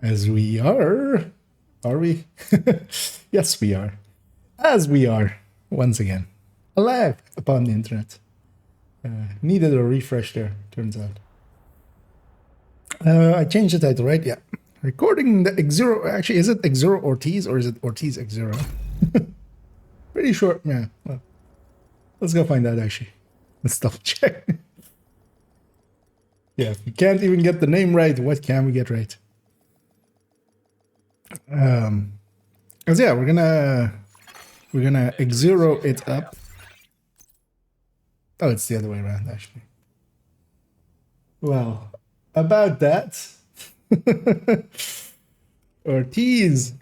As we are. Are we? Yes, we are. As we are, once again. Alive upon the internet. Needed a refresh there, turns out. I changed the title, right? Yeah. Recording the Exuro. Actually, is it Exuro Ortiz or is it Ortiz Exuro? Pretty sure. Yeah. Well, let's go find out, actually. Let's double check. Yeah, if we can't even get the name right, what can we get right? Cause yeah, we're gonna Exuro it up. Oh, it's the other way around, actually. Well, about that. Ortiz.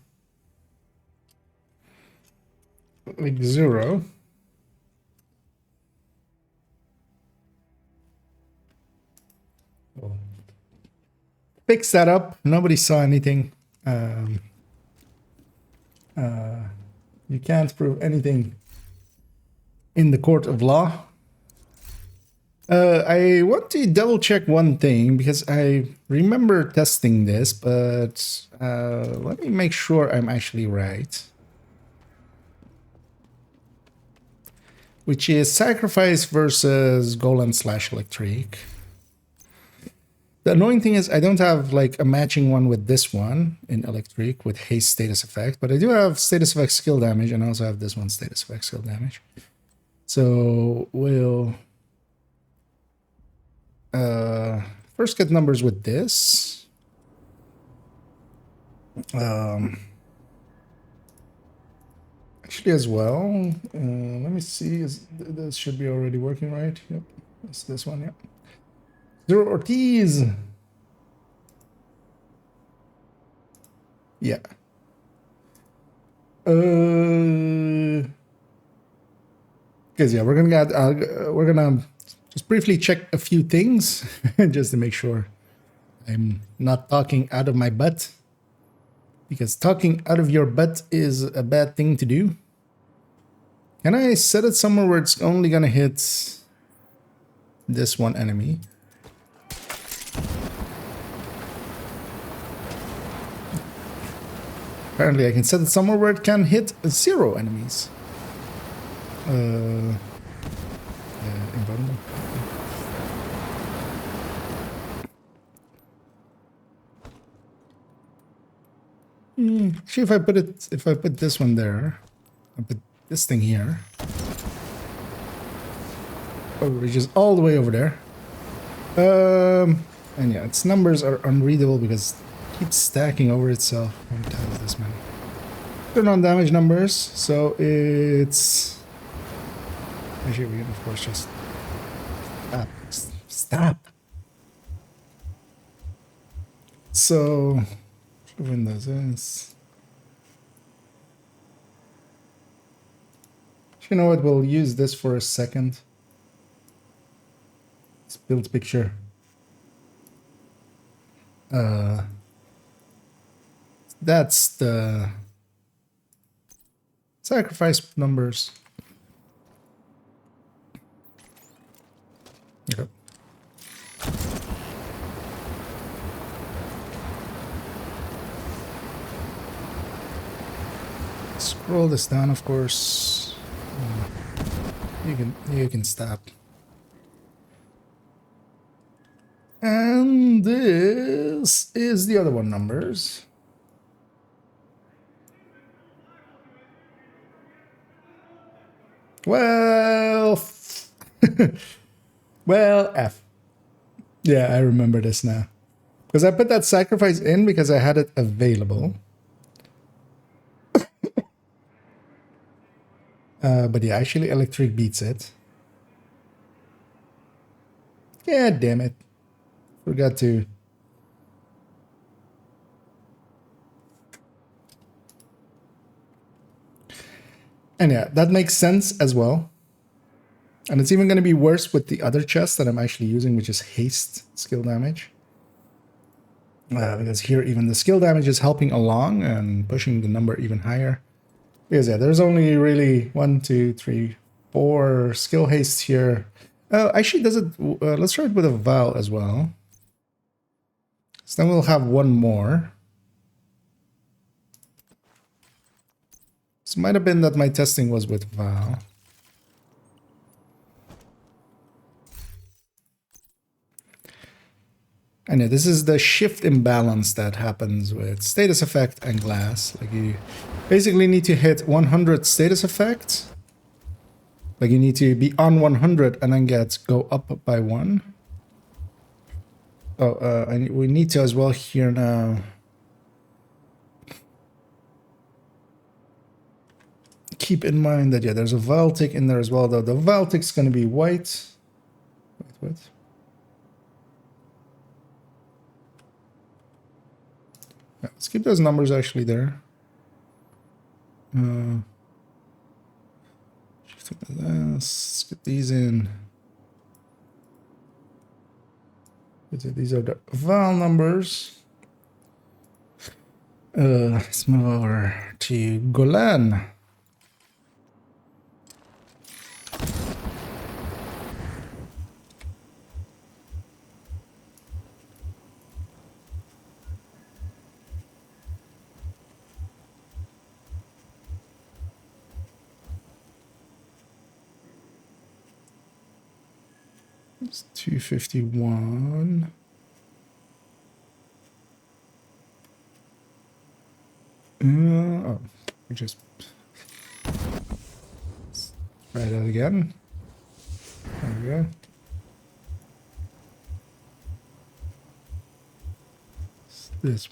Exuro. Fix that up. Nobody saw anything. You can't prove anything in the court of law. I want to double check one thing because I remember testing this, but let me make sure I'm actually right. Which is sacrifice versus Golan / electric. The annoying thing is I don't have like a matching one with this one in electric with haste status effect, but I do have status effect skill damage and I also have this one status effect skill damage. So we'll first get numbers with this. Actually as well, let me see, this should be already working, right? Yep, it's this one, yep. Exuro Ortiz. Yeah. Because yeah, we're gonna just briefly check a few things just to make sure I'm not talking out of my butt. Because talking out of your butt is a bad thing to do. Can I set it somewhere where it's only gonna hit this one enemy? Apparently I can set it somewhere where it can hit 0 enemies. Invulnerable. Actually, if I put this one there, I put this thing here. Oh, it reaches all the way over there. And yeah, its numbers are unreadable because it keeps stacking over itself. How many times this man? Turn on damage numbers, so it's actually we can of course just stop. So Windows is. You know what? We'll use this for a second. Let's build picture. That's the sacrifice numbers. Okay. Scroll this down, of course. You can stop. And this is the other one numbers. Well, well, F. Yeah, I remember this now. Because I put that sacrifice in because I had it available. But yeah, actually electric beats it. Yeah, damn it. Forgot to. And yeah, that makes sense as well. And it's even going to be worse with the other chest that I'm actually using, which is haste skill damage. Because here even the skill damage is helping along and pushing the number even higher. Because yeah, there's only really 1, 2, 3, 4 skill haste here. Actually, does it? Let's try it with a Val as well. So then we'll have one more. This might have been that my testing was with Val. And yeah, this is the shift imbalance that happens with status effect and glass. Like you basically need to hit 100 status effect. Like you need to be on 100 and then go up by 1. Oh, and we need to as well here now. Keep in mind that, yeah, there's a Val tick in there as well, though. The Val tick's going to be white. Wait. Yeah, let's keep those numbers actually there. Let's get these in. These are the Val numbers. Let's move over to Golan. It's 251. Oh, we just try that again. There we go. This.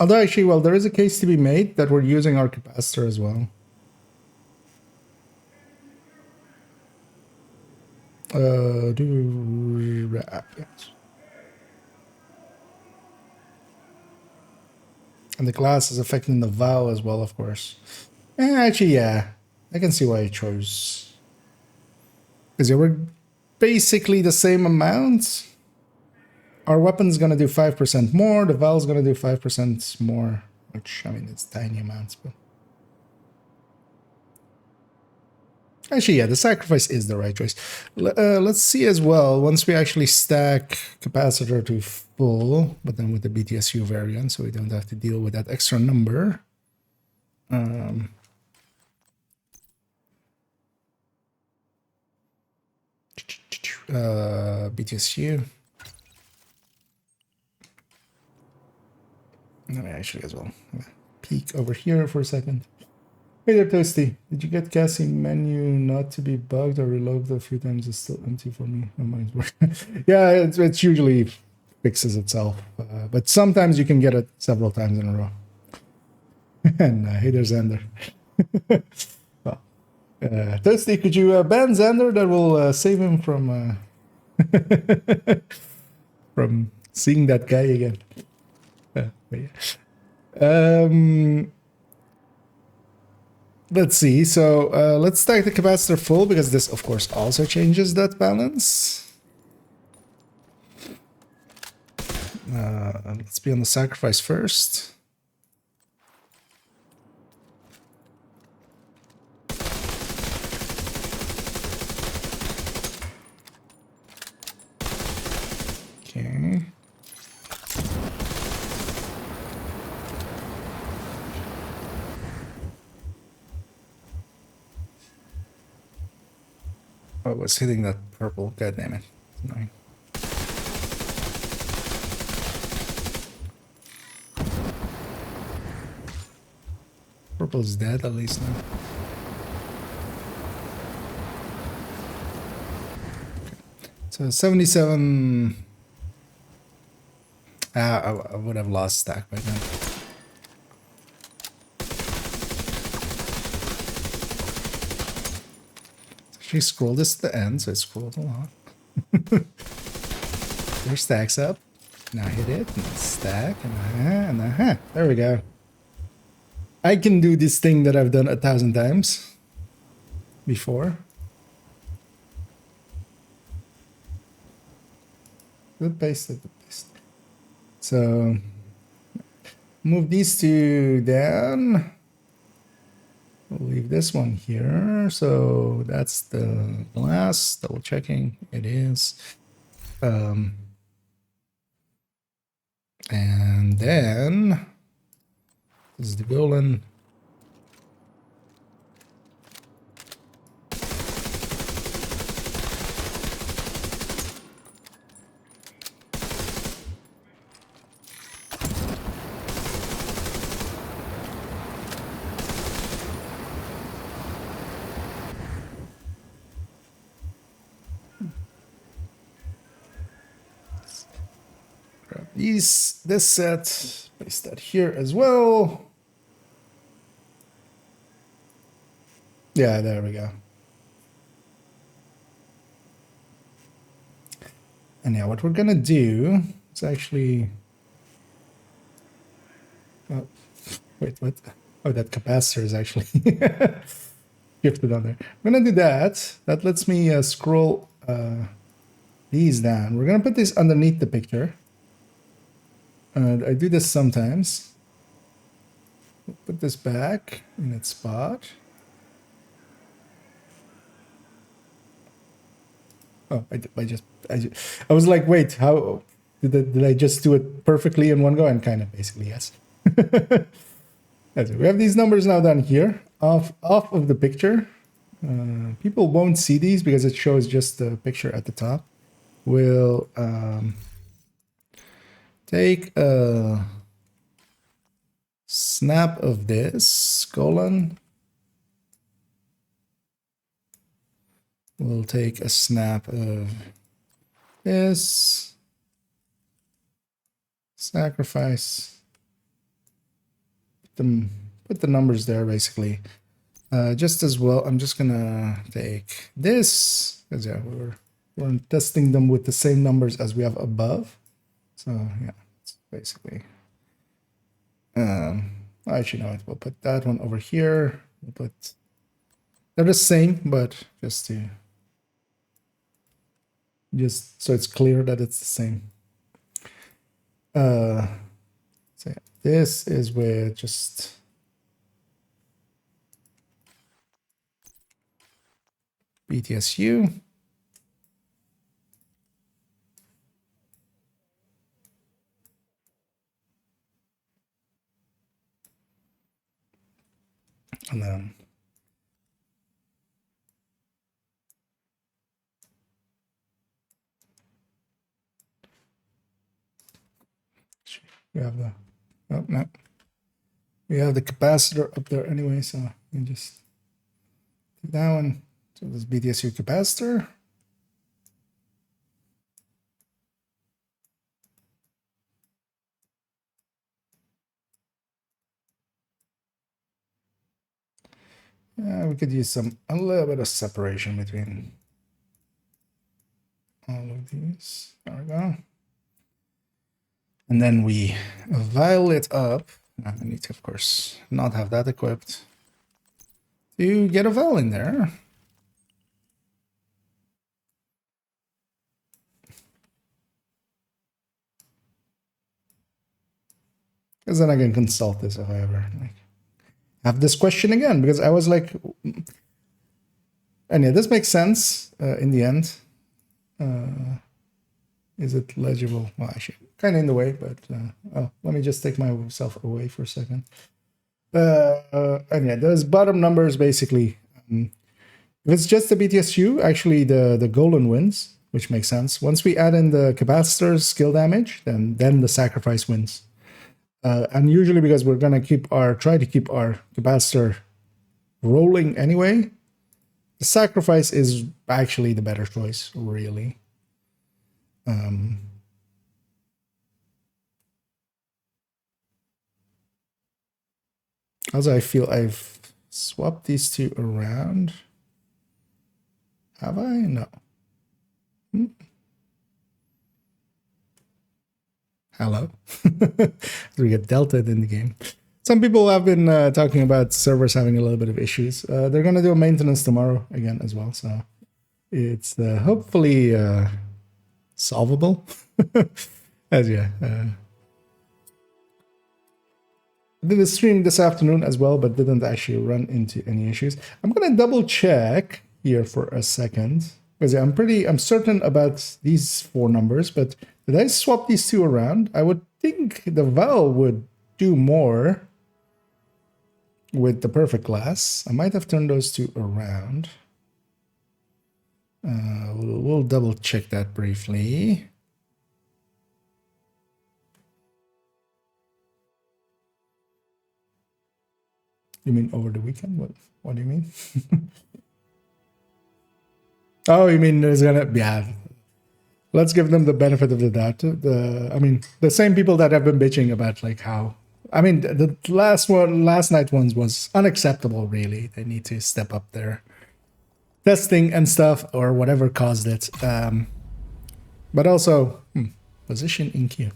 Although actually, well, there is a case to be made that we're using our capacitor as well. Yes. And the glass is affecting the Val as well, of course. Actually, yeah, I can see why I chose. Because they were basically the same amount. Our weapon's gonna do 5% more, the Val's gonna do 5% more, which, I mean, it's tiny amounts, but... Actually, yeah, the sacrifice is the right choice. Let's see as well, once we actually stack capacitor to full, but then with the BTSU variant, so we don't have to deal with that extra number. BTSU. Actually, as well. Peek over here for a second. Hey there, Toasty. Did you get Cassie menu not to be bugged or reloaded a few times? It's still empty for me. No, mine's working. Yeah, it usually fixes itself. But sometimes you can get it several times in a row. And hey there, Xander. Well, Toasty, could you ban Xander? That will save him from from seeing that guy again. Let's see. So let's stack the capacitor full because this, of course, also changes that balance. Let's be on the sacrifice first. Okay. Oh, it was hitting that purple. God damn it. Annoying. Purple's dead at least now. Okay. So 77. I would have lost stack by then. She scrolled this to the end, so it scrolled a lot. Their stacks up. Now hit it, and stack, and there we go. I can do this thing that I've done 1,000 times before. Good paste, good paste. So move these two down. We'll leave this one here. So that's the glass. Double checking. It is. And then this is the golden. Grab this set, place that here as well. Yeah, there we go. And yeah, what we're gonna do is actually. Oh, wait, what? Oh, that capacitor is actually shifted on there. I'm gonna do that. That lets me scroll these down. We're gonna put this underneath the picture. I do this sometimes. Put this back in its spot. Oh, I was like, wait, how did I just do it perfectly in one go? And kind of basically, yes. We have these numbers now down here off of the picture. People won't see these because it shows just the picture at the top. We'll take a snap of this colon. We'll take a snap of this. Sacrifice. Put the numbers there basically. Just as well, I'm just gonna take this because yeah, we're testing them with the same numbers as we have above. So yeah, it's basically. Actually, no, we'll put that one over here. We'll put. They're the same, but just so it's clear that it's the same. So yeah, this is where just BTSU. And then we have the no. We have the capacitor up there anyway, so you just take that one. So this BTSU capacitor. Yeah, we could use a little bit of separation between all of these. There we go. And then we dial it up. I need to, of course, not have that equipped to get a valve in there. Because then I can consult this if I ever have this question again. Because I was like, and yeah, this makes sense in the end. Is it legible? Well, actually, kind of in the way, but oh, let me just take myself away for a second. And yeah, those bottom numbers basically. If it's just the BTSU, actually the golden wins, which makes sense. Once we add in the capacitor's skill damage, then the sacrifice wins. And usually because we're gonna try to keep our capacitor rolling anyway, the sacrifice is actually the better choice, really. Also, I feel I've swapped these two around. Have I? No. Hello. We get deltaed in the game. Some people have been talking about servers having a little bit of issues. They're going to do a maintenance tomorrow again as well. So it's hopefully solvable. As yeah. I did a stream this afternoon as well, but didn't actually run into any issues. I'm going to double check here for a second. Because I'm certain about these 4 numbers, but did I swap these 2 around? I would think the Val would do more with the perfect glass. I might have turned those 2 around. We'll double check that briefly. You mean over the weekend? What do you mean? Oh, you mean there's gonna, yeah. Let's give them the benefit of the doubt. I mean, the same people that have been bitching about like how, I mean, the last night ones was unacceptable. Really, they need to step up their testing and stuff or whatever caused it. But also position in queue.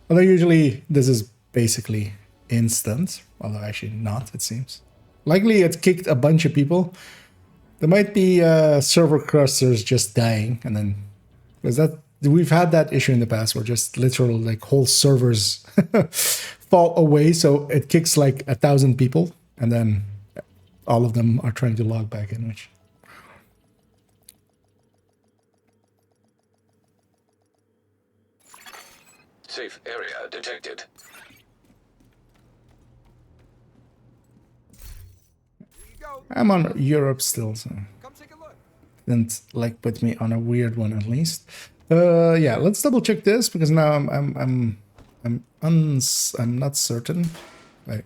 Although usually this is basically instant, although actually not, it seems. Likely it kicked a bunch of people. There might be server clusters just dying, and then because that we've had that issue in the past where just literal like whole servers fall away, so it kicks like 1,000 people, and then all of them are trying to log back in, which. Safe area detected. I'm on Europe still, so didn't like put me on a weird one at least. Yeah, let's double check this because now I'm not certain. Wait,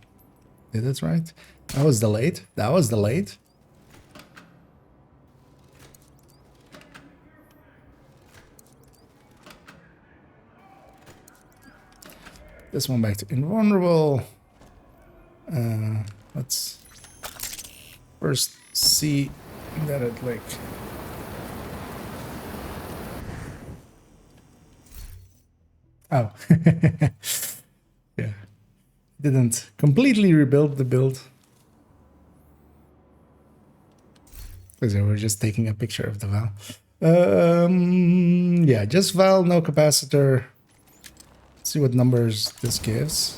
did it right? That was delayed. That was delayed. This one back to invulnerable. Let's first see that it like. Oh, yeah. Didn't completely rebuild the build. Because we're just taking a picture of the Val. Yeah, just Val, no capacitor. Let's see what numbers this gives.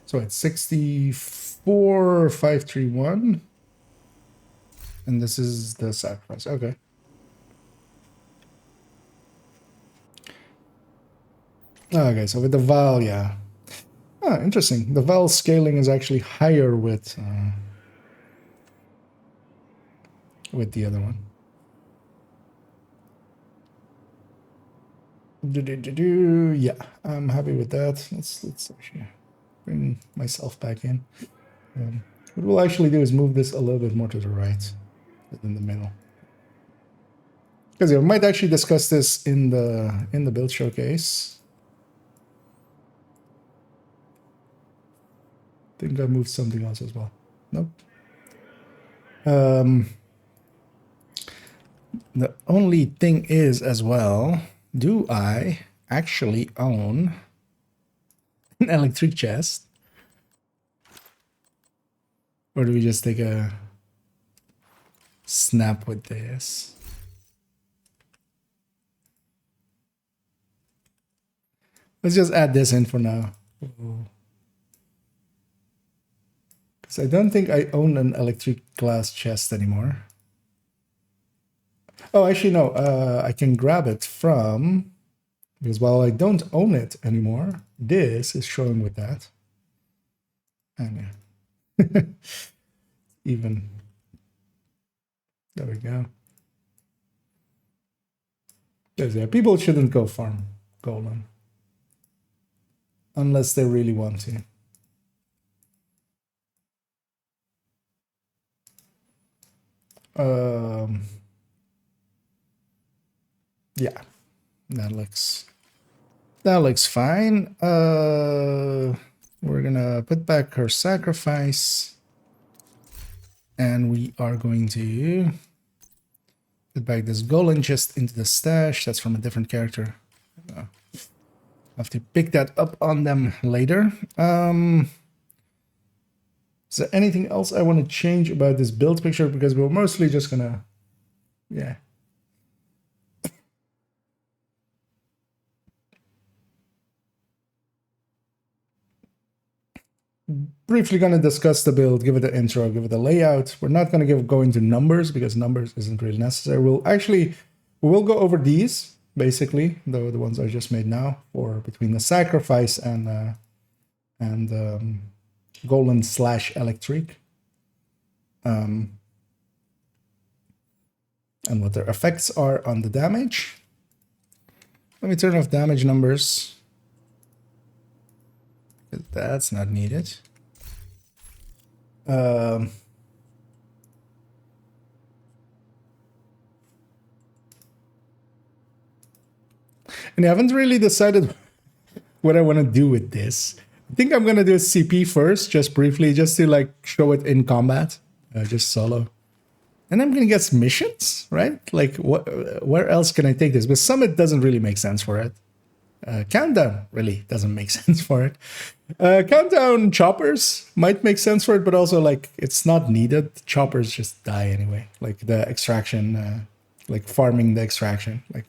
So it's 64,531. And this is the sacrifice. Okay. Okay, so with the Val, yeah. Ah, interesting. The Val scaling is actually higher with the other one. Yeah, I'm happy with that. Let's actually bring myself back in. What we'll actually do is move this a little bit more to the right than the middle. Because we might actually discuss this in the build showcase. I think I moved something else as well. Nope. The only thing is as well, do I actually own an electric chest? Or do we just take a snap with this? Let's just add this in for now. Because I don't think I own an electric glass chest anymore. Oh, actually, no. I can grab it from... Because while I don't own it anymore, this is showing with that. And yeah. Even... There we go. Yeah, people shouldn't go farm golden. Unless they really want to. Yeah, that looks fine. We're gonna put back her sacrifice, and we are going to put back this golem chest into the stash. That's from a different character. I'll have to pick that up on them later. Is there anything else I want to change about this build picture? Because we're mostly just gonna, yeah. briefly going to discuss the build, give it an intro, give it a layout. We're not going to go into numbers because numbers isn't really necessary. We'll go over these basically, the ones I just made now, for between the sacrifice and golden / electric, and what their effects are on the damage. Let me turn off damage numbers. That's not needed. And I haven't really decided what I want to do with this. I think I'm going to do a CP first, just briefly, just to like show it in combat, just solo. And I'm going to get some missions, right? Like, where else can I take this? But Summit doesn't really make sense for it. Countdown really doesn't make sense for it. Countdown choppers might make sense for it, but also like it's not needed. Choppers just die anyway. Like the extraction, like farming the extraction. Like,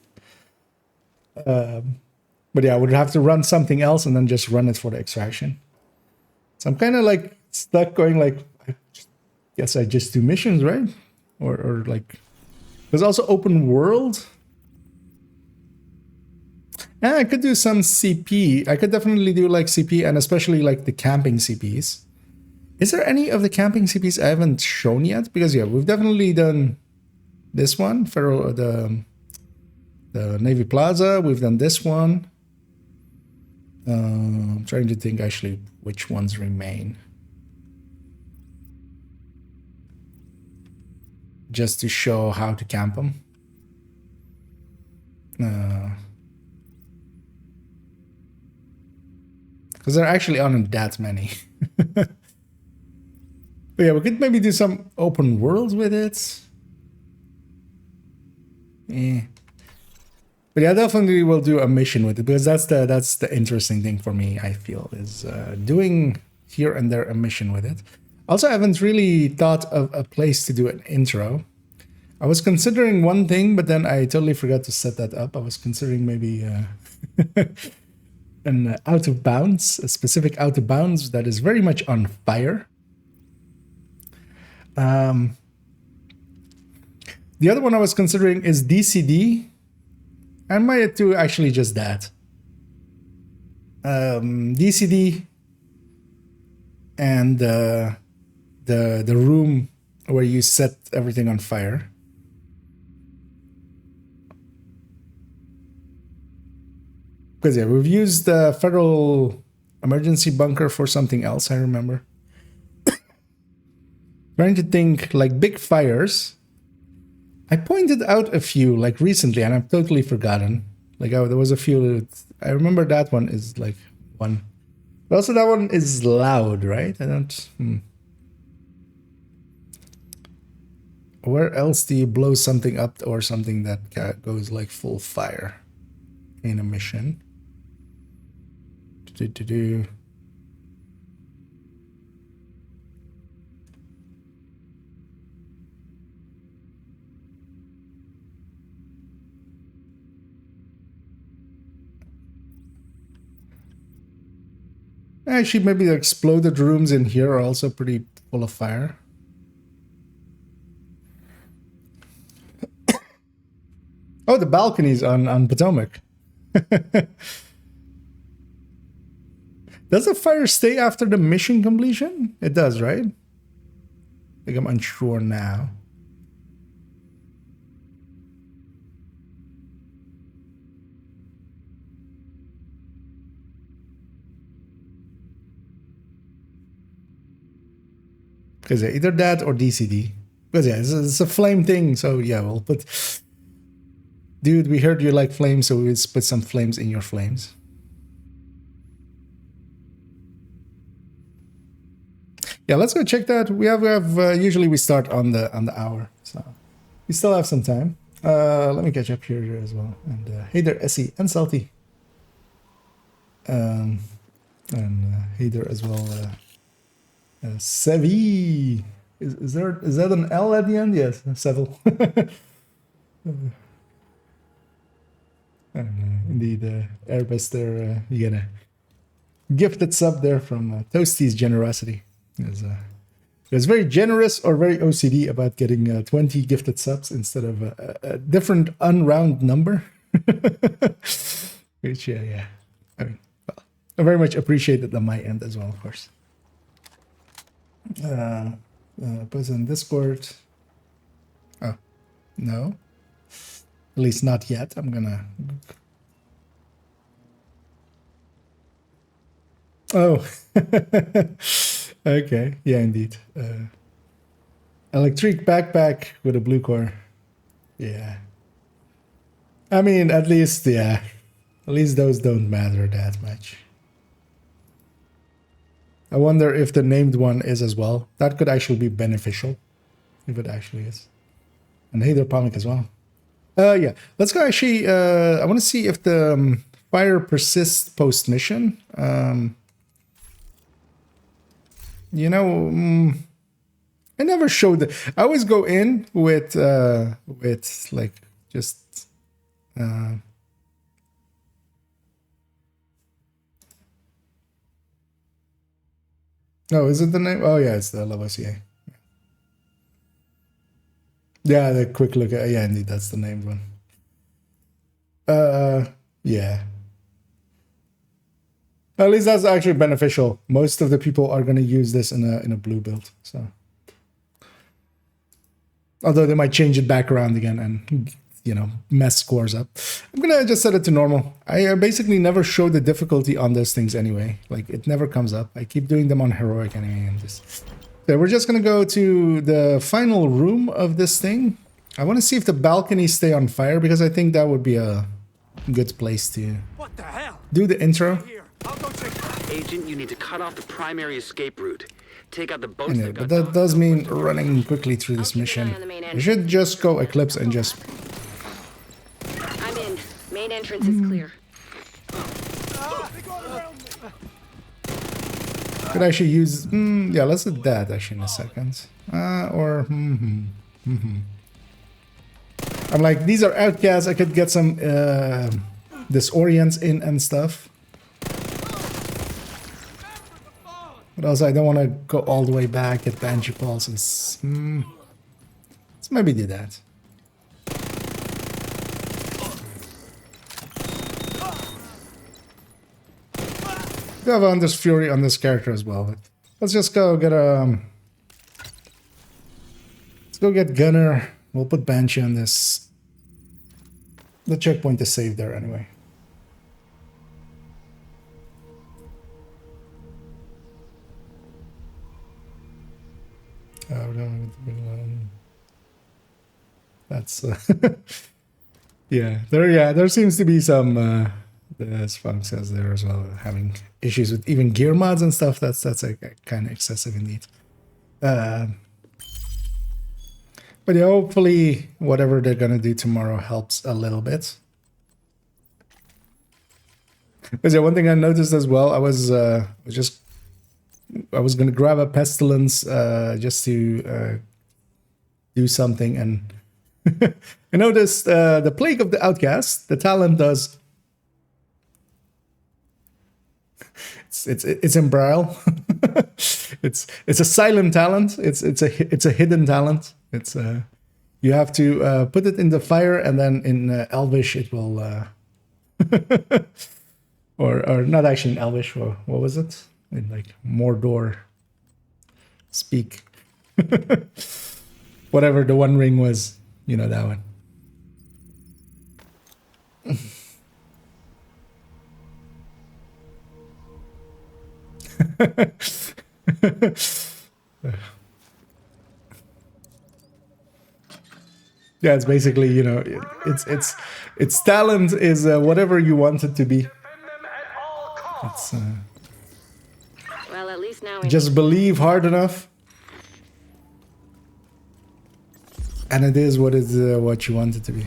but yeah, I would have to run something else and then just run it for the extraction. So I'm kind of like stuck going like, I guess I just do missions, right? Or like, there's also open world. And I could do some CP. I could definitely do like CP and especially like the camping CPs. Is there any of the camping CPs I haven't shown yet? Because yeah, we've definitely done this one, the Navy Plaza. We've done this one. I'm trying to think actually which ones remain. Just to show how to camp them. Because there actually aren't that many. But yeah, we could maybe do some open worlds with it. But yeah, definitely we'll do a mission with it, because that's the interesting thing for me, I feel, is doing here and there a mission with it. Also, I haven't really thought of a place to do an intro. I was considering one thing, but then I totally forgot to set that up. I was considering maybe an out of bounds, a specific out of bounds that is very much on fire. The other one I was considering is DCD. I might do actually just that. DCD and the room where you set everything on fire. Because yeah, we've used the federal emergency bunker for something else, I remember. Trying to think, like big fires. I pointed out a few like recently and I've totally forgotten. Like there was a few, I remember that one is like one. But also that one is loud, right? I don't... Where else do you blow something up or something that goes like full fire in a mission? Actually, maybe the exploded rooms in here are also pretty full of fire. Oh, the balconies on Potomac. Does the fire stay after the mission completion? It does, right? I think I'm unsure now. Because yeah, either that or DCD. Because yeah, it's a flame thing, so yeah, we'll put... Dude, we heard you like flames, so we'll put some flames in your flames. Yeah, let's go check that. We have usually we start on the hour, so we still have some time. Let me catch up here as well. And hey there, Essie and Salty. And hey there as well, Sevi. Is that an L at the end? Yes, Seville. Indeed, Airbus there, you gotta gifted sub there from Toasty's generosity. It was very generous or very OCD about getting 20 gifted subs instead of a different unround number. Which, yeah. I mean, well, I very much appreciate it on my end as well, of course. Post on Discord. Oh, no. At least not yet. I'm gonna... Oh. Okay. Yeah, indeed. Electric backpack with a blue core. Yeah. I mean, at least, yeah. At least those don't matter that much. I wonder if the named one is as well. That could actually be beneficial. If it actually is. And hydroponic as well. Yeah. Let's go actually... I want to see if the fire persists post-mission. You know... I never showed it. I always go in with like, just... Oh, is it the name? Oh, yeah, it's the Lavoisier. Yeah, the quick look at... Yeah, indeed, that's the named one. Yeah. At least that's actually beneficial. Most of the people are going to use this in a blue build, so... Although they might change it back around again and, you know, mess scores up. I'm going to just set it to normal. I basically never show the difficulty on those things anyway. Like, it never comes up. I keep doing them on heroic anyway. And just... So we're just going to go to the final room of this thing. I want to see if the balconies stay on fire, because I think that would be a good place to What the hell? do the intro. Here, I'll go check. Agent, you need to cut off the primary escape route. Take out the boats Anyway, that but got that does mean running quickly through this mission. We should just go Eclipse and just... I'm in. Main entrance is clear. Could actually use... yeah, let's do that actually in a second. Or... I'm like, these are outcasts. I could get some disorient in and stuff. But also, I don't want to go all the way back at Banshee Pulses. Let's maybe do that. We have Under's Fury on this character as well. But let's just go get a... Let's go get Gunner. We'll put Banshee on this. The checkpoint is saved there anyway. That's yeah. There seems to be some as Funk says there as well, having issues with even gear mods and stuff. That's a kind of excessive indeed. But yeah, hopefully whatever they're gonna do tomorrow helps a little bit. Because yeah, one thing I noticed as well, I was gonna grab a pestilence just to do something, and I noticed the Plague of the Outcast, the talent does. It's in Braille. it's a silent talent. It's a hidden talent. It's you have to put it in the fire, and then in Elvish it will or not actually in Elvish. What was it? In like Mordor speak. Whatever the One Ring was, you know that one. Yeah, it's basically, you know, its talent is whatever you want it to be. It's Well, at least now we just believe hard enough, and it is what you want it to be.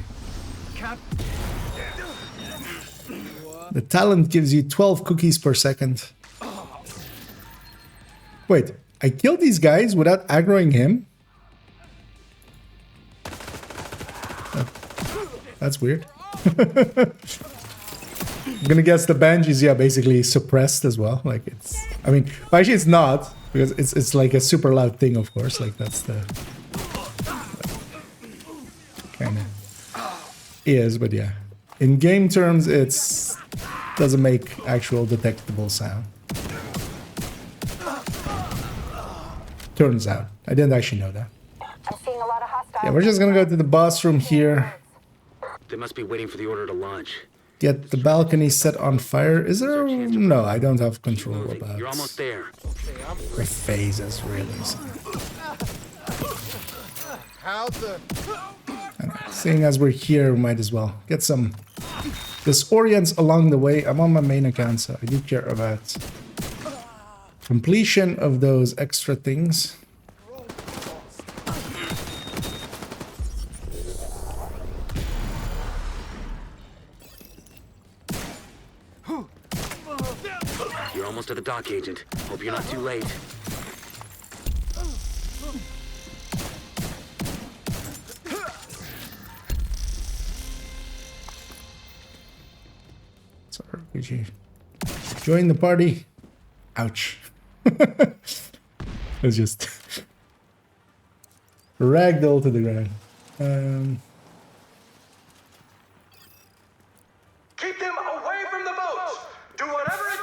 The talent gives you 12 cookies per second. Wait, I killed these guys without aggroing him? That's weird. I'm gonna guess the Banshee's, yeah, basically suppressed as well. Like it's, I mean, actually it's not, because it's like a super loud thing, of course. Like that's the kind of is, but yeah. In game terms, it's doesn't make actual detectable sound. Turns out. I didn't actually know that. I'm seeing a lot of hostiles. Yeah, we're just gonna go to the boss room here. They must be waiting for the order to launch. Get the balcony set on fire. Is there? No, I don't have control about You're almost there. the phases, really. So. Seeing as we're here, we might as well get some disorients along the way. I'm on my main account, so I do care about completion of those extra things. You're almost at the dock, Agent. Hope you're not too late. So, RPG. Join the party. Ouch. It's just ragdoll to the ground. Keep them away from the boats. Do whatever it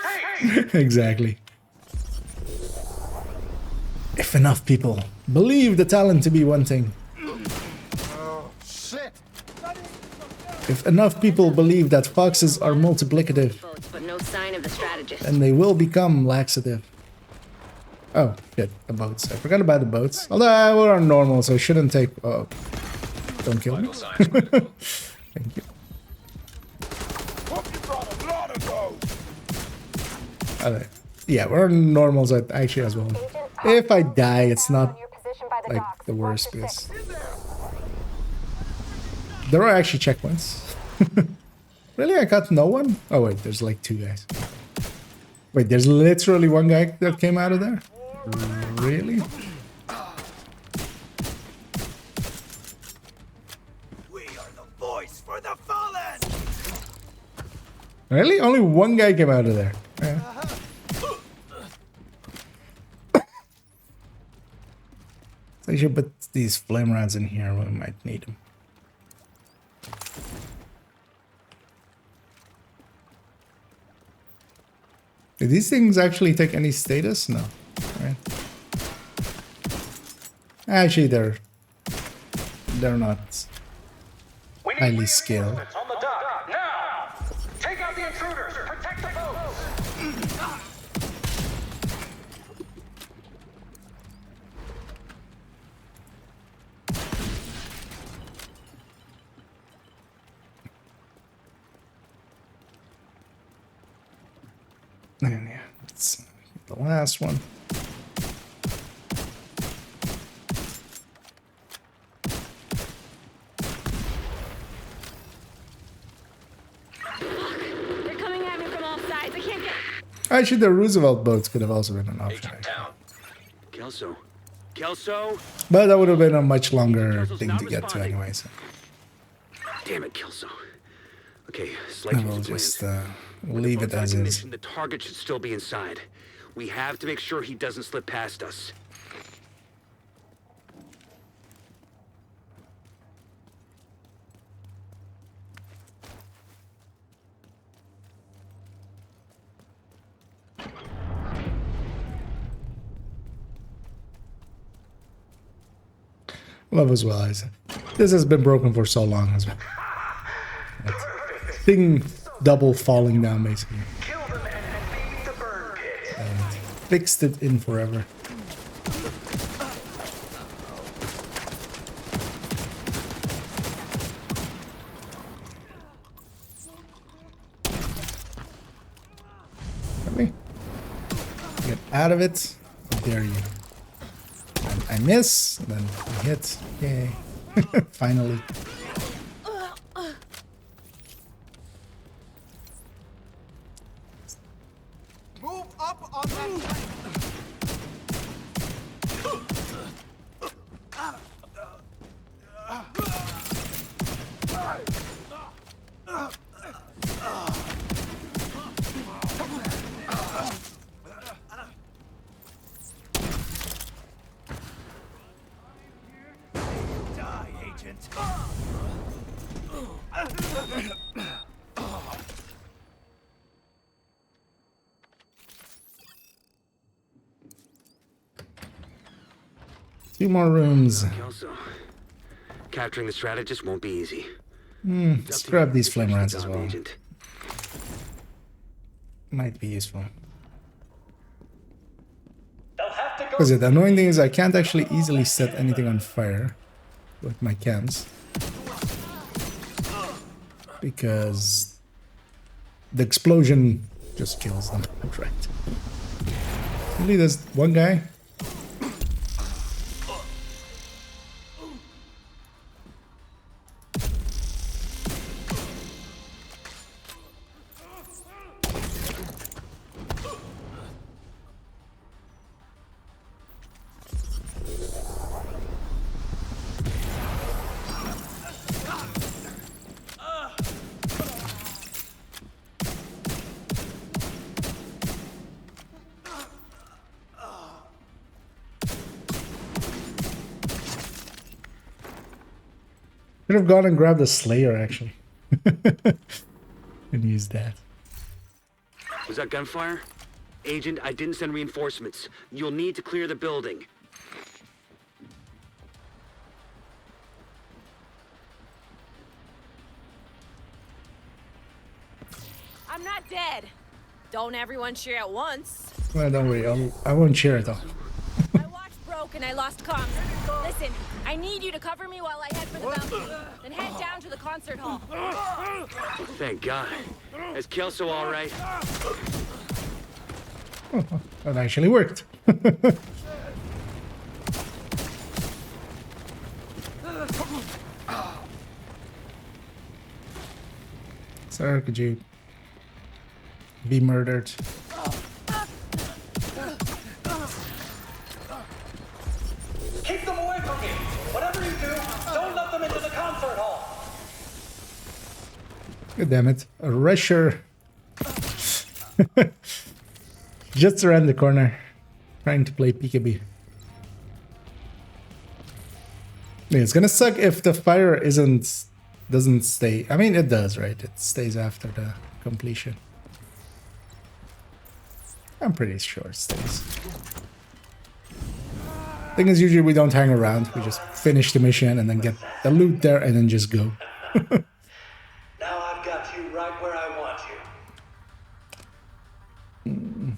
takes. Exactly. If enough people believe the talent to be one thing. If enough people believe that foxes are multiplicative, Boats, but no sign of the strategist. then they will become laxative. Oh, shit, the boats. I forgot about the boats. Although we're on normal, so I shouldn't take... Oh, don't kill me. Vital signs critical. Thank you. Alright. Yeah, we're on normal, so actually as well. If I die, it's not Your position by the like docks. the worst, 1 to 6. because there are actually checkpoints. Really? I got no one? Oh wait, there's like 2 guys. Wait, there's literally 1 guy that came out of there? Really? We are the voice for the fallen. Really? Only 1 guy came out of there. Yeah. So I should put these flame rods in here. We might need them. Do these things actually take any status? No. Right? Actually, they're not We need highly scaled. reinforcements on the dock now. Take out the intruders. Protect the boats. And yeah, it's the last one. They're coming at me from all sides. I can't get... Actually, the Roosevelt boats could have also been an option. Agent down. Kelso. Kelso! But that would have been a much longer thing to get to anyway. So Damn it, Kelso. Okay, I slight will change of just plans. leave it as is. Mission, the target should still be inside. We have to make sure he doesn't slip past us. Love as well. This has been broken for so long as well. That thing double falling down basically. Kill them and leave the burn pit. And fixed it in forever. Really? Get out of it. How dare you? And I miss, and then I hit. Yay. Finally. Move up on that plank. Two more rooms. Also, capturing the strategist won't be easy. Let's grab these flame Push the rounds as gun, well. Agent. Might be useful. They'll have to go. Because the annoying thing is I can't actually easily set anything on fire with my cans. Because the explosion just kills them outright. Really, there's one guy. Should have gone and grabbed the Slayer actually. And used that. Was that gunfire? Agent, I didn't send reinforcements. You'll need to clear the building. I'm not dead. Don't everyone cheer at once. Well, don't worry, I won't share it though. My watch broke and I lost comms. Listen, I need you to cover me while I head for the balcony. Then head down to the concert hall. Thank God. Is Kelso all right? That actually worked. Sir, could you be murdered? Keep them away from me. Whatever you do, don't let them into the concert hall. God damn it. A rusher. Just around the corner. Trying to play peekaboo. Yeah, it's gonna suck if the fire doesn't stay. I mean, it does, right? It stays after the completion. I'm pretty sure it stays. Thing is, usually we don't hang around. We just finish the mission and then get the loot there and then just go. Now I've got you right where I want you.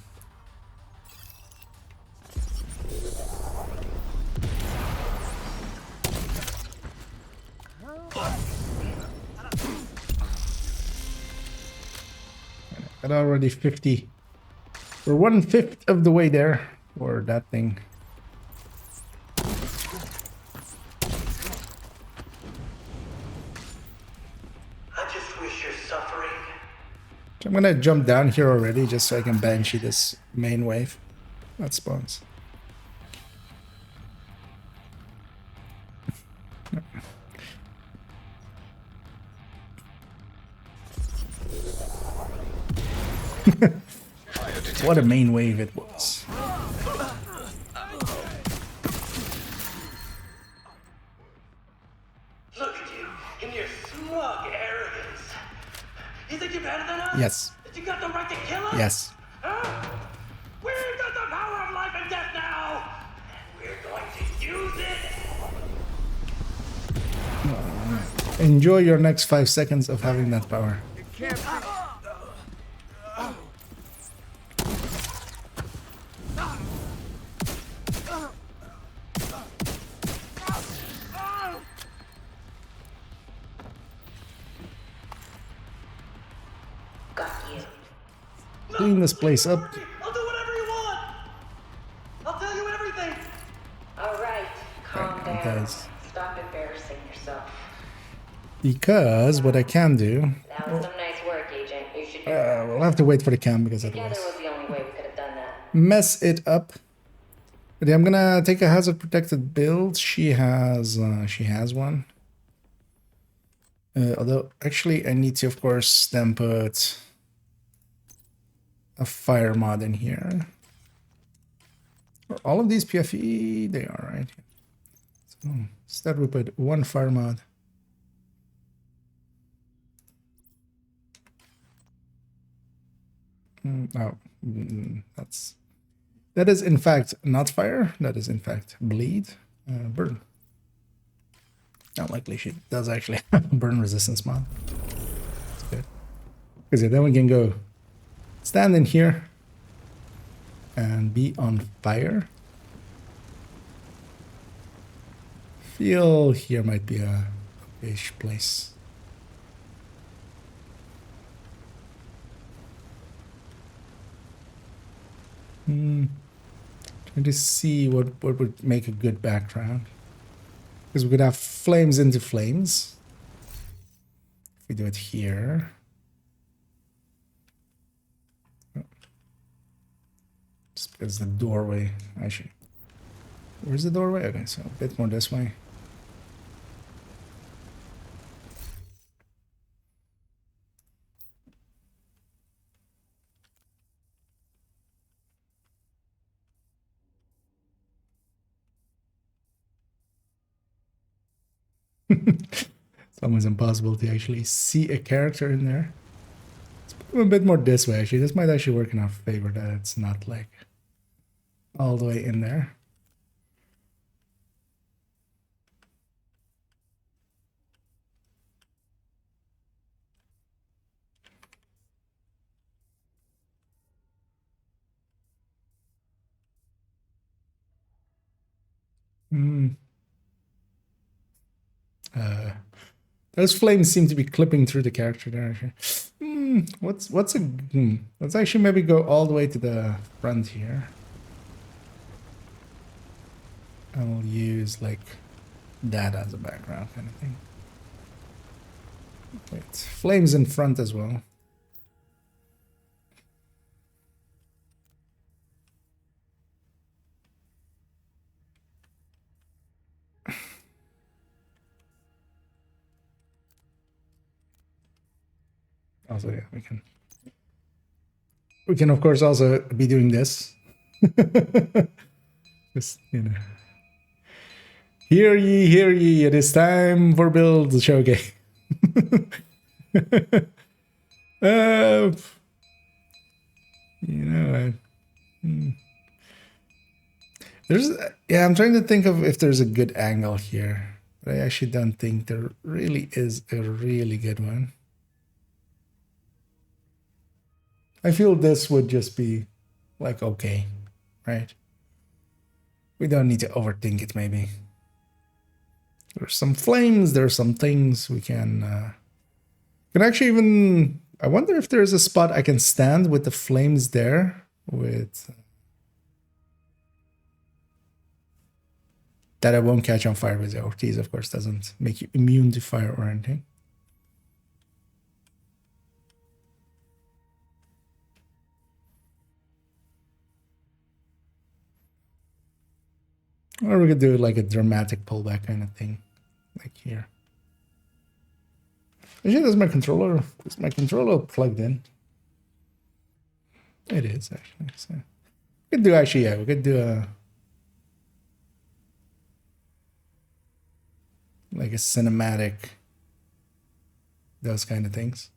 And already 50. We're 1/5 of the way there. Or that thing. I just wish you're suffering. So I'm gonna jump down here already just so I can banshee this main wave that spawns. What a main wave it was. Look at you in your smug arrogance. You think you're better than us? Yes. That you got the right to kill us? Yes. Huh? We've got the power of life and death now, and we're going to use it. Enjoy your next 5 seconds of having that power. Got you. Clean this place up. I'll do whatever you want. I'll tell you everything. All right, calm down. Guys. Stop embarrassing yourself. Because what I can do, That was some nice work, Agent. You should be we'll have to wait for the cam because together otherwise was the only way we could have done that. mess it up. But yeah, I'm gonna take a hazard protected build. She has one. Although actually I need to of course then put a fire mod in here. Are all of these PFE? They are right. So instead we put one fire mod. That is in fact not fire. That is in fact bleed. Burn. Not likely she does actually have a burn resistance mod. That's good. Because then we can go stand in here and be on fire. Feel here might be a ish place. Trying to see what would make a good background. Because we could have flames into flames. If we do it here. Just because the doorway, actually. Where's the doorway? Okay, so a bit more this way. It's almost impossible to actually see a character in there. Let's put them a bit more this way, actually. This might actually work in our favor, that it's not like all the way in there. Those flames seem to be clipping through the character there. Actually. Let's actually maybe go all the way to the front here. I'll use like that as a background kind of thing. Wait, flames in front as well. Also, yeah, we can of course also be doing this. Just, you know. Hear ye, it is time for build showcase. You know, I'm trying to think of if there's a good angle here, but I actually don't think there really is a really good one. I feel this would just be like okay, right? We don't need to overthink it. Maybe there's some flames, there's some things we can actually even. I wonder if there's a spot I can stand with the flames there with. That I won't catch on fire with the Ortiz, of course, doesn't make you immune to fire or anything. Or we could do like a dramatic pullback kind of thing, like here. Actually, is my controller plugged in? It is actually. So we could do we could do a like a cinematic, those kind of things.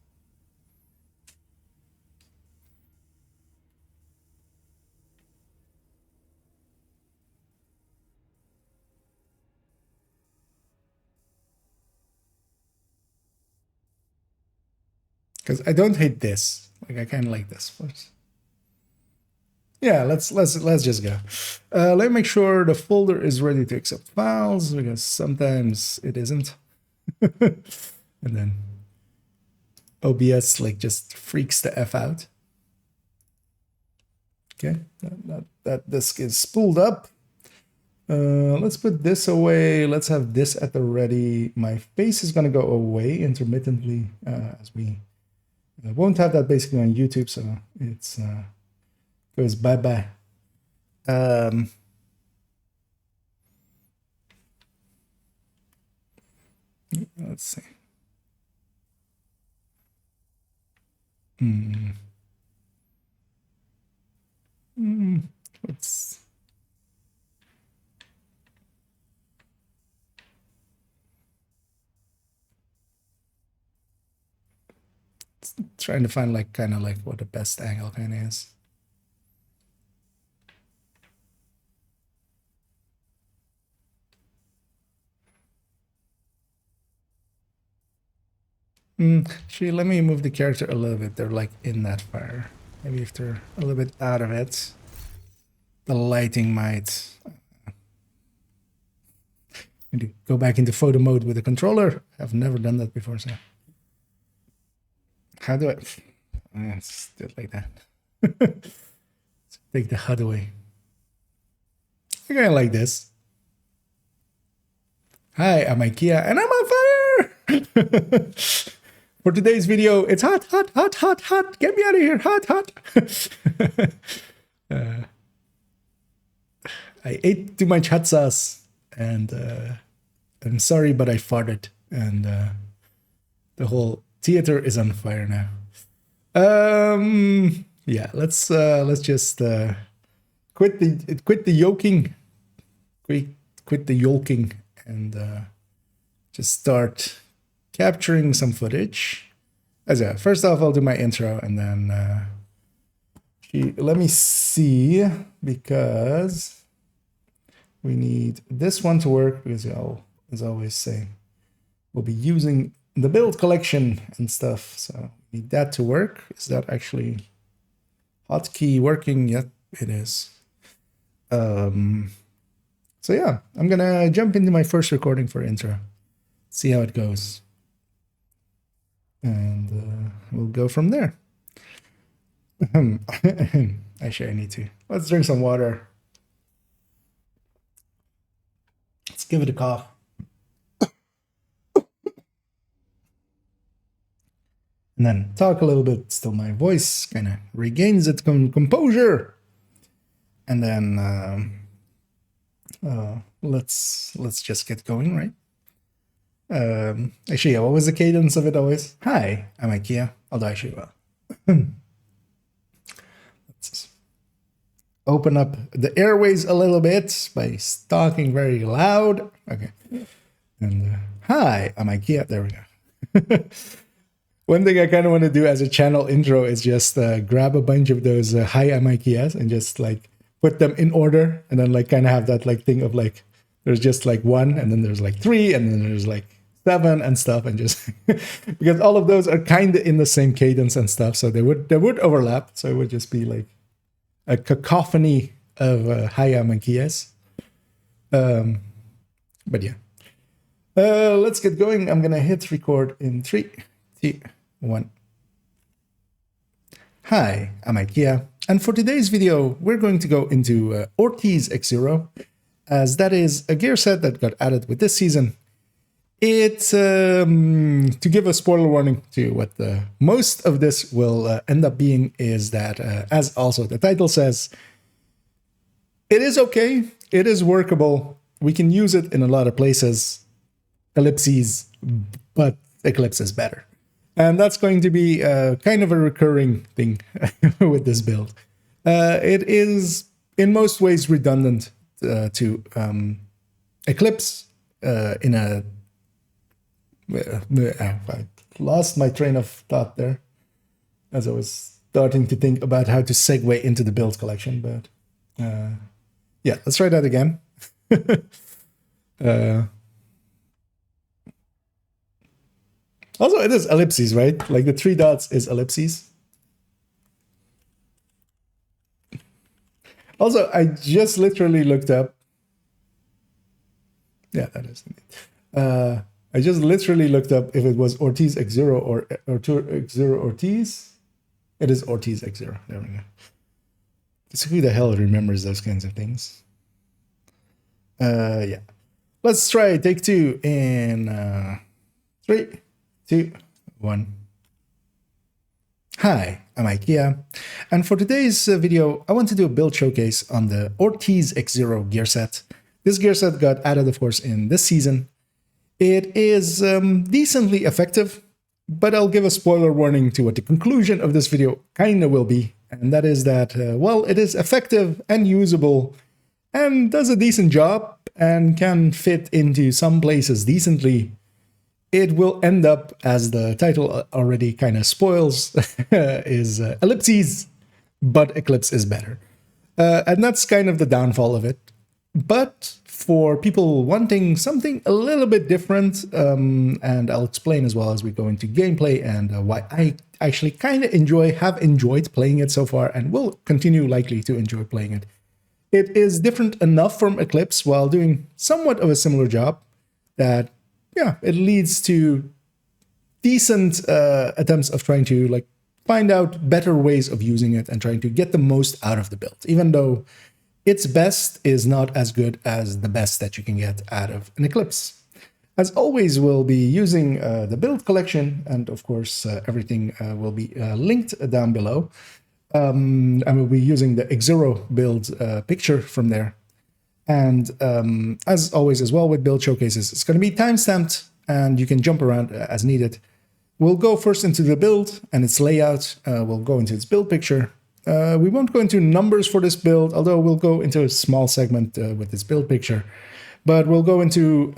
Because I don't hate this. Like I kind of like this first. Yeah, let's just go. Let me make sure the folder is ready to accept files because sometimes it isn't. And then OBS like just freaks the F out. Okay, that disk is spooled up. Let's put this away. Let's have this at the ready. My face is gonna go away intermittently as we won't have that basically on YouTube, so it's goes bye-bye. Let's see. Let's trying to find like kind of like what the best angle kind of is. Actually, let me move the character a little bit. They're like in that fire. Maybe if they're a little bit out of it, the lighting might go back into photo mode with the controller. I've never done that before, so how do I? Let's do it like that. Let's take the HUD away. I kind of like this. Hi, I'm IKEA, and I'm on fire. For today's video, it's hot, hot, hot, hot, hot. Get me out of here, hot, hot. I ate too much hot sauce, and I'm sorry, but I farted, and the whole theater is on fire now. Yeah, let's just quit the yoking, quit the yolking, and just start capturing some footage. As yeah, first off, I'll do my intro, and then let me see, because we need this one to work, because I'll, as I always say, we'll be using the build collection and stuff, so we need that to work. Is that actually hotkey working? Yep, it is. So yeah, I'm gonna jump into my first recording for intro, see how it goes, and we'll go from there. Actually, I need to. Let's drink some water. Let's give it a cough. And then talk a little bit, still my voice kind of regains its composure. And then let's just get going, right? Actually, yeah, what was the cadence of it always? Hi, I'm IKEA. Although actually, well, let's open up the airways a little bit by talking very loud. Okay. And hi, I'm IKEA. There we go. One thing I kind of want to do as a channel intro is just grab a bunch of those hi, I'm IKEAs and just like put them in order, and then like kind of have that like thing of like there's just like 1, and then there's like 3, and then there's like 7 and stuff, and just because all of those are kind of in the same cadence and stuff, so they would overlap, so it would just be like a cacophony of hi, I'm IKEAs. But yeah, let's get going. I'm gonna hit record in 3, 2, 1. Hi, I'm IKEA, and for today's video, we're going to go into Ortiz Exuro, as that is a gear set that got added with this season. It's to give a spoiler warning to what most of this will end up being, is that, as also the title says, it is okay, it is workable, we can use it in a lot of places, ellipses, but Eclipse is better. And that's going to be kind of a recurring thing with this build. It is in most ways redundant to Eclipse in a... I lost my train of thought there as I was starting to think about how to segue into the build collection, but yeah, let's try that again. Also, it is ellipses, right? Like the 3 dots is ellipses. Also, I just literally looked up. Yeah, that is indeed. I just literally looked up if it was Ortiz Exuro or Exuro Ortiz. It is Ortiz Exuro. There we go. So who the hell remembers those kinds of things? Yeah. Let's try take 2 in 3, 2, 1. Hi, I'm IKEA, and for today's video, I want to do a build showcase on the Ortiz Exuro gear set. This gear set got added, of course, in this season. It is decently effective, but I'll give a spoiler warning to what the conclusion of this video kind of will be, and that is that, well, it is effective and usable and does a decent job and can fit into some places decently. it will end up, as the title already kind of spoils, is ellipses, but Eclipse is better. And that's kind of the downfall of it. But for people wanting something a little bit different, and I'll explain as well as we go into gameplay and why I actually kind of have enjoyed playing it so far and will continue likely to enjoy playing it. It is different enough from Eclipse while doing somewhat of a similar job that, yeah, it leads to decent attempts of trying to like find out better ways of using it and trying to get the most out of the build, even though its best is not as good as the best that you can get out of an Eclipse. As always, we'll be using the build collection, and of course, everything will be linked down below. And we'll be using the Exuro build picture from there. And as always as well with build showcases, it's going to be timestamped and you can jump around as needed. We'll go first into the build and its layout. We'll go into its build picture. We won't go into numbers for this build, although we'll go into a small segment with this build picture. But we'll go into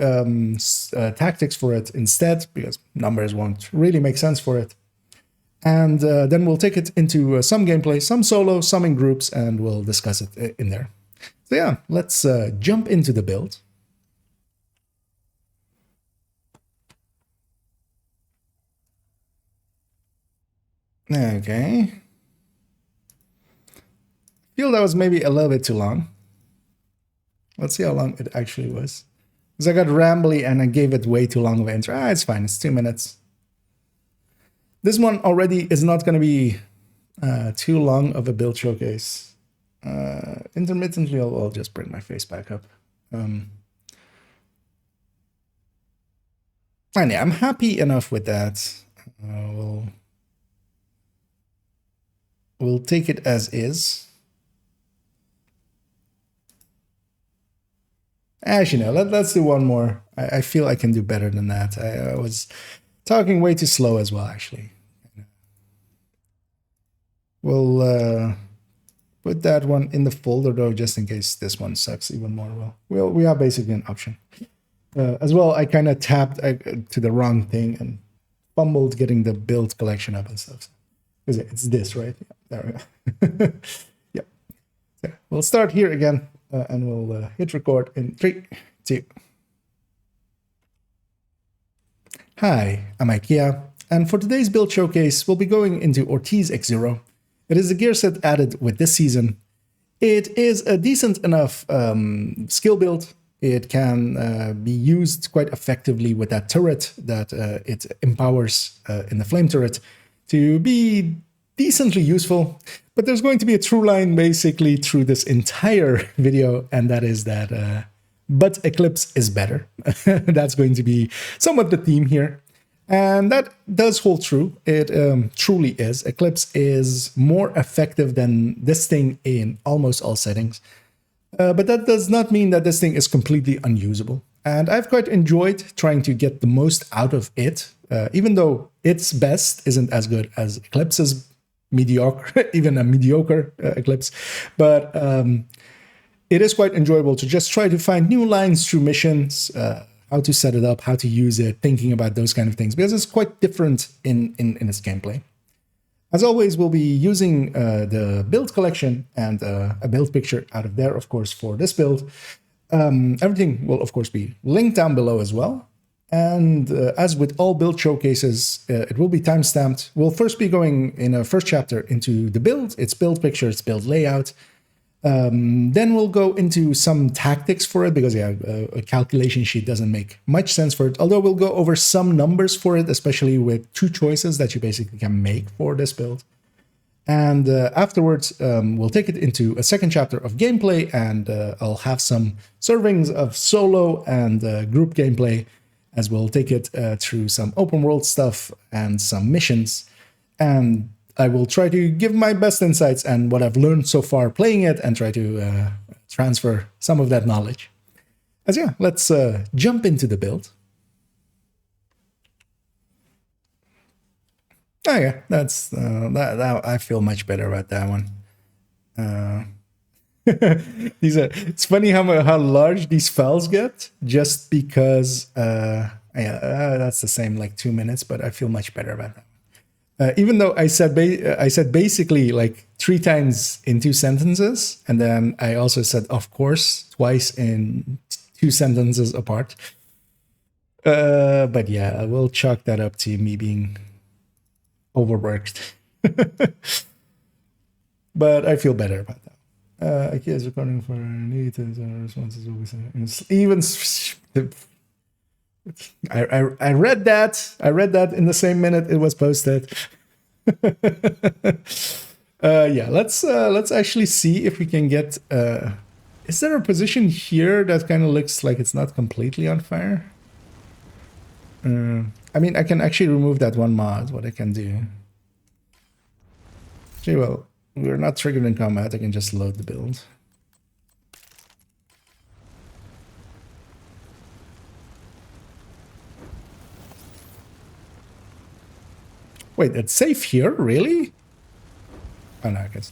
tactics for it instead, because numbers won't really make sense for it. And then we'll take it into some gameplay, some solo, some in groups, and we'll discuss it in there. So yeah, let's jump into the build. Okay. Feel that was maybe a little bit too long. Let's see how long it actually was. Because I got rambly and I gave it way too long of an intro. It's fine, it's 2 minutes. This one already is not going to be too long of a build showcase. Intermittently, I'll just bring my face back up. And yeah, I'm happy enough with that. We'll take it as is. Actually, no, let's do one more. I feel I can do better than that. I was talking way too slow as well, actually. We'll put that one in the folder, though, just in case this one sucks even more. Well, we have basically an option. As well, I kind of tapped to the wrong thing and fumbled getting the build collection up and stuff. It's this, right? Yeah, there we go. Yep. So we'll start here again, and we'll hit record in 3, 2. Hi, I'm IKEA, and for today's build showcase, we'll be going into Ortiz Exuro. It is a gear set added with this season. It is a decent enough skill build. It can be used quite effectively with that turret that it empowers in the flame turret to be decently useful. But there's going to be a true line basically through this entire video, and that is that but Eclipse is better. That's going to be somewhat the theme here. And that does hold true. It truly is. Eclipse is more effective than this thing in almost all settings. But that does not mean that this thing is completely unusable. And I've quite enjoyed trying to get the most out of it, even though its best isn't as good as Eclipse's mediocre, even a mediocre Eclipse. But it is quite enjoyable to just try to find new lines through missions, how to set it up, how to use it, thinking about those kind of things, because it's quite different in its gameplay. As always, we'll be using the build collection and a build picture out of there, of course, for this build. Everything will, of course, be linked down below as well. And as with all build showcases, it will be timestamped. We'll first be going in a first chapter into the build, its build picture, its build layout. Then we'll go into some tactics for it, because a calculation sheet doesn't make much sense for it. Although we'll go over some numbers for it, especially with 2 choices that you basically can make for this build. And afterwards, we'll take it into a second chapter of gameplay, and I'll have some servings of solo and group gameplay, as we'll take it through some open world stuff and some missions. And I will try to give my best insights and what I've learned so far playing it, and try to transfer some of that knowledge. As yeah, let's jump into the build. Oh yeah, that's that I feel much better about that one. It's funny how large these files get, just because Yeah, that's the same, like 2 minutes, but I feel much better about that. Even though I said basically like 3 times in 2 sentences, and then I also said of course twice in 2 sentences apart. But yeah, I will chalk that up to me being overworked. But I feel better about that. IKEA is recording for need and responses always even. I read that. I read that in the same minute it was posted. Yeah, let's actually see if we can get. Is there a position here that kind of looks like it's not completely on fire? I mean, I can actually remove that one mod. What I can do. Okay, well, we're not triggered in combat. I can just load the build. Wait, it's safe here? Really? Oh, no, I guess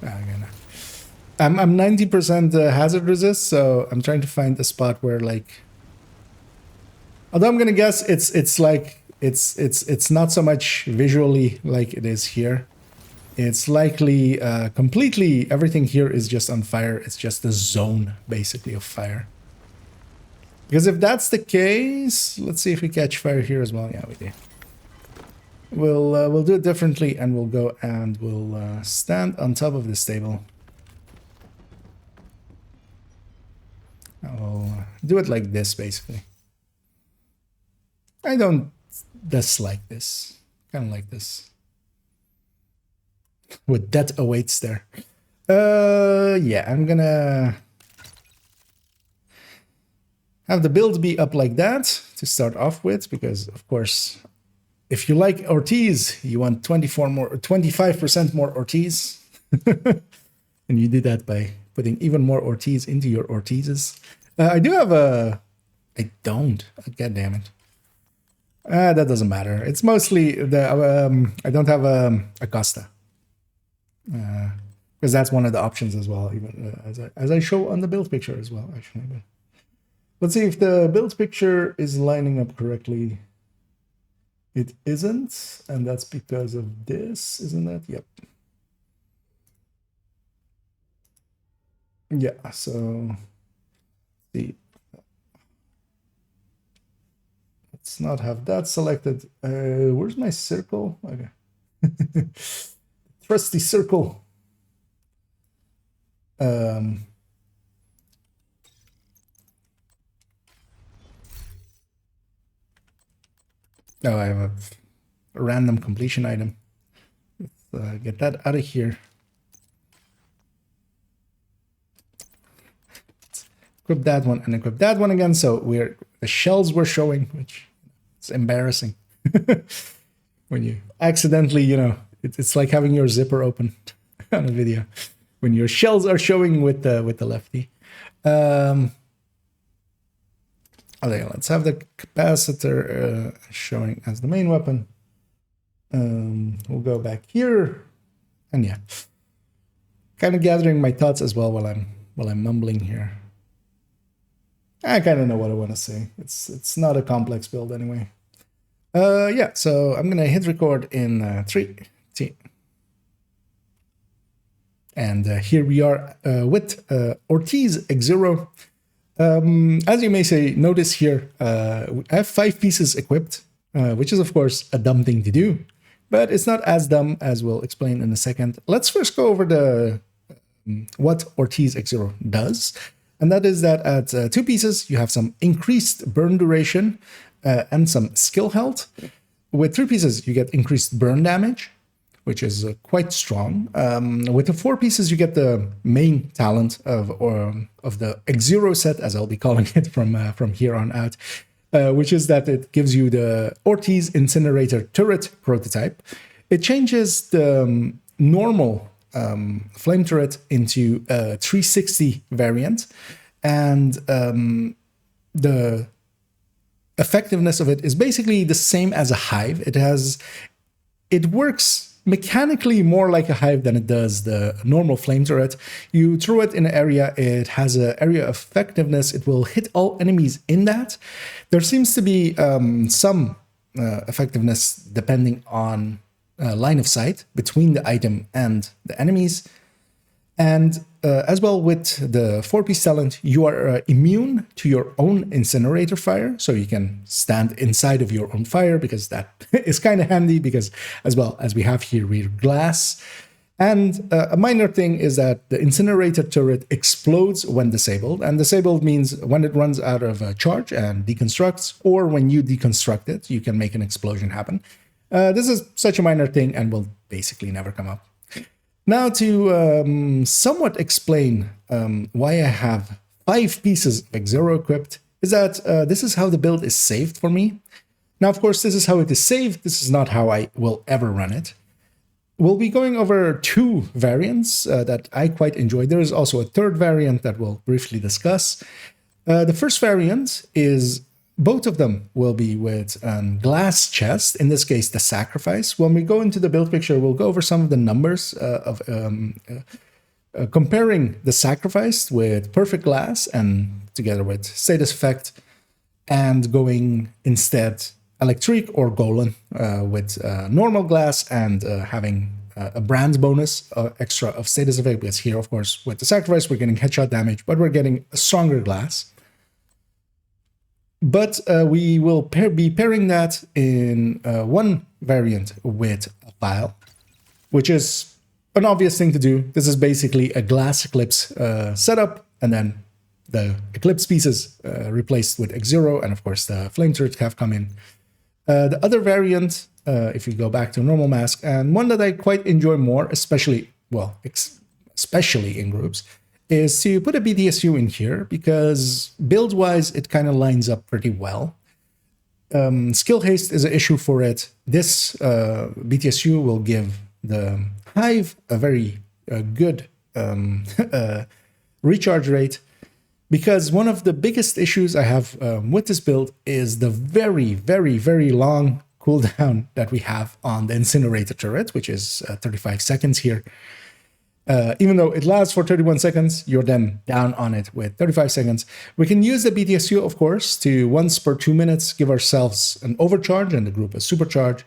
not. Again, I'm 90% hazard resist, so I'm trying to find a spot where, like, although I'm gonna guess it's like it's not so much visually like it is here. It's likely completely everything here is just on fire. It's just a zone basically of fire. Because if that's the case, let's see if we catch fire here as well. Yeah, we do. We'll do it differently, and we'll go and we'll stand on top of this table. I'll do it like this, basically. I don't dislike this. Kind of like this. With death awaits there. Yeah, I'm gonna have the build be up like that to start off with, because of course, if you like Ortiz, you want 25% more Ortiz. And you do that by putting even more Ortiz into your Ortizes. I do have a... I don't. God damn it. That doesn't matter. It's mostly the... I don't have a Costa. Because that's one of the options as well, even as I show on the build picture as well, actually. But let's see if the build picture is lining up correctly. It isn't, and that's because of this, isn't it? Yep. Yeah, so see. Let's not have that selected. Where's my circle? Okay. Trusty circle. Oh, I have a random completion item. Let's get that out of here. Let's equip that one and equip that one again. So the shells were showing, which is embarrassing. When you accidentally, you know, it's like having your zipper open on a video. When your shells are showing with the lefty. Okay, let's have the capacitor showing as the main weapon. We'll go back here, and yeah, kind of gathering my thoughts as well while I'm mumbling here. I kind of know what I want to say. It's not a complex build anyway. Yeah, so I'm gonna hit record in 3, 2, and here we are with Ortiz Exuro. As you may notice here, I have 5 pieces equipped, which is of course a dumb thing to do, but it's not as dumb as we'll explain in a second. Let's first go over what Ortiz Exuro does, and that is that at 2 pieces you have some increased burn duration and some skill health. With 3 pieces you get increased burn damage, which is quite strong. With the 4 pieces, you get the main talent of the Exuro set, as I'll be calling it from here on out, which is that it gives you the Ortiz Incinerator Turret prototype. It changes the normal flame turret into a 360 variant, and the effectiveness of it is basically the same as a hive. It works mechanically more like a hive than it does the normal flame turret. You throw it in an area, it has an area of effectiveness, it will hit all enemies in that. There seems to be some effectiveness depending on line of sight between the item and the enemies. And as well with the 4-piece talent, you are immune to your own incinerator fire. So you can stand inside of your own fire, because that is kind of handy, because as well as we have here rear glass. And a minor thing is that the incinerator turret explodes when disabled. And disabled means when it runs out of charge and deconstructs, or when you deconstruct it, you can make an explosion happen. This is such a minor thing and will basically never come up. Now to somewhat explain why I have 5 pieces of Exuro equipped, is that this is how the build is saved for me. Now, of course, this is how it is saved. This is not how I will ever run it. We'll be going over 2 variants that I quite enjoy. There is also a 3rd variant that we'll briefly discuss. The first variant is, both of them will be with a glass chest, in this case the sacrifice. When we go into the build picture, we'll go over some of the numbers of comparing the sacrifice with perfect glass and together with status effect, and going instead electric or golem with normal glass, and having a brand bonus extra of status effect, because here, of course, with the sacrifice, we're getting headshot damage, but we're getting a stronger glass. But we will be pairing that in one variant with a file, which is an obvious thing to do. This is basically a glass eclipse setup, and then the eclipse pieces replaced with Exuro, and of course the flame turret have come in. The other variant, if you go back to normal mask, and one that I quite enjoy more, especially in groups, is to put a BTSU in here, because build-wise it kind of lines up pretty well. Skill haste is an issue for it. This BTSU will give the hive a very good recharge rate, because one of the biggest issues I have with this build is the very, very, very long cooldown that we have on the incinerator turret, which is 35 seconds here. Even though it lasts for 31 seconds, you're then down on it with 35 seconds. We can use the BTSU, of course, to once per 2 minutes give ourselves an overcharge and the group a supercharge.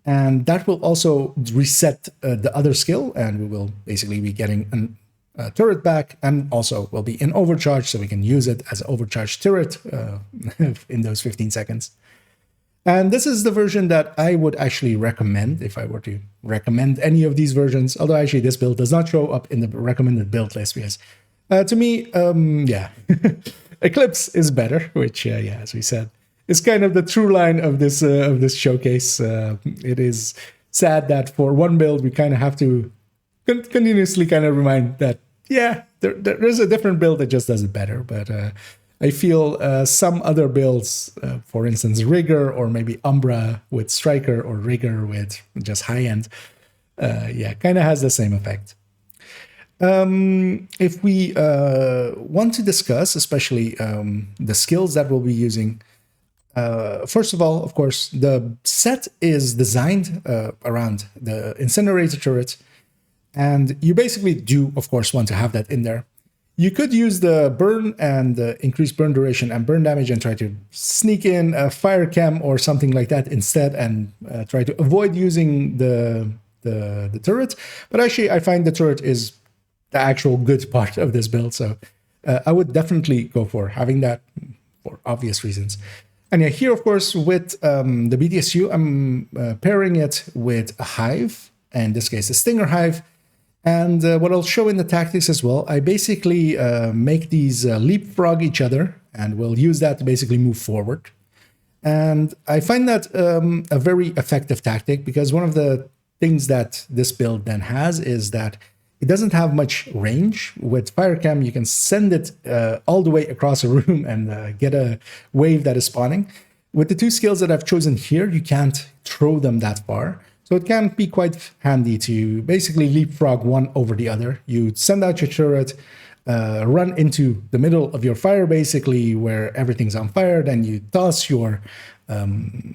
And that will also reset the other skill, and we will basically be getting a turret back, and also will be in overcharge, so we can use it as an overcharged turret in those 15 seconds. And this is the version that I would actually recommend if I were to recommend any of these versions, although actually this build does not show up in the recommended build list, because to me, yeah, Eclipse is better, which, yeah, as we said, is kind of the true line of this showcase. It is sad that for one build, we kind of have to continuously kind of remind that, yeah, there is a different build that just does it better, but I feel some other builds, for instance, Rigger or maybe Umbra with Striker or Rigger with just high-end, yeah, kind of has the same effect. If we want to discuss, especially the skills that we'll be using, first of all, of course, the set is designed around the incinerator turret, and you basically do, of course, want to have that in there. You could use the burn and the increased burn duration and burn damage and try to sneak in a fire cam or something like that instead, and try to avoid using the turret. But actually, I find the turret is the actual good part of this build, so I would definitely go for having that for obvious reasons. And yeah, here, of course, with the BTSU, I'm pairing it with a hive, in this case, a Stinger hive. And what I'll show in the tactics as well, I basically make these leapfrog each other, and we'll use that to basically move forward. And I find that a very effective tactic, because one of the things that this build then has is that it doesn't have much range. With Firecam, you can send it all the way across a room and get a wave that is spawning. With the two skills that I've chosen here, you can't throw them that far. So it can be quite handy to basically leapfrog one over the other. You send out your turret, run into the middle of your fire, basically, where everything's on fire. Then you toss your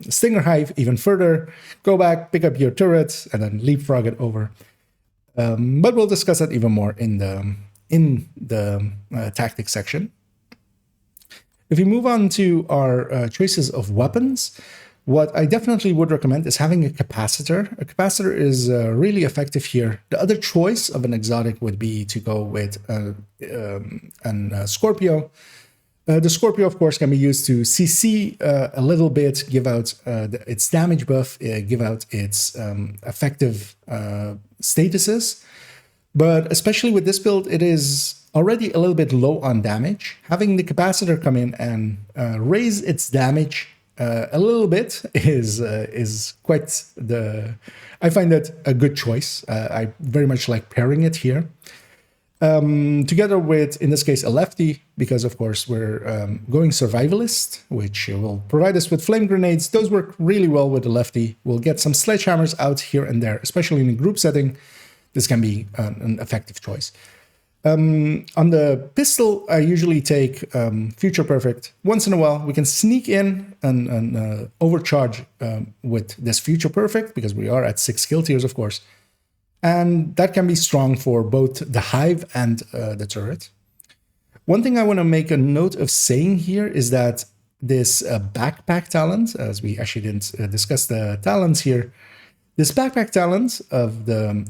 Stinger Hive even further, go back, pick up your turret, and then leapfrog it over. But we'll discuss that even more in the tactics section. If we move on to our choices of weapons, what I definitely would recommend is having a capacitor. A capacitor is really effective here. The other choice of an exotic would be to go with an Scorpio. The Scorpio, of course, can be used to CC a little bit, give out its damage buff, give out its effective statuses. But especially with this build, it is already a little bit low on damage. Having the capacitor come in and raise its damage a little bit is quite the... I find that a good choice. I very much like pairing it here. Together with, in this case, a lefty, because of course we're going survivalist, which will provide us with flame grenades. Those work really well with the lefty. We'll get some sledgehammers out here and there, especially in a group setting. This can be an effective choice. On the pistol, I usually take Future Perfect. Once in a while, we can sneak in and overcharge with this Future Perfect, because we are at 6 skill tiers, of course. And that can be strong for both the Hive and the turret. One thing I want to make a note of saying here is that this backpack talent, as we actually didn't discuss the talents here, this backpack talent of the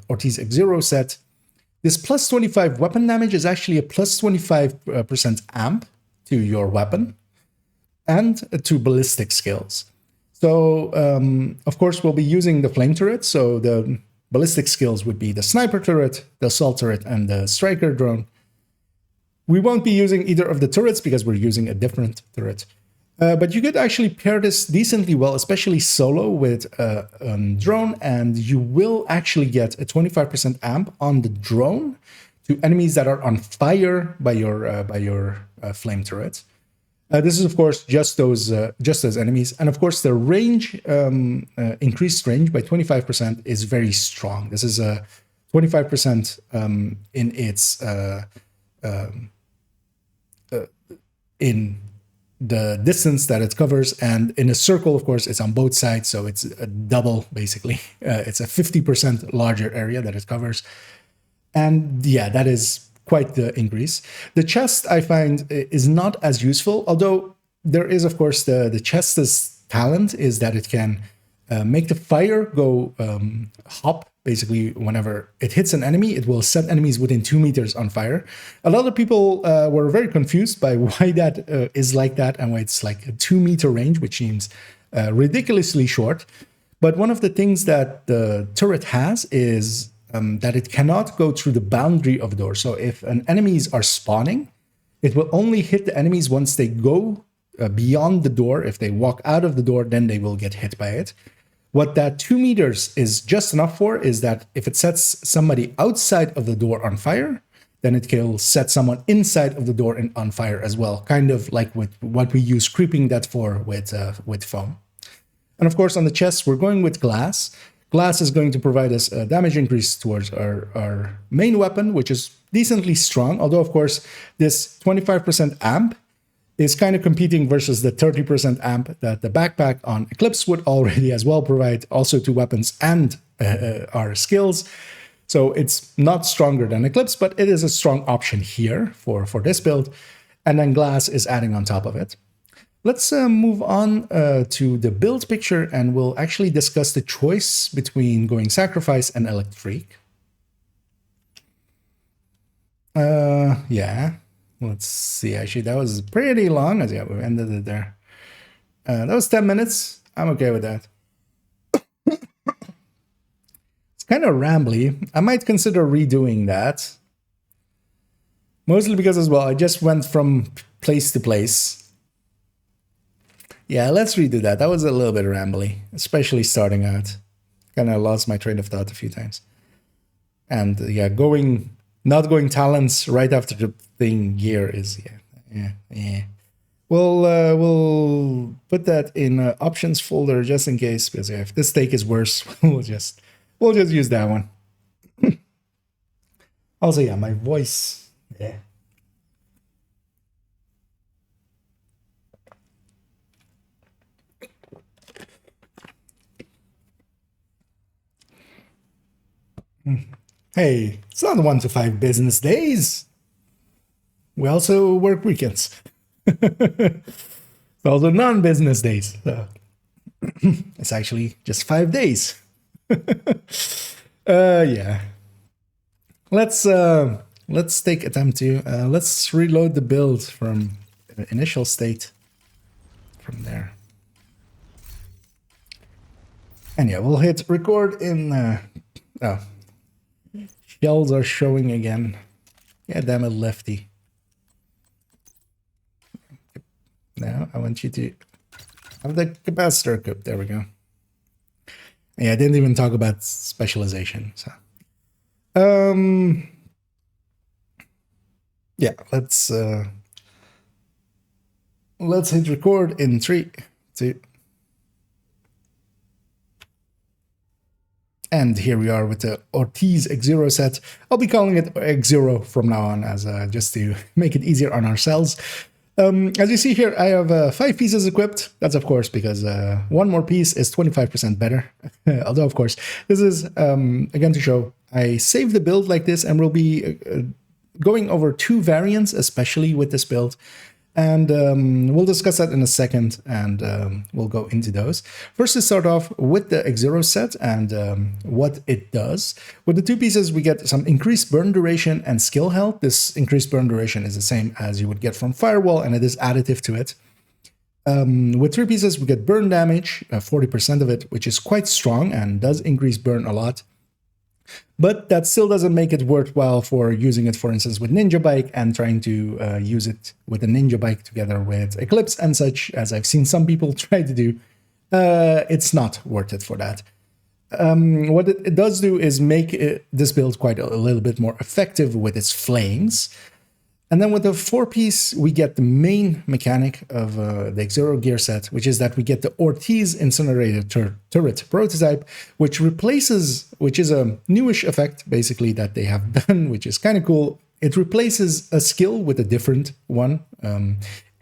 Ortiz Exuro set, this plus 25 weapon damage is actually a plus 25% amp to your weapon and to ballistic skills. So, of course, we'll be using the flame turret. So the ballistic skills would be the sniper turret, the assault turret, and the striker drone. We won't be using either of the turrets because we're using a different turret. But you could actually pair this decently well, especially solo with a drone, and you will actually get a 25% amp on the drone to enemies that are on fire by your flame turret. This is, of course, just those enemies. And, of course, the range, increased range by 25% is very strong. This is a 25% in its in the distance that it covers. And in a circle, of course, it's on both sides. So it's a double, basically. It's a 50% larger area that it covers. And, yeah, that is quite the increase. The chest, I find, is not as useful, although there is, of course, the chest's talent is that it can make the fire go hop. Basically, whenever it hits an enemy, it will set enemies within 2 meters on fire. A lot of people were very confused by why that is like that and why it's like a 2-meter range, which seems ridiculously short. But one of the things that the turret has is that it cannot go through the boundary of the door. So if an enemies are spawning, it will only hit the enemies once they go beyond the door. If they walk out of the door, then they will get hit by it. What that 2 meters is just enough for is that if it sets somebody outside of the door on fire, then it will set someone inside of the door on fire as well. Kind of like with what we use creeping that for with foam. And of course, on the chest, we're going with glass. Glass is going to provide us a damage increase towards our main weapon, which is decently strong. Although, of course, this 25% amp is kind of competing versus the 30% amp that the backpack on Eclipse would already as well provide, also to weapons and our skills. So it's not stronger than Eclipse, but it is a strong option here for this build. And then glass is adding on top of it. Let's move on to the build picture, and we'll actually discuss the choice between going Sacrifice and Electric. Yeah. Let's see. Actually, that was pretty long. Yeah, we ended it there. That was 10 minutes. I'm okay with that. It's kind of rambly. I might consider redoing that. Mostly because as well, I just went from place to place. Yeah, let's redo that. That was a little bit rambly, especially starting out. Kind of lost my train of thought a few times. And yeah, not going talents right after the thing gear is yeah. We'll put that in options folder just in case, because if this take is worse, we'll just use that one. Also, yeah, my voice. Yeah. Hey, it's not 1 to 5 business days. We also work weekends. It's also non-business days. So it's actually just 5 days. Yeah. Let's take attempt to let's reload the build from the initial state from there. And yeah, we'll hit record in oh, shells are showing again. Yeah, damn it, Lefty. Now I want you to have the capacitor equipped. There we go. Yeah, I didn't even talk about specialization. So, yeah, let's hit record in 3, 2. And here we are with the Ortiz Exuro set. I'll be calling it Exuro from now on, as just to make it easier on ourselves. As you see here, I have 5 pieces equipped. That's of course because 1 more piece is 25% better. Although of course, this is again to show I saved the build like this, and we'll be going over 2 variants, especially with this build. And we'll discuss that in a second, and we'll go into those. First, to start off with the Exuro set and what it does. With the 2 pieces, we get some increased burn duration and skill health. This increased burn duration is the same as you would get from Firewall, and it is additive to it. With 3 pieces, we get burn damage, 40% of it, which is quite strong and does increase burn a lot. But that still doesn't make it worthwhile for using it, for instance, with Ninja Bike and trying to use it with a Ninja Bike together with Eclipse and such, as I've seen some people try to do. It's not worth it for that. What it does do is make this build quite a little bit more effective with its flames. And then with the 4-piece, we get the main mechanic of the Exuro gear set, which is that we get the Ortiz Incinerator Turret prototype, which is a newish effect, basically, that they have done, which is kind of cool. It replaces a skill with a different one.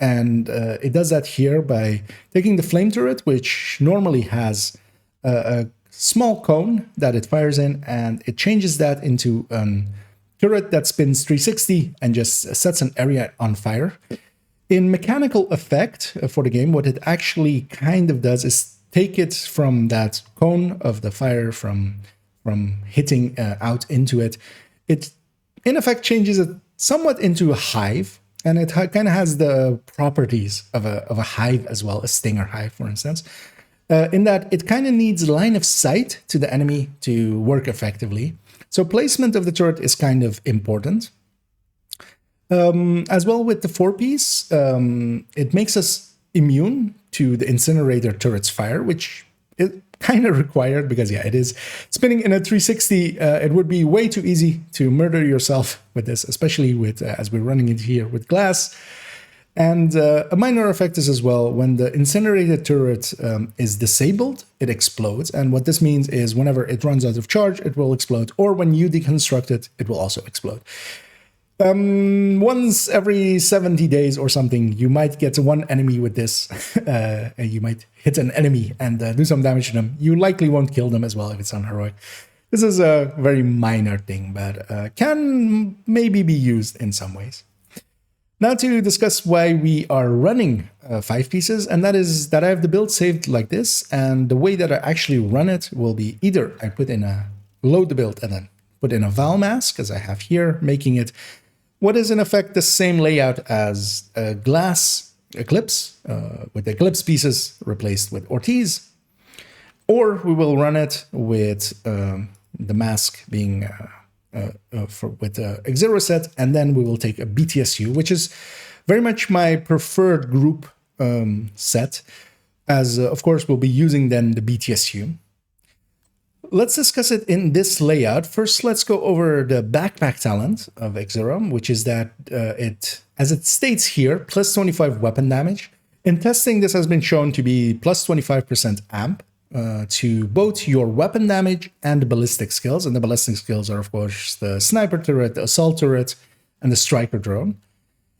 And it does that here by taking the flame turret, which normally has a small cone that it fires in, and it changes that into turret that spins 360 and just sets an area on fire. In mechanical effect for the game, what it actually kind of does is take it from that cone of the fire from hitting out into it. It, in effect, changes it somewhat into a hive, and it kind of has the properties of a hive as well, a stinger hive, for instance, in that it kind of needs line of sight to the enemy to work effectively. So placement of the turret is kind of important. As well with the 4-piece, it makes us immune to the incinerator turret's fire, which is kind of required because, yeah, it is spinning in a 360. It would be way too easy to murder yourself with this, especially with as we're running it here with glass. And a minor effect is as well, when the incinerated turret is disabled, it explodes. And what this means is whenever it runs out of charge, it will explode. Or when you deconstruct it, it will also explode. Once every 70 days or something, you might get 1 enemy with this. You might hit an enemy and do some damage to them. You likely won't kill them as well if it's on heroic. This is a very minor thing, but can maybe be used in some ways. Now to discuss why we are running 5 pieces, and that is that I have the build saved like this, and the way that I actually run it will be either I load the build and then put in a Val mask, as I have here, making it what is in effect the same layout as a glass Eclipse, with the Eclipse pieces replaced with Ortiz, or we will run it with the mask being with the Exuro set, and then we will take a BTSU, which is very much my preferred group set, as of course we'll be using then the BTSU. Let's discuss it in this layout. First, let's go over the backpack talent of Exuro, which is that as it states here, plus 25 weapon damage. In testing, this has been shown to be plus 25% amp, to both your weapon damage and ballistic skills. And the ballistic skills are, of course, the sniper turret, the assault turret, and the striker drone.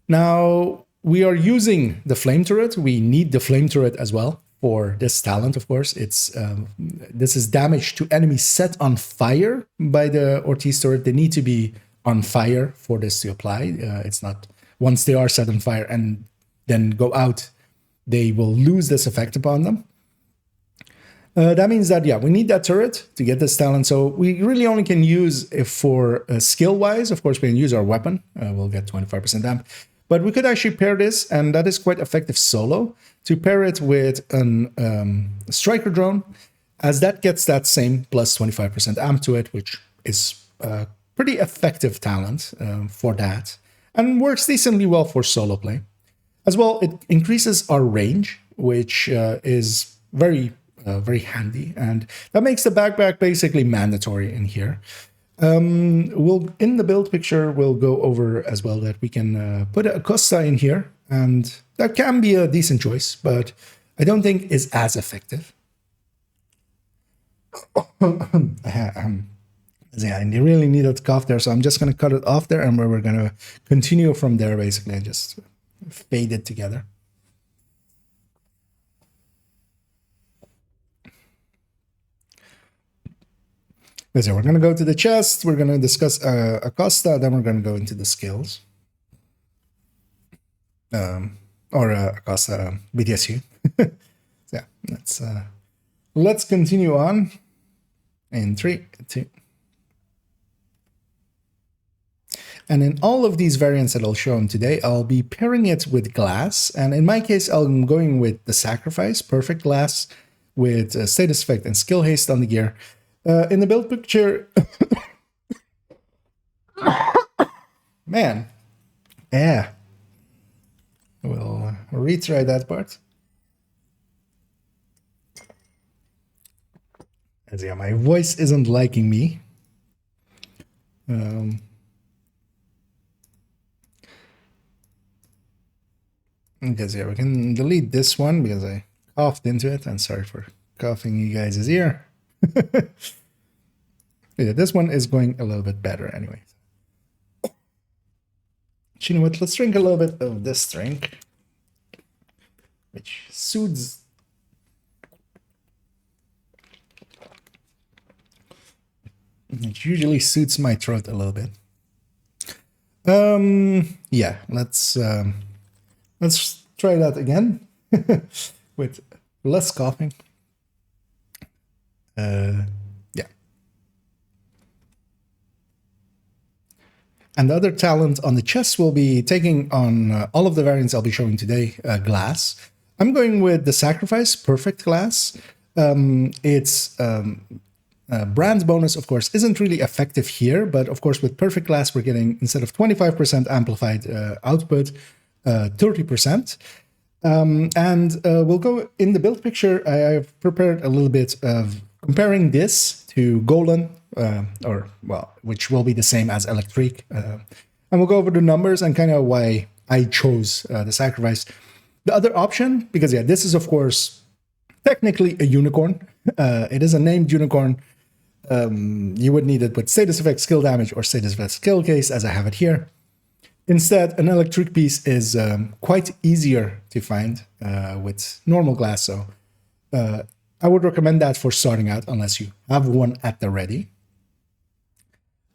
Now, we are using the flame turret. We need the flame turret as well for this talent, of course. It's this is damage to enemies set on fire by the Ortiz turret. They need to be on fire for this to apply. It's not once they are set on fire and then go out, they will lose this effect upon them. That means that, yeah, we need that turret to get this talent. So we really only can use it for skill-wise. Of course, we can use our weapon. We'll get 25% damp. But we could actually pair this, and that is quite effective solo, to pair it with a striker drone, as that gets that same plus 25% amp to it, which is a pretty effective talent for that, and works decently well for solo play. As well, it increases our range, which is very handy, and that makes the backpack basically mandatory in here. We'll in the build picture, we'll go over as well that we can put a Costa in here, and that can be a decent choice, but I don't think is as effective. Yeah, and you really need that cough there, so I'm just going to cut it off there, and we're going to continue from there basically and just fade it together. So we're going to go to the chest, we're going to discuss Acosta, then we're going to go into the skills. Or Acosta BTSU. So yeah, let's continue on in 3, 2. And in all of these variants that I'll show today, I'll be pairing it with glass. And in my case, I'm going with the Sacrifice, Perfect Glass, with status effect and skill haste on the gear. In the build picture, man, yeah, we'll retry that part. As yeah, my voice isn't liking me. Because yeah, we can delete this one because I coughed into it. And sorry for coughing you guys' ear. Yeah, this one is going a little bit better anyway. You know what? Let's drink a little bit of this drink, which soothes. It usually suits my throat a little bit. Yeah, let's try that again with less coughing. Yeah. And the other talent on the chest will be taking on all of the variants I'll be showing today, glass. I'm going with the Sacrifice, Perfect Glass. Its brand bonus, of course, isn't really effective here, but of course with Perfect Glass, we're getting, instead of 25% amplified output, 30%. And we'll go in the build picture. I've prepared a little bit of comparing this to Golan, which will be the same as Electric. And we'll go over the numbers and kind of why I chose the Sacrifice. The other option, because yeah, this is of course technically a unicorn. It is a named unicorn. You would need it with status effect, skill damage, or status effect skill case, as I have it here. Instead, an electric piece is quite easier to find with normal glass, so I would recommend that for starting out, unless you have one at the ready.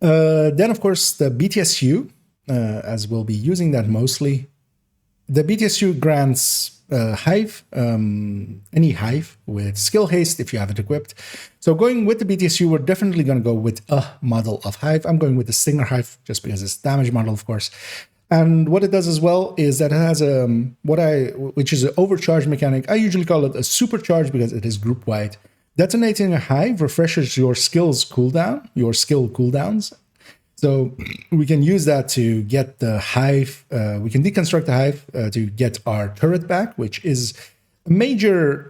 Then, of course, the BTSU, as we'll be using that mostly. The BTSU grants Hive, any Hive with skill haste if you have it equipped. So going with the BTSU, we're definitely going to go with a model of Hive. I'm going with the Stinger Hive just because it's damage model, of course. And what it does as well is that it has which is an overcharge mechanic. I usually call it a supercharge because it is group wide. Detonating a Hive refreshes your skill cooldowns. So we can use that to get the Hive. We can deconstruct the Hive to get our turret back, which is a major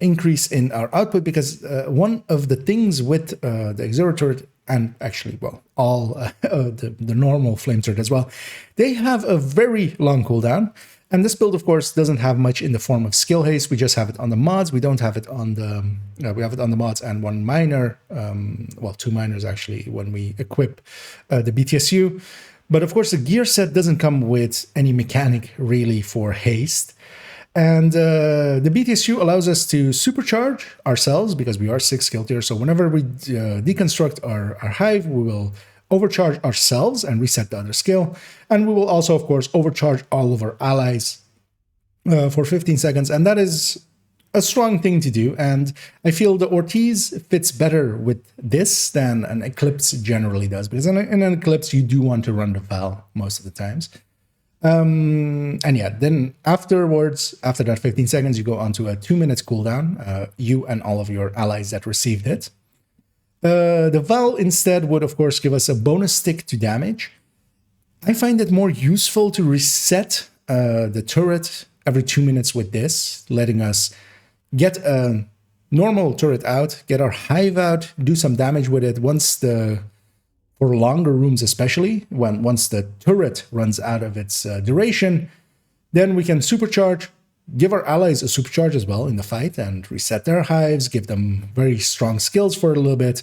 increase in our output, because one of the things with the Exuro turret, and actually, well, all the normal flame turret as well, they have a very long cooldown. And this build, of course, doesn't have much in the form of skill haste. We just have it on the mods. We don't have it on the... we have it on the mods and one miner. Well, 2 miners, actually, when we equip the BTSU. But, of course, the gear set doesn't come with any mechanic, really, for haste. And the BTSU allows us to supercharge ourselves because we are 6 skill tier. So whenever we deconstruct our hive, we will overcharge ourselves and reset the other skill. And we will also, of course, overcharge all of our allies for 15 seconds. And that is a strong thing to do. And I feel the Ortiz fits better with this than an Eclipse generally does. Because in an Eclipse, you do want to run the Val most of the times. And yeah, then afterwards, after that 15 seconds, you go on to a 2 minutes cooldown, you and all of your allies that received it. The Val instead would, of course, give us a bonus tick to damage. I find it more useful to reset the turret every 2 minutes with this, letting us get a normal turret out, get our hive out, do some damage with it for longer rooms especially, once the turret runs out of its duration, then we can supercharge, give our allies a supercharge as well in the fight and reset their hives, give them very strong skills for a little bit,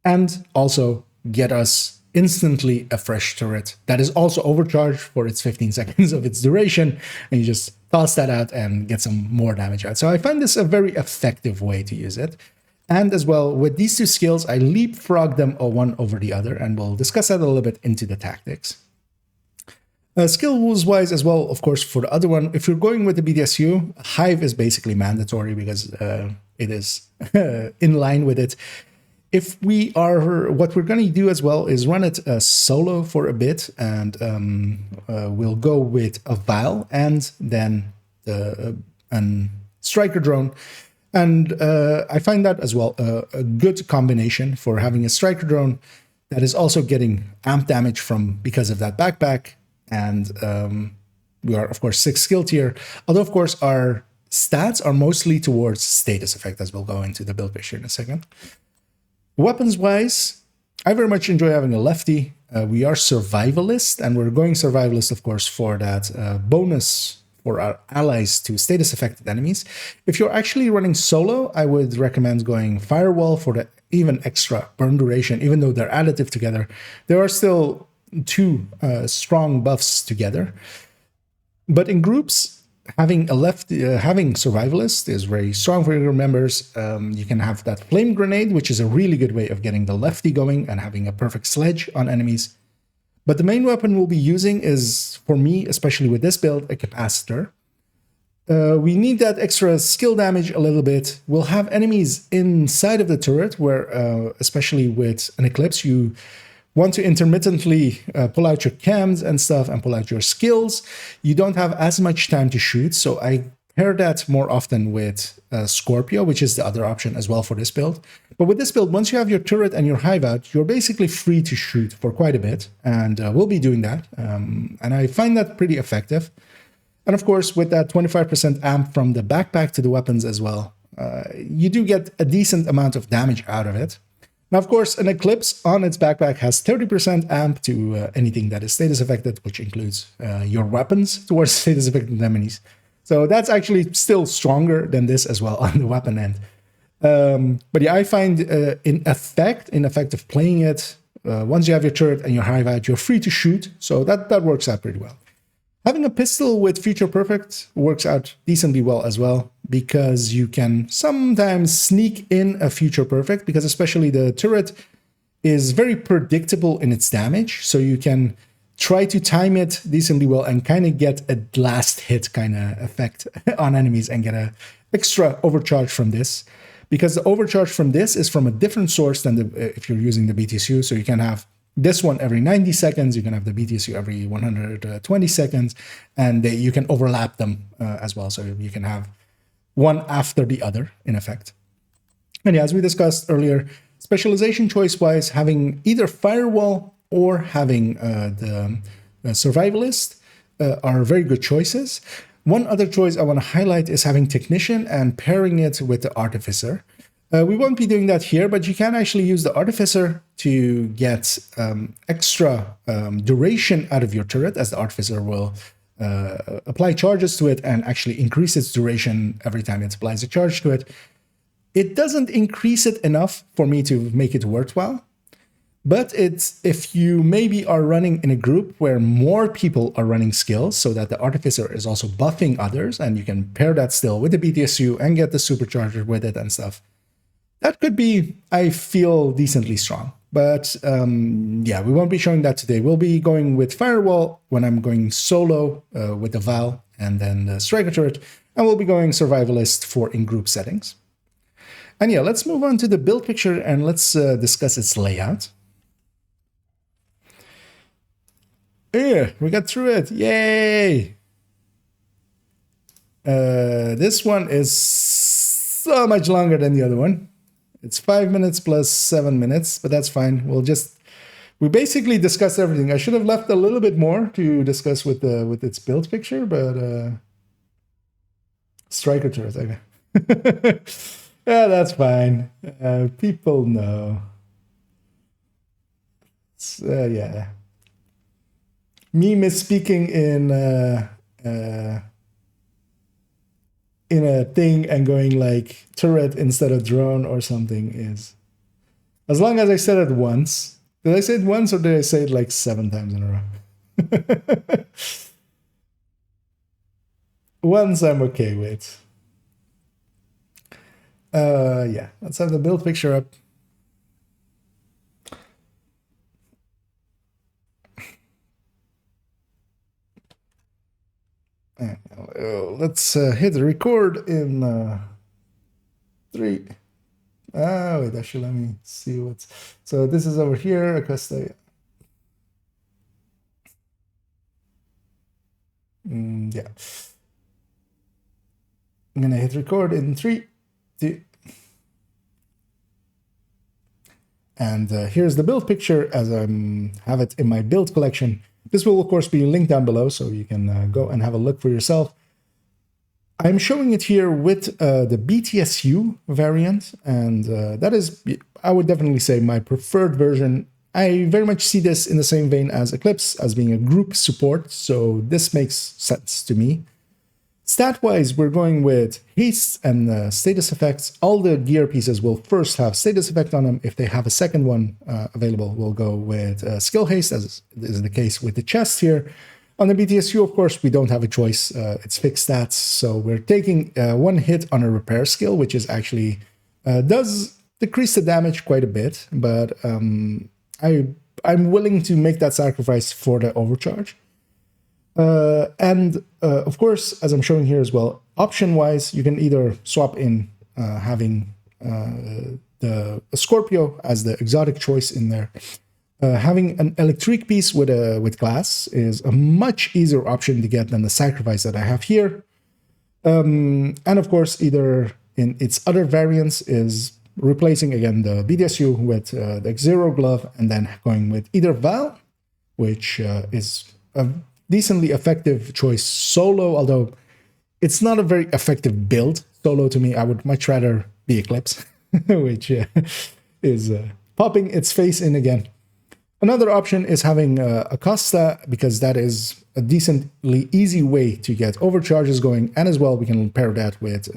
and also get us instantly a fresh turret that is also overcharged for its 15 seconds of its duration, and you just toss that out and get some more damage out. So I find this a very effective way to use it. And as well, with these two skills, I leapfrog them one over the other, and we'll discuss that a little bit into the tactics. Skill rules-wise as well, of course, for the other one, if you're going with the BDSU, Hive is basically mandatory because it is in line with it. If we are, what we're going to do as well is run it solo for a bit, and we'll go with a Vial and then a Striker Drone. And I find that as well a good combination for having a Striker Drone that is also getting amp damage because of that backpack. And we are, of course, 6 skill tier. Although, of course, our stats are mostly towards status effect, as we'll go into the build picture in a second. Weapons-wise, I very much enjoy having a lefty. We are survivalist, and we're going survivalist, of course, for that bonus for our allies to status affected enemies. If you're actually running solo, I would recommend going Firewall for the even extra burn duration. Even though they're additive together, there are still 2 strong buffs together. But in groups, having having survivalist is very strong for your members. You can have that flame grenade, which is a really good way of getting the lefty going and having a perfect sledge on enemies. But the main weapon we'll be using is, for me, especially with this build, a capacitor. We need that extra skill damage a little bit. We'll have enemies inside of the turret where, especially with an Eclipse, you want to intermittently pull out your cams and stuff and pull out your skills. You don't have as much time to shoot, so I pair that more often with Scorpio, which is the other option as well for this build. But with this build, once you have your turret and your hive out, you're basically free to shoot for quite a bit, and we'll be doing that. And I find that pretty effective. And of course, with that 25% amp from the backpack to the weapons as well, you do get a decent amount of damage out of it. Now, of course, an Eclipse on its backpack has 30% amp to anything that is status affected, which includes your weapons towards status affected enemies. So that's actually still stronger than this as well on the weapon end. But yeah, I find in effect of playing it, once you have your turret and your hive out, you're free to shoot. So that works out pretty well. Having a pistol with Future Perfect works out decently well as well, because you can sometimes sneak in a Future Perfect, because especially the turret is very predictable in its damage. So you can try to time it decently well and kind of get a last hit kind of effect on enemies and get a extra overcharge from this, because the overcharge from this is from a different source than if you're using the BTSU. So you can have this one every 90 seconds, you can have the BTSU every 120 seconds, and you can overlap them as well. So you can have one after the other in effect. And yeah, as we discussed earlier, specialization choice-wise, having either Firewall or having the Survivalist are very good choices. One other choice I want to highlight is having Technician and pairing it with the Artificer. We won't be doing that here, but you can actually use the Artificer to get extra duration out of your turret, as the Artificer will apply charges to it and actually increase its duration every time it applies a charge to it. It doesn't increase it enough for me to make it worthwhile, But it's if you maybe are running in a group where more people are running skills so that the artificer is also buffing others, and you can pair that still with the BTSU and get the supercharger with it and stuff. That could be, I feel, decently strong. But yeah, we won't be showing that today. We'll be going with Firewall when I'm going solo with the Val and then the Striker Turret. And we'll be going Survivalist for in-group settings. And yeah, let's move on to the build picture and let's discuss its layout. Yeah, we got through it. Yay! This one is so much longer than the other one. It's 5 minutes plus 7 minutes, but that's fine. We basically discussed everything. I should have left a little bit more to discuss with its build picture, but Striker turret, okay. Yeah, that's fine. People know. Yeah. Me misspeaking in a thing and going like turret instead of drone or something is, as long as I said it once. Did I say it once or did I say it like 7 times in a row? Once I'm okay with. Yeah, let's have the build picture up. Let's hit record in 3. Oh, wait, actually, let me see what's... So this is over here, Acosta. Yeah. I'm going to hit record in 3, 2. And here's the build picture as I have it in my build collection. This will, of course, be linked down below, so you can go and have a look for yourself. I'm showing it here with the BTSU variant, and that is, I would definitely say, my preferred version. I very much see this in the same vein as Eclipse, as being a group support, so this makes sense to me. Stat-wise, we're going with haste and status effects. All the gear pieces will first have status effect on them. If they have a second one available, we'll go with skill haste, as is the case with the chest here. On the BTSU, of course, we don't have a choice. It's fixed stats, so we're taking 1 hit on a repair skill, which is actually does decrease the damage quite a bit, but I'm willing to make that sacrifice for the overcharge. And of course, as I'm showing here as well, option-wise, you can either swap in having the Scorpio as the exotic choice in there. Having an electric piece with glass is a much easier option to get than the sacrifice that I have here. And of course, either in its other variants is replacing again the BTSU with the Exuro glove and then going with either Val, which is a decently effective choice solo, although it's not a very effective build solo to me. I would much rather be Eclipse, which is popping its face in again. Another option is having Acosta, because that is a decently easy way to get overcharges going, and as well we can pair that with,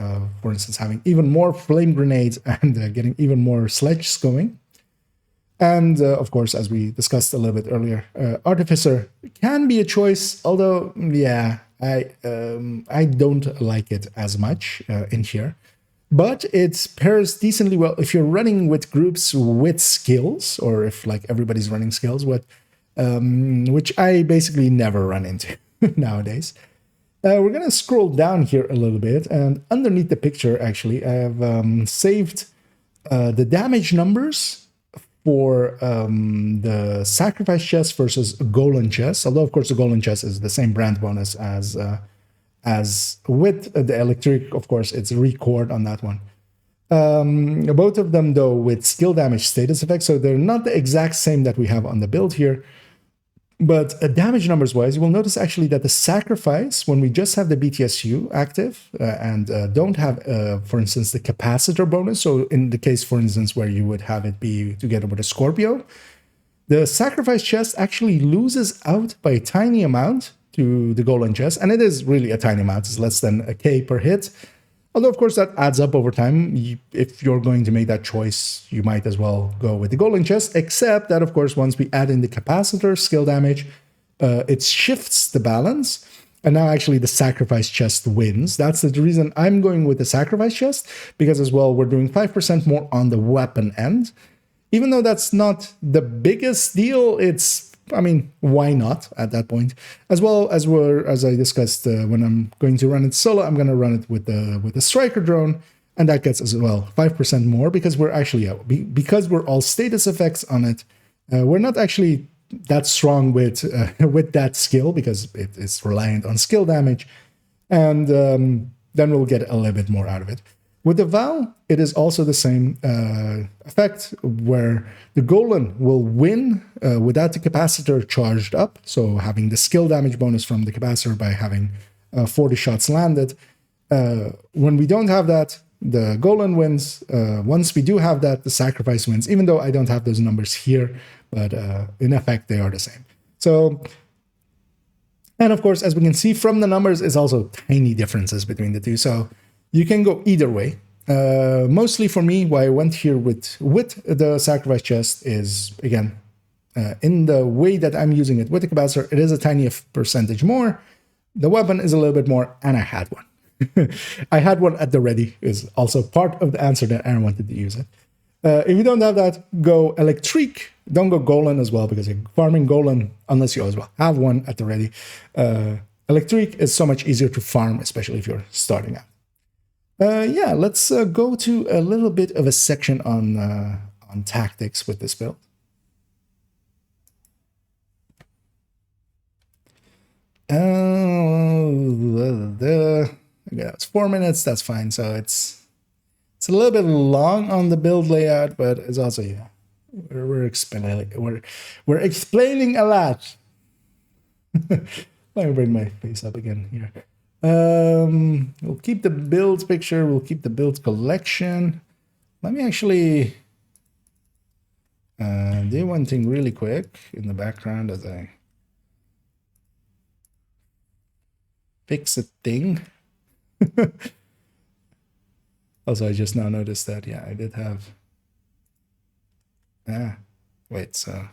for instance, having even more flame grenades and getting even more sledges going. And of course, as we discussed a little bit earlier, Artificer can be a choice, although, yeah, I don't like it as much in here. But it pairs decently well if you're running with groups with skills, or if like everybody's running skills, which I basically never run into nowadays. We're going to scroll down here a little bit, and underneath the picture, actually, I have saved the damage numbers for the sacrifice chest versus golem chest. Although, of course, the golem chest is the same brand bonus as with the electric. Of course, it's record on that one. Both of them, though, with skill damage status effects, so they're not the exact same that we have on the build here. But damage numbers wise, you will notice actually that the sacrifice, when we just have the BTSU active and don't have, for instance, the capacitor bonus, so in the case, for instance, where you would have it be together with a Scorpio, the sacrifice chest actually loses out by a tiny amount to the golem chest, and it is really a tiny amount. It's less than a K per hit. Although, of course, that adds up over time. If you're going to make that choice, you might as well go with the golden chest, except that, of course, once we add in the capacitor skill damage, it shifts the balance. And now actually the sacrifice chest wins. That's the reason I'm going with the sacrifice chest, because as well, we're doing 5% more on the weapon end. Even though that's not the biggest deal, it's, I mean, why not at that point? As well as as I discussed, when I'm going to run it solo, I'm going to run it with the striker drone, and that gets as well 5% more because we're actually because we're all status effects on it. We're not actually that strong with that skill because it is reliant on skill damage, and then we'll get a little bit more out of it. With the Vow, it is also the same effect, where the Golem will win without the capacitor charged up, so having the skill damage bonus from the capacitor by having 40 shots landed. When we don't have that, the Golem wins. Once we do have that, the Sacrifice wins, even though I don't have those numbers here, but in effect, they are the same. So, and of course, as we can see from the numbers, it's also tiny differences between the two. So you can go either way. Mostly for me, why I went here with the sacrifice chest is, again, in the way that I'm using it with the capacitor, it is a tiny percentage more. The weapon is a little bit more, and I had one. I had one at the ready, is also part of the answer that Aaron wanted to use it. If you don't have that, go Electric. Don't go Golem as well, because you're farming Golem unless you as well have one at the ready. Electric is so much easier to farm, especially if you're starting out. Yeah, let's go to a little bit of a section on tactics with this build. Yeah, it's 4 minutes. That's fine. So it's a little bit long on the build layout, but it's also, yeah, we're explaining a lot. Let me bring my face up again here. We'll keep the build picture. We'll keep the build collection. Let me actually do one thing really quick in the background as I fix a thing. Also, I just now noticed that, yeah, I did have... wait, so...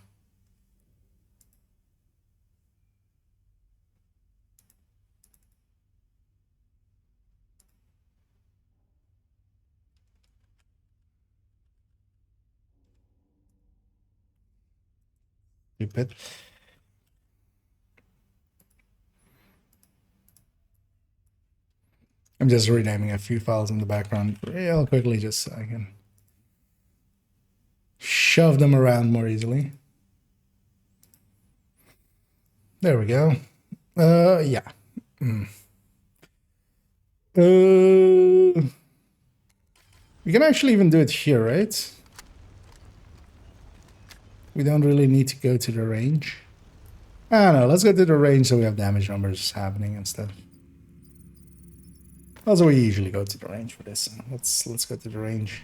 Stupid. I'm just renaming a few files in the background real quickly just so I can shove them around more easily. There we go. Yeah. We can actually even do it here, right? We don't really need to go to the range. I don't know, let's go to the range so we have damage numbers happening and stuff. Also, we usually go to the range for this. Let's go to the range.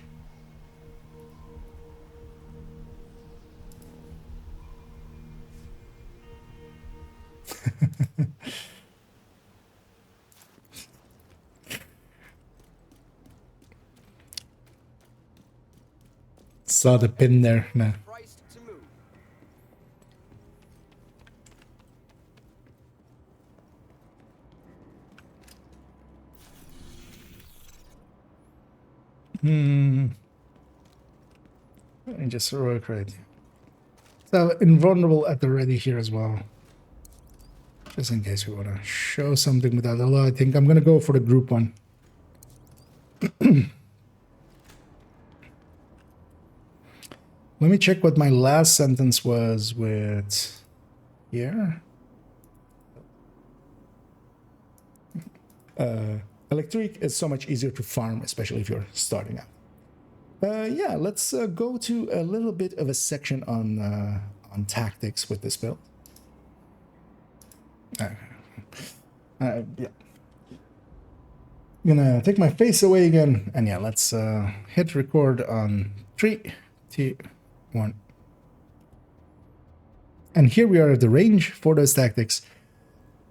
Saw the pin there. No. And just work right. So invulnerable at the ready here as well. Just in case we want to show something with that. Although I think I'm going to go for the group one. Let me check what my last sentence was with here. Electric is so much easier to farm, especially if you're starting out. Yeah, let's go to a little bit of a section on tactics with this build. Yeah. I'm gonna take my face away again, and yeah, let's hit record on 3, 2, 1. And here we are at the range for those tactics.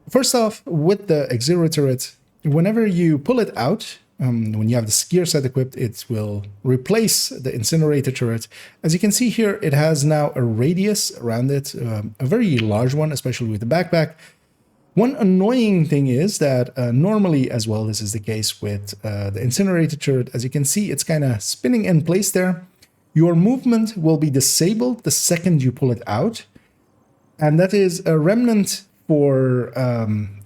First off, with the Exuro turret, whenever you pull it out, when you have this gear set equipped, it will replace the incinerator turret. As you can see here, it has now a radius around it, a very large one, especially with the backpack. One annoying thing is that normally as well, this is the case with the incinerator turret. As you can see, it's kind of spinning in place there. Your movement will be disabled the second you pull it out. And that is a remnant for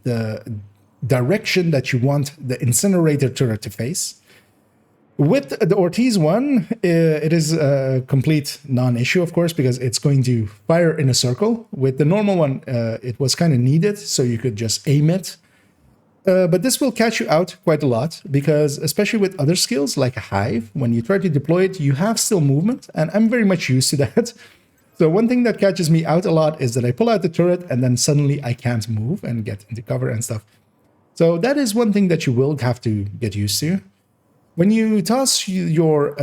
the direction that you want the incinerator turret to face. With the Ortiz one, it is a complete non-issue, of course, because it's going to fire in a circle. With the normal one, it was kind of needed, so you could just aim it. But this will catch you out quite a lot, because especially with other skills like a hive, when you try to deploy it, you have still movement, and I'm very much used to that. So one thing that catches me out a lot is that I pull out the turret, and then suddenly I can't move and get into cover and stuff. So that is one thing that you will have to get used to. When you toss your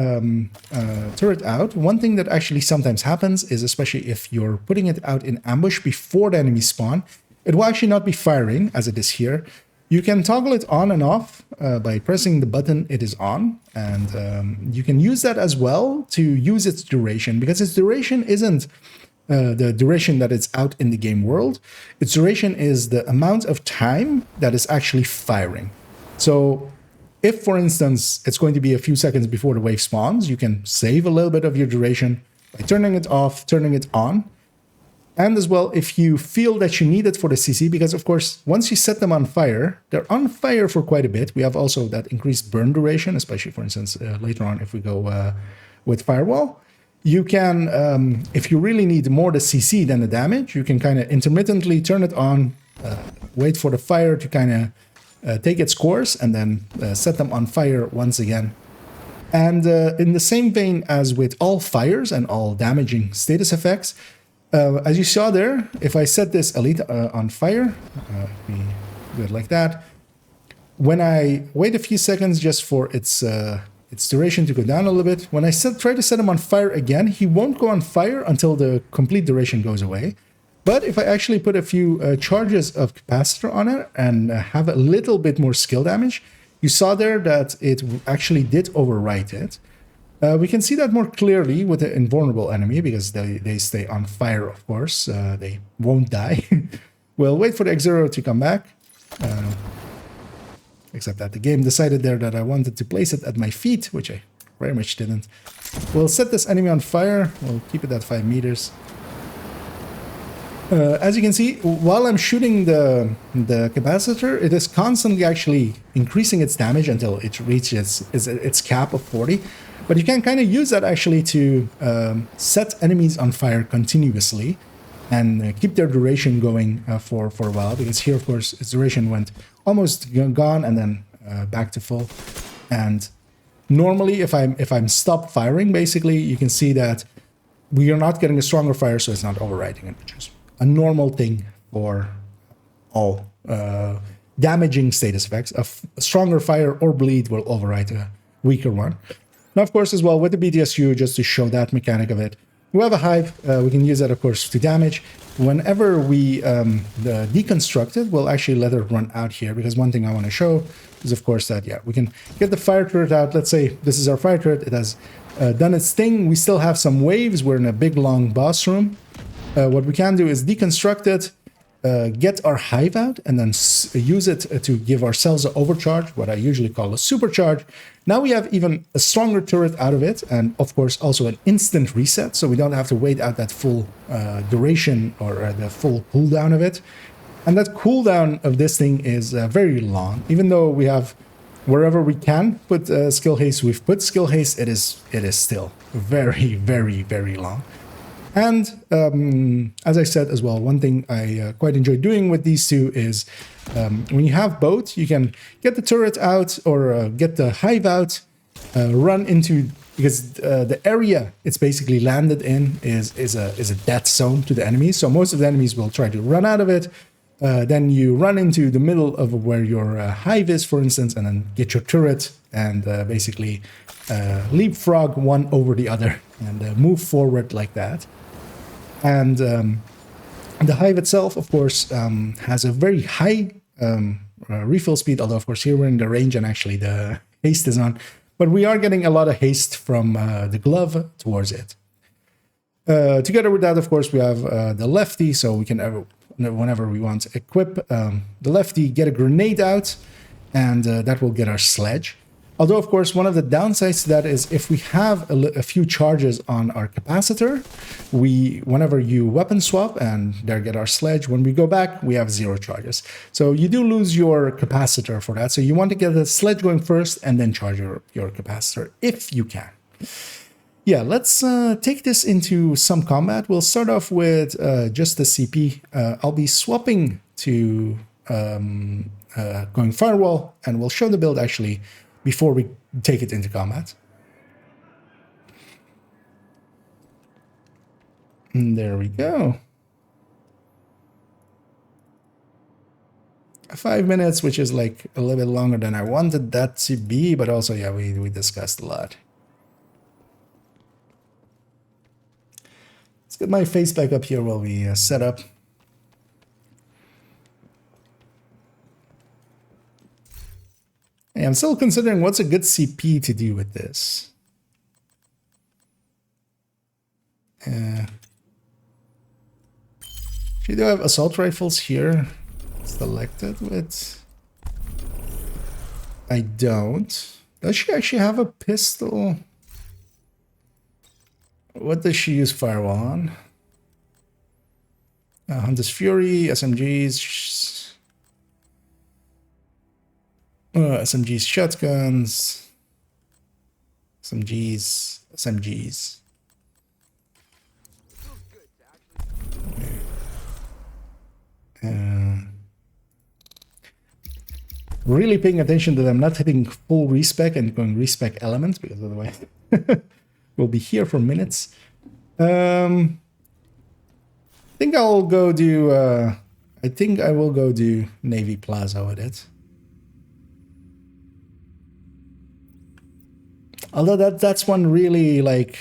turret out, one thing that actually sometimes happens is, especially if you're putting it out in ambush before the enemy spawn, it will actually not be firing, as it is here. You can toggle it on and off by pressing the button it is on, and you can use that as well to use its duration, because its duration isn't the duration that it's out in the game world. Its duration is the amount of time that it's actually firing. So if, for instance, it's going to be a few seconds before the wave spawns, you can save a little bit of your duration by turning it off, turning it on. And as well, if you feel that you need it for the CC, because of course, once you set them on fire, they're on fire for quite a bit. We have also that increased burn duration, especially, for instance, later on if we go with Firewall. You can, if you really need more the CC than the damage, you can kind of intermittently turn it on, wait for the fire to kind of take its course, and then set them on fire once again. And in the same vein as with all fires and all damaging status effects, as you saw there, if I set this elite on fire, we do it like that. When I wait a few seconds just for its duration to go down a little bit, when I try to set him on fire again, he won't go on fire until the complete duration goes away. But if I actually put a few charges of capacitor on it and have a little bit more skill damage, you saw there that it actually did overwrite it. We can see that more clearly with the invulnerable enemy, because they stay on fire, of course. They won't die. We'll wait for the Exuro to come back. Except that the game decided there that I wanted to place it at my feet, which I very much didn't. We'll set this enemy on fire. We'll keep it at 5 meters. As you can see, while I'm shooting the capacitor, it is constantly actually increasing its damage until it reaches its cap of 40. But you can kind of use that actually to set enemies on fire continuously and keep their duration going for a while, because here, of course, its duration went almost gone and then back to full. And normally, if I'm stopped firing, basically, you can see that we are not getting a stronger fire, so it's not overriding it, which is a normal thing for all damaging status effects. A stronger fire or bleed will override a weaker one. Now, of course, as well, with the BTSU, just to show that mechanic of it, we have a hive. We can use that, of course, to damage. Whenever we deconstruct it, we'll actually let it run out here, because one thing I want to show is, of course, that, yeah, we can get the fire turret out. Let's say this is our fire turret. It has done its thing. We still have some waves. We're in a big, long boss room. What we can do is deconstruct it, get our hive out, and then use it to give ourselves an overcharge, what I usually call a supercharge. Now we have even a stronger turret out of it, and of course also an instant reset, so we don't have to wait out that full duration or the full cooldown of it. And that cooldown of this thing is very long. Even though we have, wherever we can put skill haste, we've put skill haste, it is still very, very, very long. And as I said as well, one thing I quite enjoy doing with these two is when you have both, you can get the turret out or get the hive out, run into, because the area it's basically landed in is a death zone to the enemies. So most of the enemies will try to run out of it. Then you run into the middle of where your hive is, for instance, and then get your turret and basically leapfrog one over the other and move forward like that. And the hive itself, of course, has a very high refill speed, although, of course, here we're in the range and actually haste is on. But we are getting a lot of haste from the glove towards it. Together with that, of course, we have the lefty, so we can, whenever we want to equip the lefty, get a grenade out, and that will get our sledge. Although, of course, one of the downsides to that is if we have a few charges on our capacitor, whenever you weapon swap and there get our sledge, when we go back, we have 0 charges. So you do lose your capacitor for that. So you want to get the sledge going first and then charge your capacitor if you can. Yeah, let's take this into some combat. We'll start off with just the CP. I'll be swapping to going firewall, and we'll show the build actually before we take it into combat. And there we go. 5 minutes, which is like a little bit longer than I wanted that to be, but also, yeah, we discussed a lot. Let's get my face back up here while we set up. Hey, I'm still considering what's a good CP to do with this. You do have assault rifles here selected with. I don't. Does she actually have a pistol? What does she use firewall on? Hunter's Fury, SMGs. SMGs, shotguns, SMGs. Really paying attention that I'm not hitting full respec and going respec elements, because otherwise we'll be here for minutes. I think I'll go do. I think I will go do Navy Plaza with it. Although that's one really like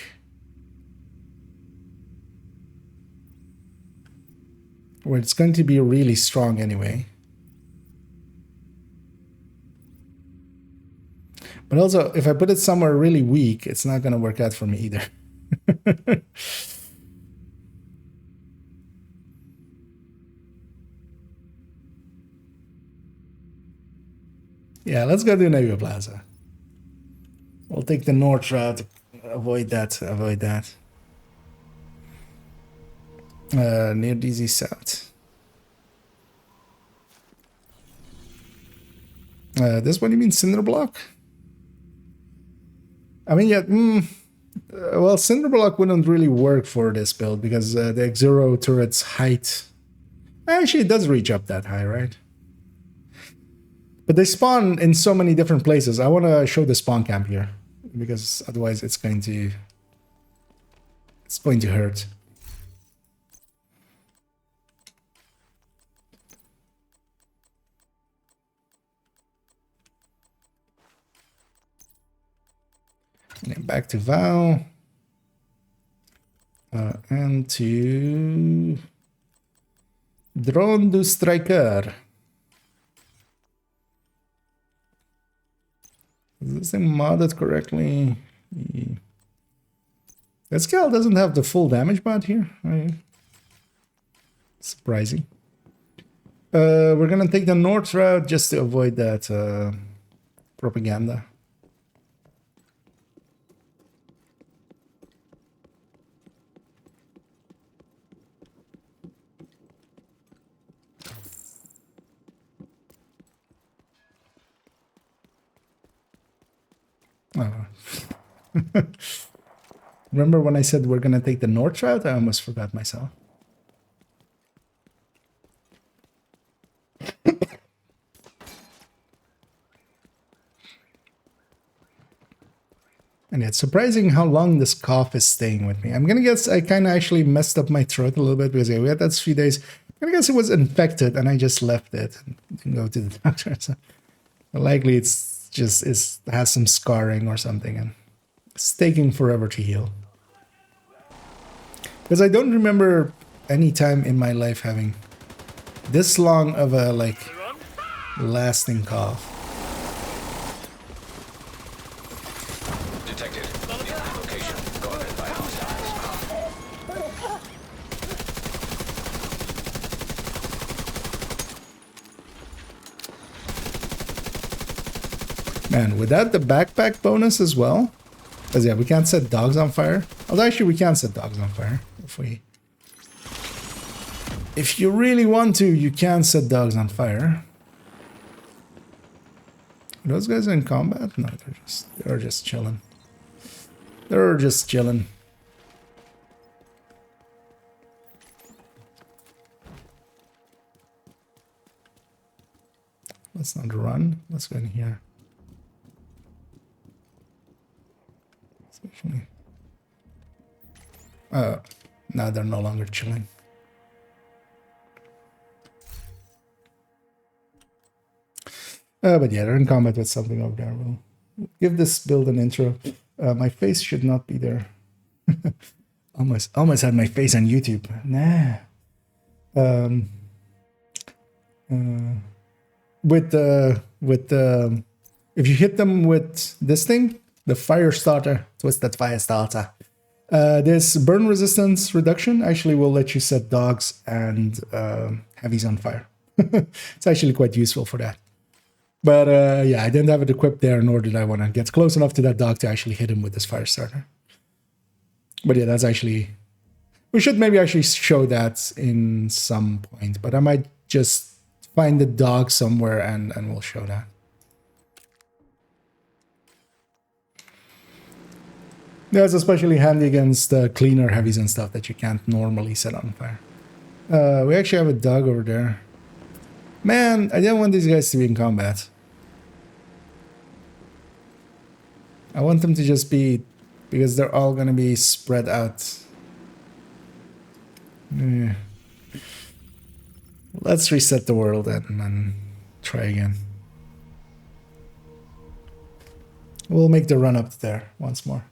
where it's going to be really strong anyway. But also, if I put it somewhere really weak, it's not going to work out for me either. Yeah, let's go do Navy Plaza. We'll take the north route. Avoid that. Near DZ South. This one, you mean cinder block? I mean, yeah. Well, cinder block wouldn't really work for this build because the Exuro turret's height. Actually, it does reach up that high, right? But they spawn in so many different places. I want to show the spawn camp here, because otherwise it's going to hurt. And then back to Val. And to Drone du Striker. Is this thing modded correctly? That scale doesn't have the full damage mod here. Surprising. We're gonna take the north route just to avoid that propaganda. Oh. Remember when I said we're gonna take the north route? I almost forgot myself. And it's surprising how long this cough is staying with me. I'm gonna guess I kind of actually messed up my throat a little bit because we had that 3 days. I'm gonna guess it was infected and I just left it and didn't go to the doctor. So likely it's just has some scarring or something and it's taking forever to heal. Because I don't remember any time in my life having this long of a like lasting cough. Man, without the backpack bonus as well. Because yeah, we can't set dogs on fire. Although actually we can set dogs on fire. If you really want to, you can set dogs on fire. Are those guys in combat? No, they're just chilling. They're just chilling. Let's not run. Let's go in here. Now they're no longer chilling. But yeah, they're in combat with something over there. We'll give this build an intro. My face should not be there. almost had my face on YouTube. Nah. If you hit them with this thing, the fire starter, twisted fire starter. This burn resistance reduction actually will let you set dogs and heavies on fire. It's actually quite useful for that. But yeah, I didn't have it equipped there, nor did I want to get close enough to that dog to actually hit him with this fire starter. But yeah, that's actually... We should maybe actually show that in some point, but I might just find the dog somewhere and we'll show that. That's especially handy against cleaner heavies and stuff that you can't normally set on fire. We actually have a dog over there. Man, I didn't want these guys to be in combat. I want them to just be... because they're all going to be spread out. Yeah. Let's reset the world and try again. We'll make the run up there once more.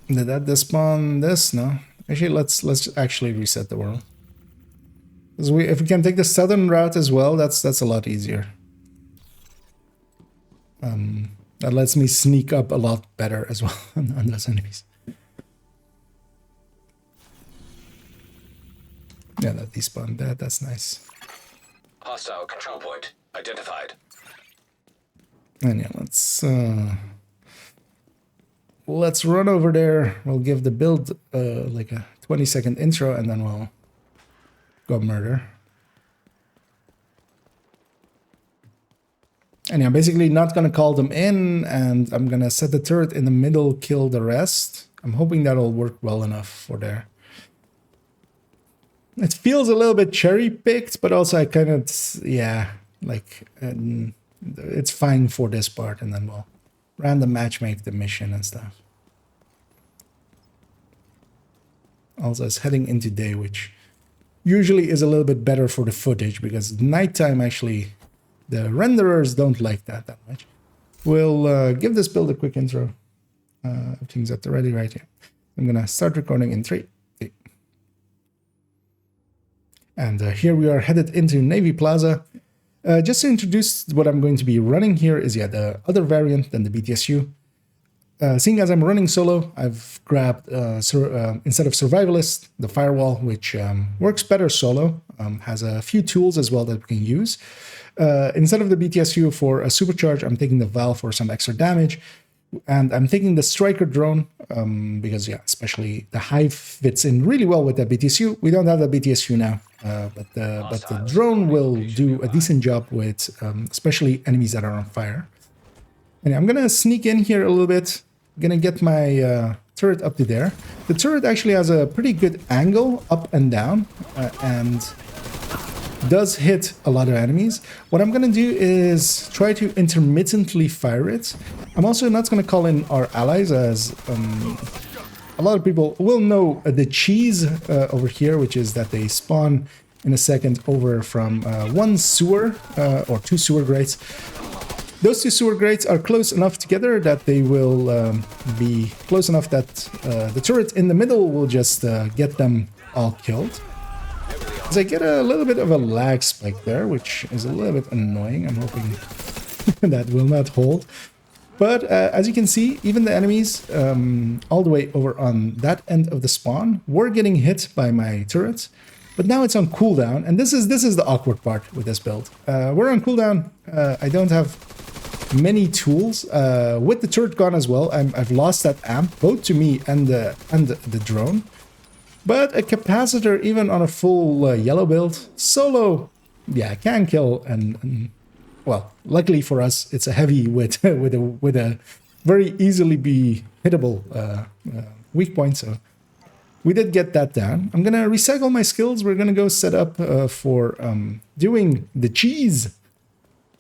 Did that despawn this? No. Actually, let's actually reset the world. Because if we can take the southern route as well, that's a lot easier. That lets me sneak up a lot better as well on those enemies. Yeah, that despawned. That's nice. Hostile control point identified. And yeah, let's run over there. We'll give the build like a 20-second intro, and then we'll go murder. And yeah, I'm basically not gonna call them in, and I'm gonna set the turret in the middle, kill the rest. I'm hoping that'll work well enough for there. It feels a little bit cherry-picked, but also I kind of, yeah, like, it's fine for this part, and then we'll random matchmake the mission and stuff. Also, it's heading into day, which usually is a little bit better for the footage, because nighttime actually, the renderers don't like that much. We'll give this build a quick intro. Everything's at the ready right here. I'm gonna start recording in 3, 2. And here we are headed into Navy Plaza. Just to introduce what I'm going to be running here is, yeah, the other variant than the BTSU. Seeing as I'm running solo, I've grabbed, instead of Survivalist, the Firewall, which works better solo, has a few tools as well that we can use. Instead of the BTSU for a supercharge, I'm taking the Val for some extra damage. And I'm taking the Striker drone, because, yeah, especially the Hive fits in really well with the BTSU. We don't have the BTSU now, but the drone will do a decent job with especially enemies that are on fire. And I'm going to sneak in here a little bit. I'm going to get my turret up to there. The turret actually has a pretty good angle up and down, and does hit a lot of enemies. What I'm going to do is try to intermittently fire it. I'm also not going to call in our allies, as a lot of people will know the cheese over here, which is that they spawn in a second over from one sewer or 2 sewer grates. Those 2 sewer grates are close enough together that they will be close enough that the turret in the middle will just get them all killed. As I get a little bit of a lag spike there, which is a little bit annoying. I'm hoping that will not hold. But as you can see, even the enemies all the way over on that end of the spawn were getting hit by my turrets. But now it's on cooldown, and this is the awkward part with this build. We're on cooldown. I don't have many tools. With the turret gone as well, I've lost that amp, both to me and the drone. But a capacitor, even on a full yellow build, solo, yeah, can kill. And well, luckily for us, it's a heavy with with a very easily be hittable weak point. So we did get that down. I'm gonna recycle my skills. We're gonna go set up for doing the cheese.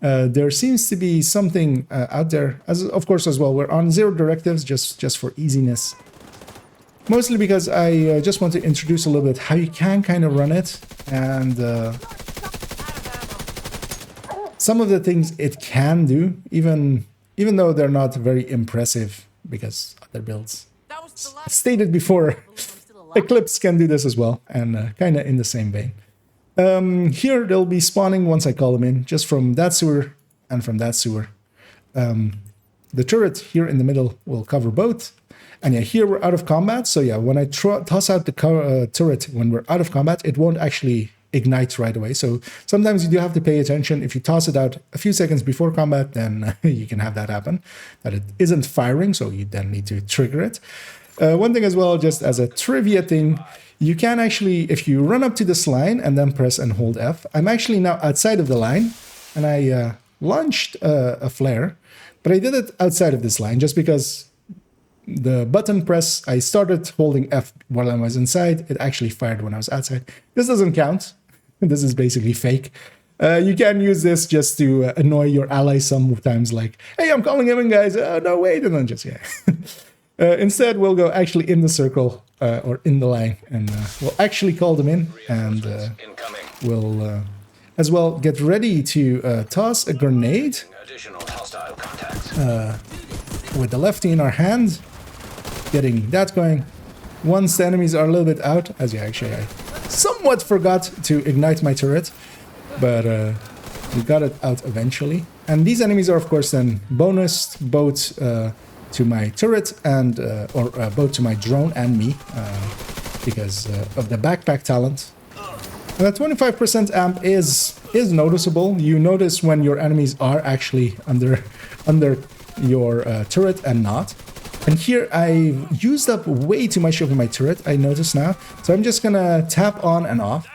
There seems to be something out there, as of course as well. We're on 0 directives just for easiness. Mostly because I just want to introduce a little bit how you can kind of run it, and some of the things it can do, even though they're not very impressive, because other builds, as stated before, Eclipse can do this as well, and kind of in the same vein. Here they'll be spawning once I call them in, just from that sewer and from that sewer. The turret here in the middle will cover both. And yeah, here we're out of combat. So yeah, when I toss out the turret when we're out of combat, it won't actually ignite right away. So sometimes you do have to pay attention. If you toss it out a few seconds before combat, then you can have that happen, that it isn't firing. So you then need to trigger it. One thing as well, just as a trivia thing, you can actually, if you run up to this line and then press and hold F, I'm actually now outside of the line, and I launched a flare, but I did it outside of this line just because the button press, I started holding F while I was inside. It actually fired when I was outside. This doesn't count. This is basically fake. You can use this just to annoy your allies sometimes, like, hey, I'm calling him in, guys. Oh, no, wait. And then just, yeah. Instead, we'll go actually in the circle or in the line, and we'll actually call them in, and we'll as well get ready to toss a grenade Additional hostile contacts. with the lefty in our hand, getting that going. Once the enemies are a little bit out, as yeah, actually I somewhat forgot to ignite my turret, but we got it out eventually. And these enemies are of course then bonused both to my turret and or both to my drone and me because of the backpack talent. And that 25% amp is noticeable. You notice when your enemies are actually under your turret and not. And here I used up way too much of my turret, I notice now. So I'm just gonna tap on and off.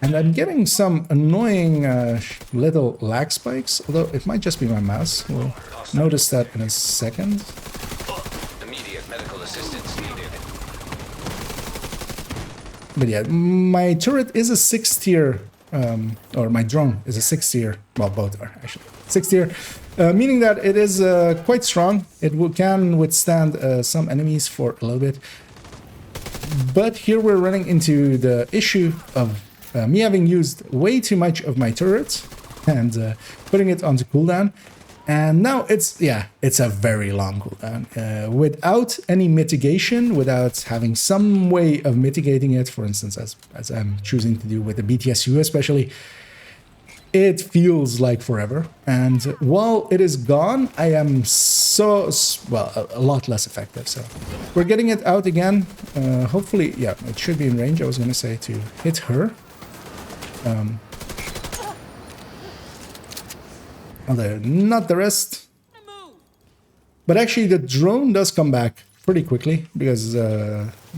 And I'm getting some annoying little lag spikes, although it might just be my mouse. We'll notice that in a second. Immediate medical assistance needed. But yeah, my turret is a 6th tier, or my drone is a 6th tier. Well, both are actually 6th tier, meaning that it is quite strong. It can withstand some enemies for a little bit. But here we're running into the issue of me having used way too much of my turret and putting it onto cooldown. And now it's a very long cooldown. Without any mitigation, without having some way of mitigating it, for instance, as I'm choosing to do with the BTSU especially, it feels like forever. And while it is gone, I am a lot less effective. So we're getting it out again. Hopefully, yeah, it should be in range. I was going to say to hit her. Although not the rest. But actually the drone does come back pretty quickly because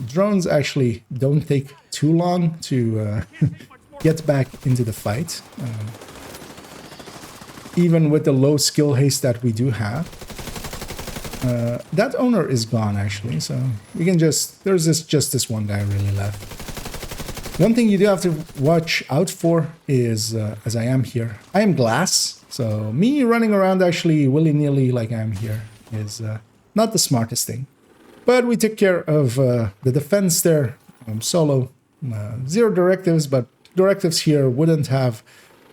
drones actually don't take too long to get back into the fight. Even with the low skill haste that we do have. That owner is gone actually, so we can just, there's just this one guy really left. One thing you do have to watch out for is, as I am here, I am glass, so me running around actually willy-nilly like I am here is not the smartest thing. But we took care of the defense there, solo, 0 directives, but directives here wouldn't have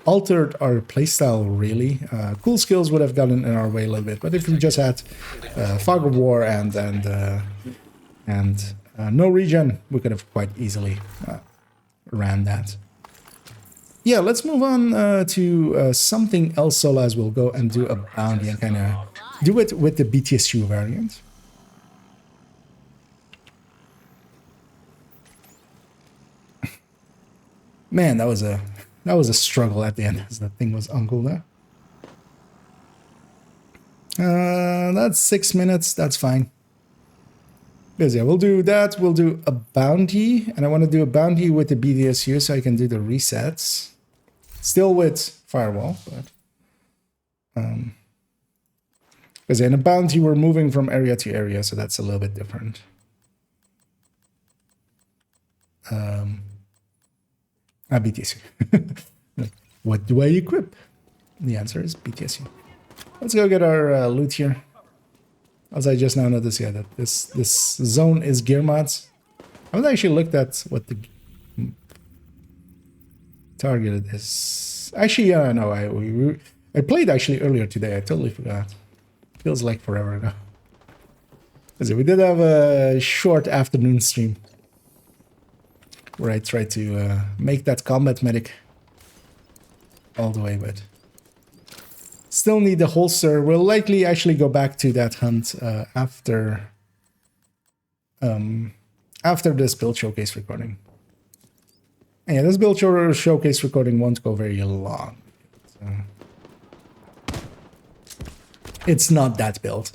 altered our playstyle really. Cool skills would have gotten in our way a little bit, but if we just had Fog of War and no regen, we could have quite easily ran that. Yeah, let's move on to something else solo as we'll go and do a bounty and kind of do it with the BTSU variant. Man, that was a struggle at the end as that thing was uncle there. That's 6 minutes. That's fine. Because yeah, we'll do that. We'll do a bounty, and I want to do a bounty with the BDSU so I can do the resets. Still with firewall, but because in a bounty we're moving from area to area, so that's a little bit different. BTSU. What do I equip? The answer is BTSU. Let's go get our loot here. As I just now noticed, yeah, that this zone is gear mods. I haven't actually looked at what the target is. Actually, yeah, no, I played actually earlier today. I totally forgot. Feels like forever ago. So we did have a short afternoon stream where I tried to make that combat medic all the way, but still need the holster. We'll likely actually go back to that hunt after this build showcase recording. And yeah, this build showcase recording won't go very long. So it's not that build.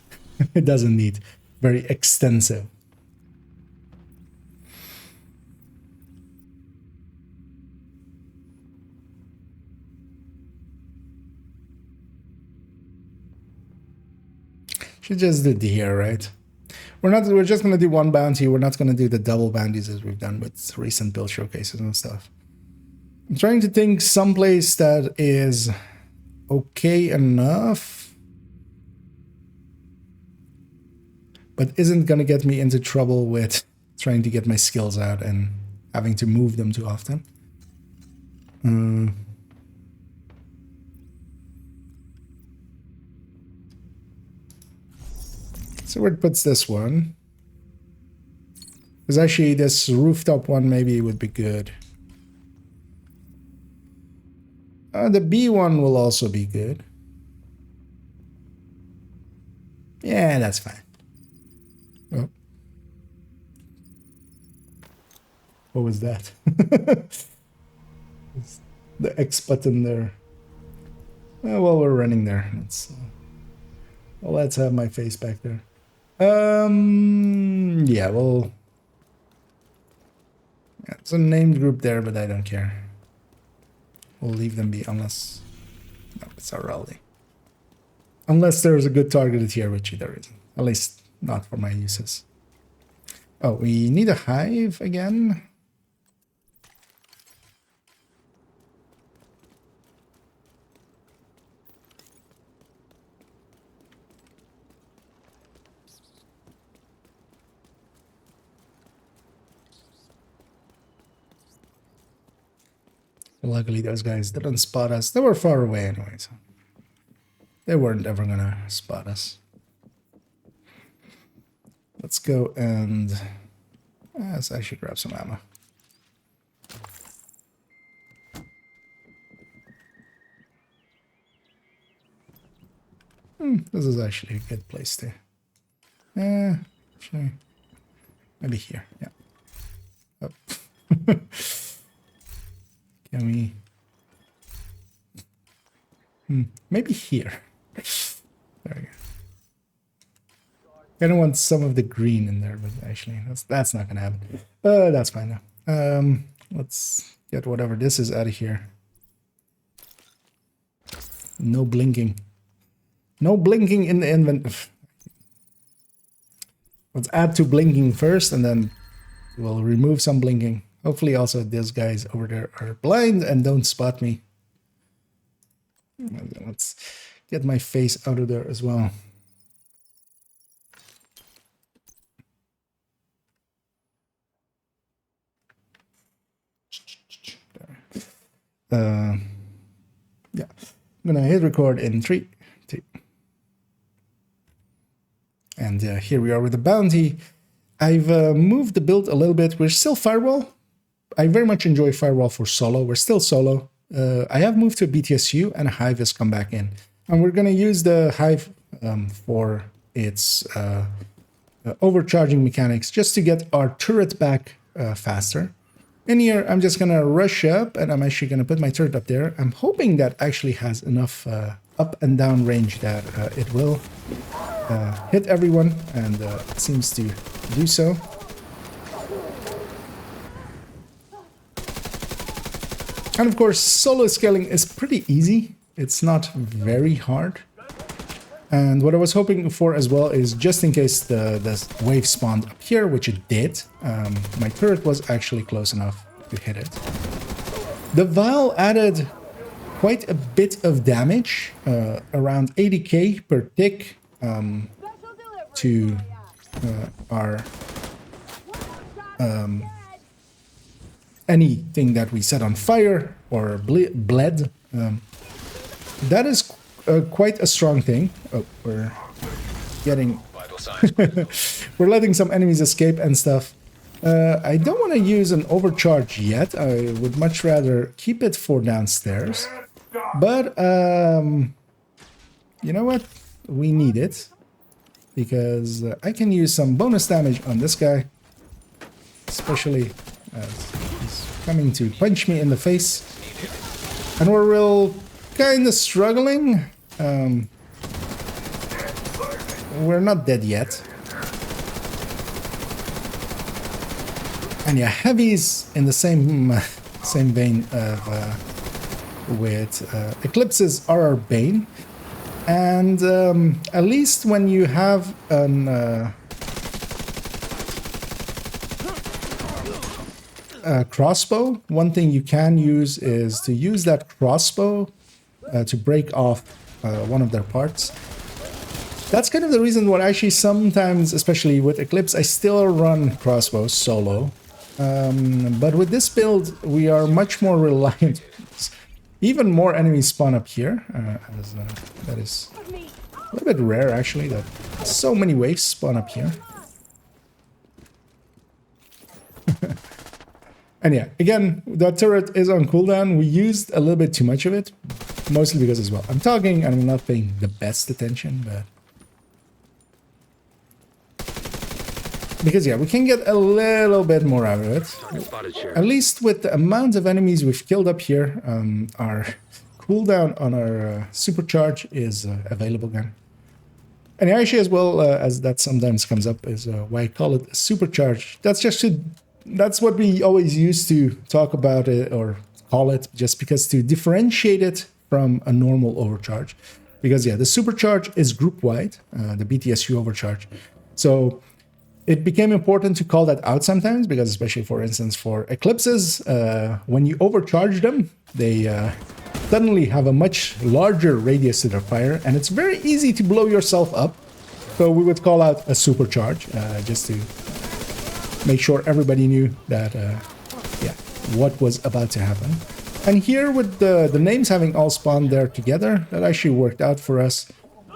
It doesn't need very extensive. Should just do the here, right? We're just gonna do one bounty. We're not gonna do the double bounties as we've done with recent build showcases and stuff. I'm trying to think someplace that is okay enough, but isn't gonna get me into trouble with trying to get my skills out and having to move them too often. So where it puts this one? Because actually this rooftop one maybe would be good. The B one will also be good. Yeah, that's fine. Oh. What was that? The X button there. Well, we're running there. Let's have my face back there. Yeah, well, yeah, it's a named group there, but I don't care. We'll leave them be unless, no, it's already. Unless there's a good targeted here, which there isn't. At least not for my uses. Oh, we need a hive again. Luckily, those guys didn't spot us. They were far away anyway, so they weren't ever gonna spot us. Let's go and let's actually grab some ammo. This is actually a good place to. Actually, maybe here. Yeah. Oh. Can we? Maybe here. There we go. I don't want some of the green in there, but actually, that's not gonna happen. That's fine now. Let's get whatever this is out of here. No blinking. No blinking in the inventory. Let's add to blinking first, and then we'll remove some blinking. Hopefully also these guys over there are blind and don't spot me. Let's get my face out of there as well. Yeah, I'm gonna hit record in 3, 2. And here we are with the bounty. I've moved the build a little bit. We're still firewall. I very much enjoy firewall for solo. We're still solo. I have moved to BTSU and Hive has come back in. And we're going to use the Hive for its overcharging mechanics just to get our turret back faster. In here, I'm just gonna rush up, and I'm actually gonna put my turret up there. I'm hoping that actually has enough up and down range that it will hit everyone, and it seems to do so. And of course, solo scaling is pretty easy. It's not very hard. And what I was hoping for as well is just in case the wave spawned up here, which it did, my turret was actually close enough to hit it. The vial added quite a bit of damage, around 80k per tick, to our anything that we set on fire or bled. That is quite a strong thing. Oh, we're getting... Vital signs. we're letting some enemies escape and stuff. I don't want to use an overcharge yet. I would much rather keep it for downstairs. But, you know what? We need it. Because I can use some bonus damage on this guy. Especially as he's coming to punch me in the face. And we're real kind of struggling. We're not dead yet. And yeah, heavies in the same vein of with eclipses are our bane. And at least when you have an crossbow, one thing you can use is to use that crossbow to break off one of their parts. That's kind of the reason why actually sometimes, especially with Eclipse, I still run crossbows solo. But with this build, we are much more reliant. Even more enemies spawn up here. That is a little bit rare, actually, that so many waves spawn up here. And yeah, again, that turret is on cooldown. We used a little bit too much of it. Mostly because as well, I'm talking and I'm not paying the best attention, but... Because yeah, we can get a little bit more out of it. At least with the amount of enemies we've killed up here, our cooldown on our supercharge is available again. And actually as well, as that sometimes comes up, is why I call it a supercharge. That's what we always used to talk about it or call it, just because to differentiate it from a normal overcharge. Because yeah, the supercharge is group-wide, the BTSU overcharge. So it became important to call that out sometimes, because especially, for instance, for eclipses, when you overcharge them, they suddenly have a much larger radius to their fire, and it's very easy to blow yourself up. So we would call out a supercharge, just to make sure everybody knew that, yeah, what was about to happen. And here with the names having all spawned there together, that actually worked out for us,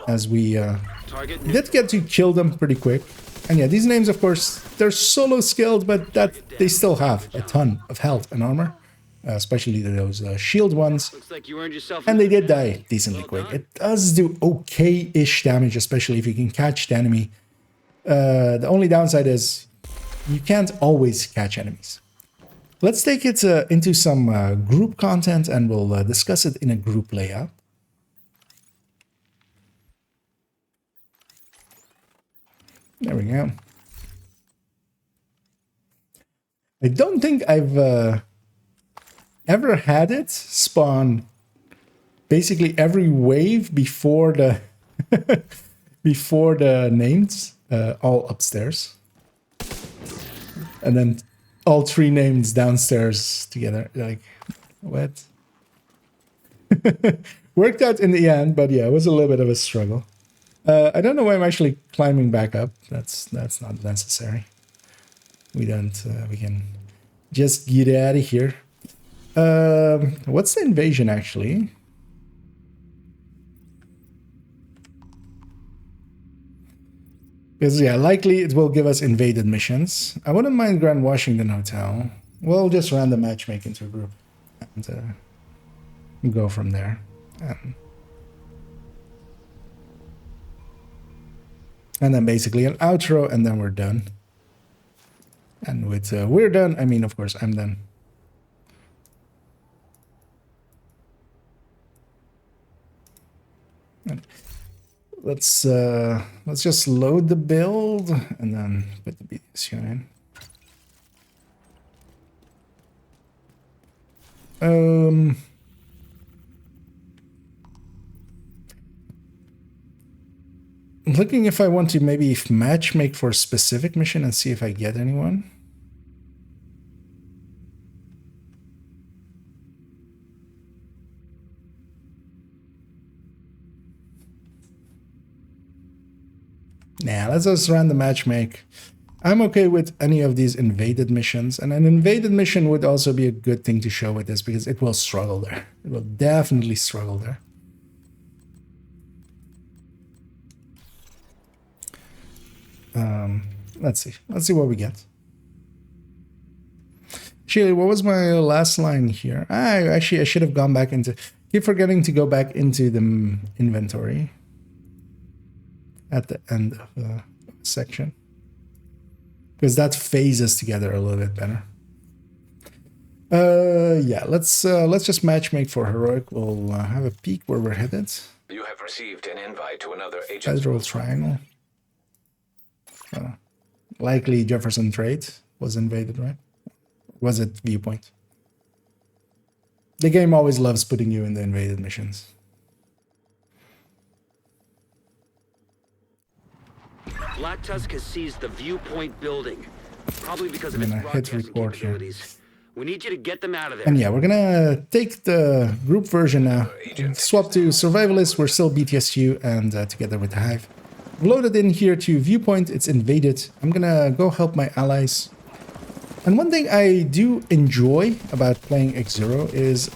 as we did get to kill them pretty quick. And yeah, these names, of course, they're solo skilled, but that they still have a ton of health and armor, especially those shield ones. And they did die decently quick. It does do okay-ish damage, especially if you can catch the enemy. The only downside is you can't always catch enemies. Let's take it into some group content, and we'll discuss it in a group layout. There we go. I don't think I've ever had it spawn basically every wave before the before the names all upstairs, and then all three names downstairs together. Like, what? Worked out in the end, but yeah, it was a little bit of a struggle. I don't know why I'm actually climbing back up. That's not necessary. We don't. We can just get out of here. What's the invasion actually? Because yeah, likely it will give us invaded missions. I wouldn't mind Grand Washington Hotel. We'll just random matchmake into a group and go from there. And then basically an outro, and then we're done. And with we're done, I mean, of course, I'm done. Let's just load the build and then put the BTSU in. I'm looking if I want to maybe match make for a specific mission and see if I get anyone. Nah, let's just run the matchmake. I'm okay with any of these invaded missions, and an invaded mission would also be a good thing to show with this because it will struggle there. It will definitely struggle there. Let's see. Let's see what we get. Actually, what was my last line here? I should have gone back into... Keep forgetting to go back into the inventory at the end of the section, because that phases together a little bit better. Yeah, let's just matchmake for heroic. We'll have a peek where we're headed. You have received an invite to another agent's Federal Triangle. Likely Jefferson Trade was invaded, right? Was it Viewpoint? The game always loves putting you in the invaded missions. Black Tusk has seized the Viewpoint building, probably because of I'm its gonna hit broadcasting record here. capabilities. We need you to get them out of there. And yeah, we're gonna take the group version now. Swap to Survivalist, we're still BTSU, and together with the Hive. Loaded in here to Viewpoint, it's invaded. I'm gonna go help my allies. And one thing I do enjoy about playing Exuro is,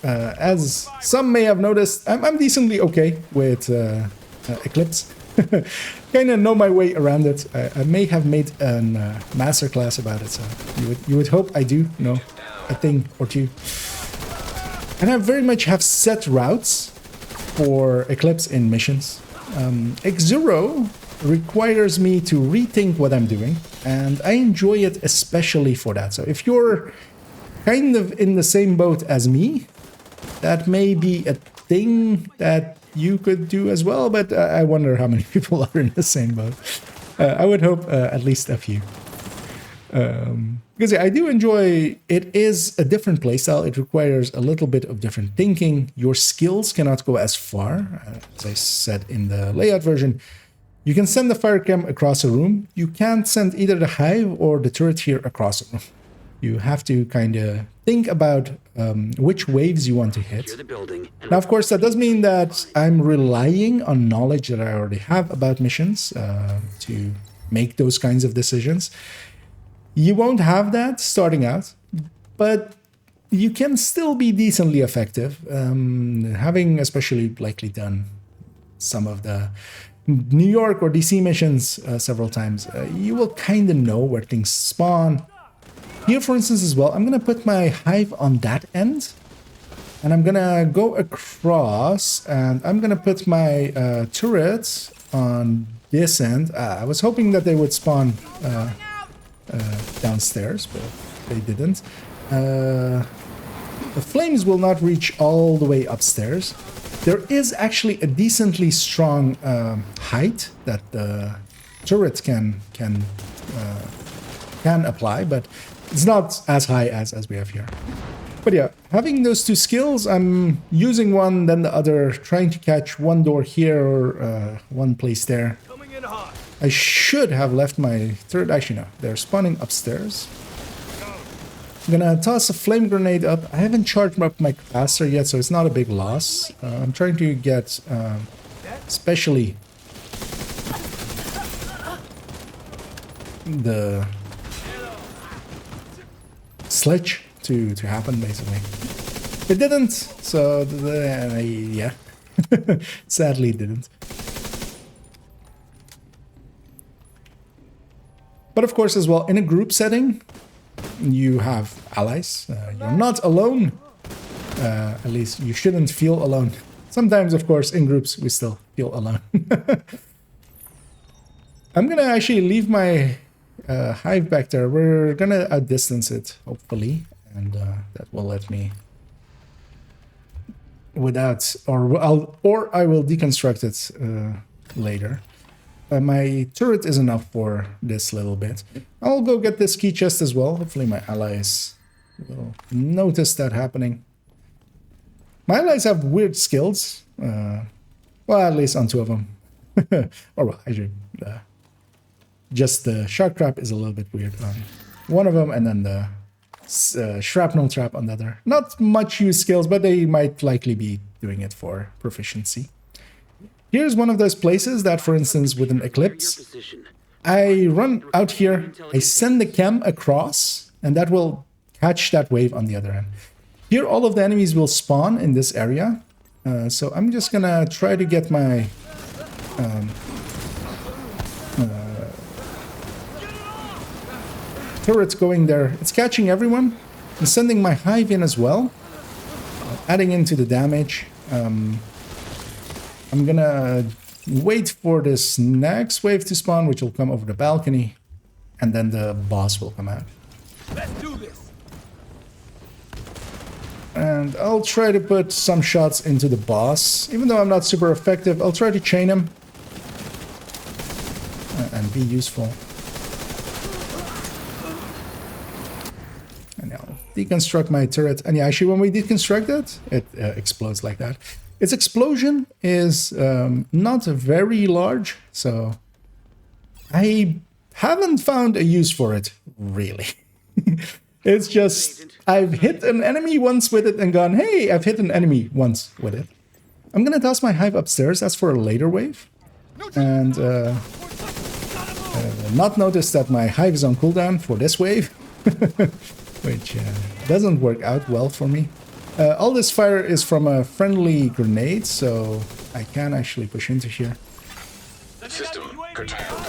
as some may have noticed, I'm decently okay with Eclipse. Kind of know my way around it. I may have made a masterclass about it, so you would hope I do know a thing or two. And I very much have set routes for Eclipse in missions. Exuro requires me to rethink what I'm doing, and I enjoy it especially for that. So if you're kind of in the same boat as me, that may be a thing that you could do as well, but I wonder how many people are in the same boat. I would hope at least a few. Because yeah, I do enjoy, it is a different playstyle. It requires a little bit of different thinking. Your skills cannot go as far. As I said in the layout version, you can send the fire cam across a room. You can't send either the Hive or the turret here across a room. You have to kind of think about which waves you want to hit. Now, of course, that does mean that I'm relying on knowledge that I already have about missions to make those kinds of decisions. You won't have that starting out, but you can still be decently effective. Having especially likely done some of the New York or DC missions several times, you will kind of know where things spawn. Here, for instance, as well, I'm going to put my Hive on that end, and I'm going to go across, and I'm going to put my turrets on this end. I was hoping that they would spawn downstairs, but they didn't. The flames will not reach all the way upstairs. There is actually a decently strong height that the turret can apply, but it's not as high as we have here. But yeah, having those two skills, I'm using one, then the other, trying to catch one door here or one place there. I should have left my turret. Actually, no, they're spawning upstairs. I'm gonna toss a flame grenade up. I haven't charged up my capacitor yet, so it's not a big loss. I'm trying to get, especially the sledge to happen, basically. It didn't, so yeah, sadly it didn't. But of course, as well, in a group setting, you have allies. You're not alone. At least you shouldn't feel alone. Sometimes, of course, in groups, we still feel alone. I'm gonna actually leave my Hive back there. We're gonna outdistance it, hopefully, and that will let me without, or I will deconstruct it later. My turret is enough for this little bit. I'll go get this key chest as well. Hopefully my allies will notice that happening. My allies have weird skills. Well, at least on 2 of them. Or well, I should... just the shark trap is a little bit weird on one of them, and then the shrapnel trap on the other. Not much use skills, but they might likely be doing it for proficiency. Here's one of those places that, for instance, with an eclipse, I run out here, I send the chem across, and that will catch that wave on the other end. Here, all of the enemies will spawn in this area, so I'm just gonna try to get my turrets going there. It's catching everyone. I'm sending my hive in as well, adding into the damage. I'm gonna wait for this next wave to spawn, which will come over the balcony, and then the boss will come out. Let's do this. And I'll try to put some shots into the boss. Even though I'm not super effective, I'll try to chain him and be useful. And I'll deconstruct my turret. And yeah, actually, when we deconstruct it, it explodes like that. Its explosion is not very large, so I haven't found a use for it, really. It's just, I've hit an enemy once with it and gone, hey, I've hit an enemy once with it. I'm gonna toss my hive upstairs, that's for a later wave. And not notice that my hive is on cooldown for this wave, which doesn't work out well for me. All this fire is from a friendly grenade, so I can actually push into here. System curtailed.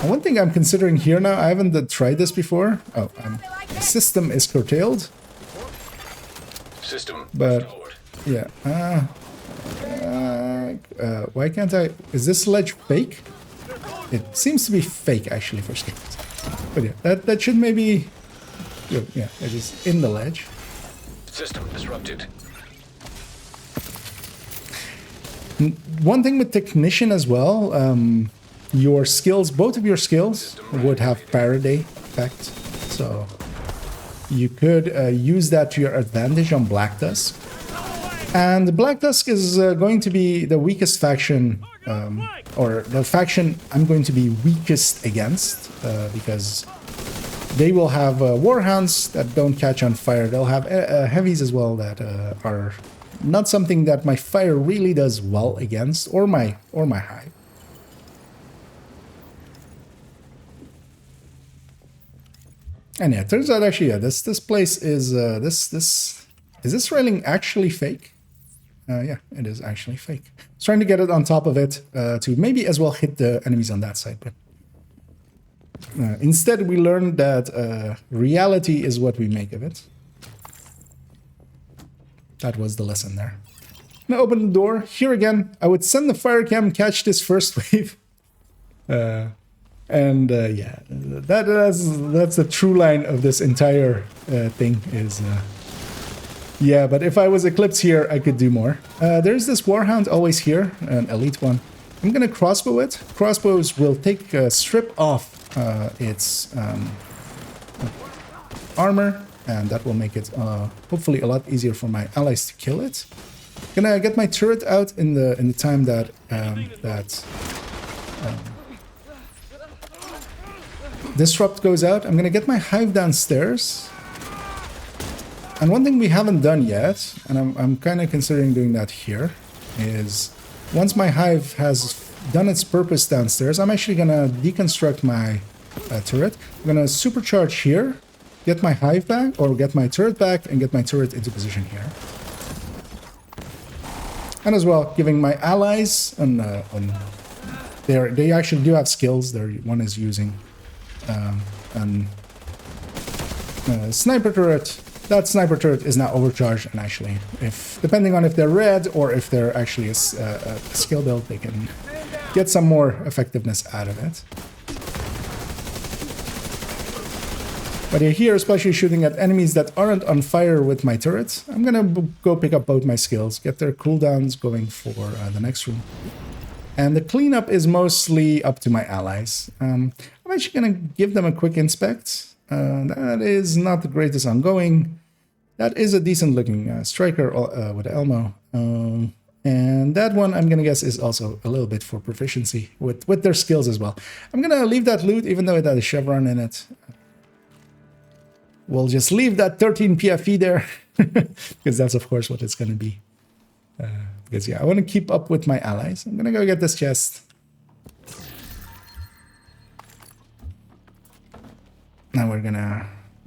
One thing I'm considering here now, I haven't tried this before. Oh, the system is curtailed. System But, restored. yeah. Why can't I... Is this ledge fake? It seems to be fake, actually, for skills. But yeah, that should maybe... Yeah, it is in the ledge. System disrupted. One thing with Technician as well, your skills, both of your skills would have Faraday effect. So you could use that to your advantage on Black Dusk. And Black Dusk is going to be the weakest faction, or the faction I'm going to be weakest against, because they will have warhounds that don't catch on fire. They'll have heavies as well that are not something that my fire really does well against, or my hive. And yeah, it turns out actually, yeah, this place is is this railing actually fake? Yeah, it is actually fake. I was trying to get it on top of it to maybe as well hit the enemies on that side, but instead we learned that reality is what we make of it. That was the lesson there. Now open the door. Here again, I would send the fire cam, catch this first wave. Yeah, that's the true line of this entire thing is... yeah, but if I was Eclipse here, I could do more. There's this Warhound always here, an elite one. I'm gonna crossbow it. Crossbows will take strip off its armor, and that will make it hopefully a lot easier for my allies to kill it. Gonna get my turret out in the time that Disrupt goes out. I'm gonna get my hive downstairs. And one thing we haven't done yet, and I'm kind of considering doing that here, is once my hive has done its purpose downstairs, I'm actually gonna deconstruct my turret. I'm gonna supercharge here, get my hive back, or get my turret back, and get my turret into position here. And as well, giving my allies they actually do have skills. One is using sniper turret. That sniper turret is now overcharged, and actually, depending on if they're red or if they're actually a skill build, they can get some more effectiveness out of it. But here, especially shooting at enemies that aren't on fire with my turrets, I'm gonna go pick up both my skills, get their cooldowns going for the next room. And the cleanup is mostly up to my allies. I'm actually gonna give them a quick inspect. That is not the greatest ongoing. That is a decent looking striker with Elmo. And that one, I'm gonna guess, is also a little bit for proficiency with their skills as well. I'm gonna leave that loot, even though it had a chevron in it. We'll just leave that 13 PFE there, because that's of course what it's gonna be. Because yeah, I want to keep up with my allies. I'm gonna go get this chest. Now we're gonna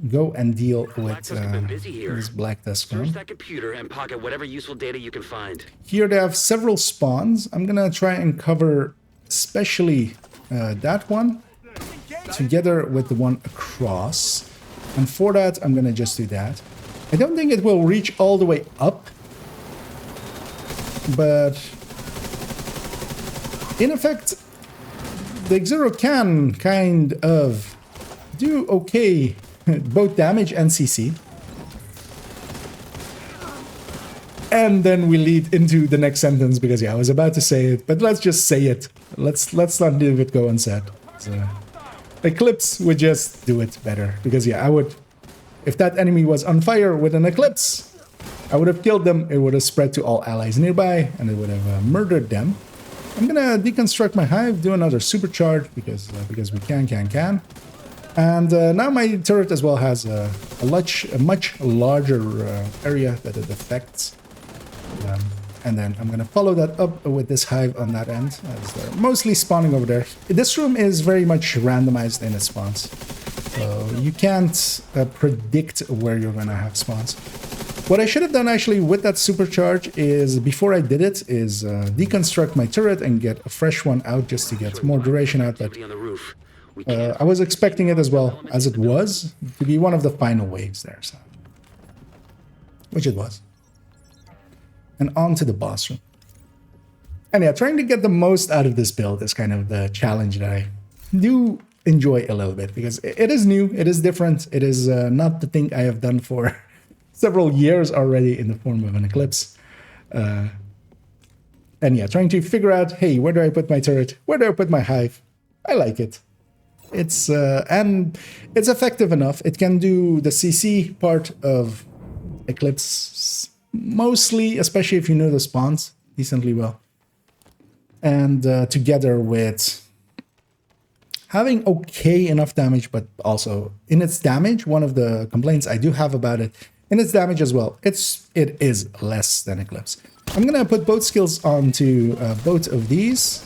go and deal with this black dust storm. Search that computer and pocket whatever useful data you can find. Here they have several spawns. I'm gonna try and cover especially that one together with the one across. And for that, I'm gonna just do that. I don't think it will reach all the way up, but in effect, the Exuro can kind of do okay, both damage and CC. And then we lead into the next sentence because yeah, I was about to say it, but let's just say it. Let's not leave it go unsaid. So, Eclipse would just do it better because yeah, I would, if that enemy was on fire with an Eclipse, I would have killed them. It would have spread to all allies nearby and it would have murdered them. I'm gonna deconstruct my hive, do another supercharge because we can. And now my turret as well has a much larger area that it affects. And then I'm gonna follow that up with this hive on that end, as they're mostly spawning over there. This room is very much randomized in its spawns, so you can't predict where you're gonna have spawns. What I should have done actually with that supercharge is, before I did it, is deconstruct my turret and get a fresh one out just to get more duration out. But I was expecting it as well, as it was, to be one of the final waves there, so. Which it was. And on to the boss room. And yeah, trying to get the most out of this build is kind of the challenge that I do enjoy a little bit, because it is new, it is different, it is not the thing I have done for several years already in the form of an Eclipse. And yeah, trying to figure out, hey, where do I put my turret? Where do I put my hive? I like it. It's and it's effective enough. It can do the CC part of Eclipse mostly, especially if you know the spawns decently well. And together with having okay enough damage, but also in its damage, one of the complaints I do have about it, in its damage as well, it is less than Eclipse. I'm gonna put both skills onto both of these,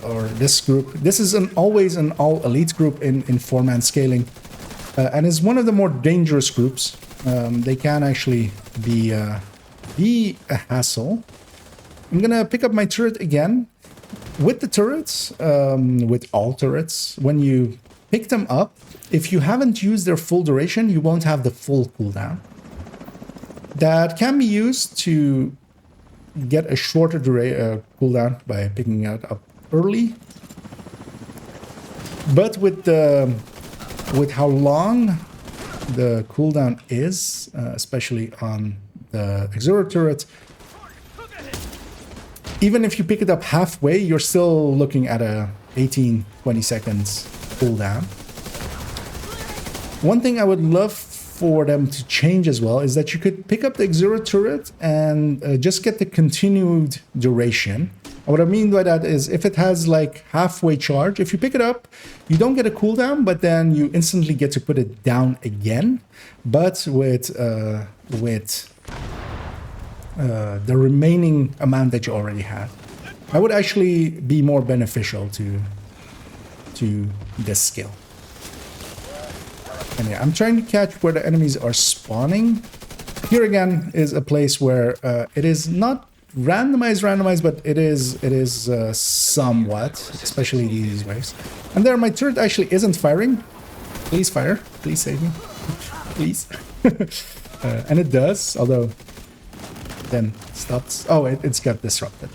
or this group. This is always an all elite group in 4-man scaling, and is one of the more dangerous groups. They can actually be a hassle. I'm gonna pick up my turret again. With the turrets, with all turrets, when you pick them up, if you haven't used their full duration, you won't have the full cooldown. That can be used to get a shorter cooldown by picking it up early. But with how long the cooldown is, especially on the Exuro turret, even if you pick it up halfway, you're still looking at a 18-20 seconds cooldown. One thing I would love for them to change as well is that you could pick up the Exuro turret and just get the continued duration. And what I mean by that is, if it has like halfway charge, if you pick it up, you don't get a cooldown, but then you instantly get to put it down again. But with the remaining amount that you already have, that would actually be more beneficial to this skill. And yeah, I'm trying to catch where the enemies are spawning. Here again is a place where it is not randomized, but it is somewhat, especially these waves. And there, my turret actually isn't firing. Please fire. Please save me. Please. And it does, although then stops. Oh, it's got disrupted.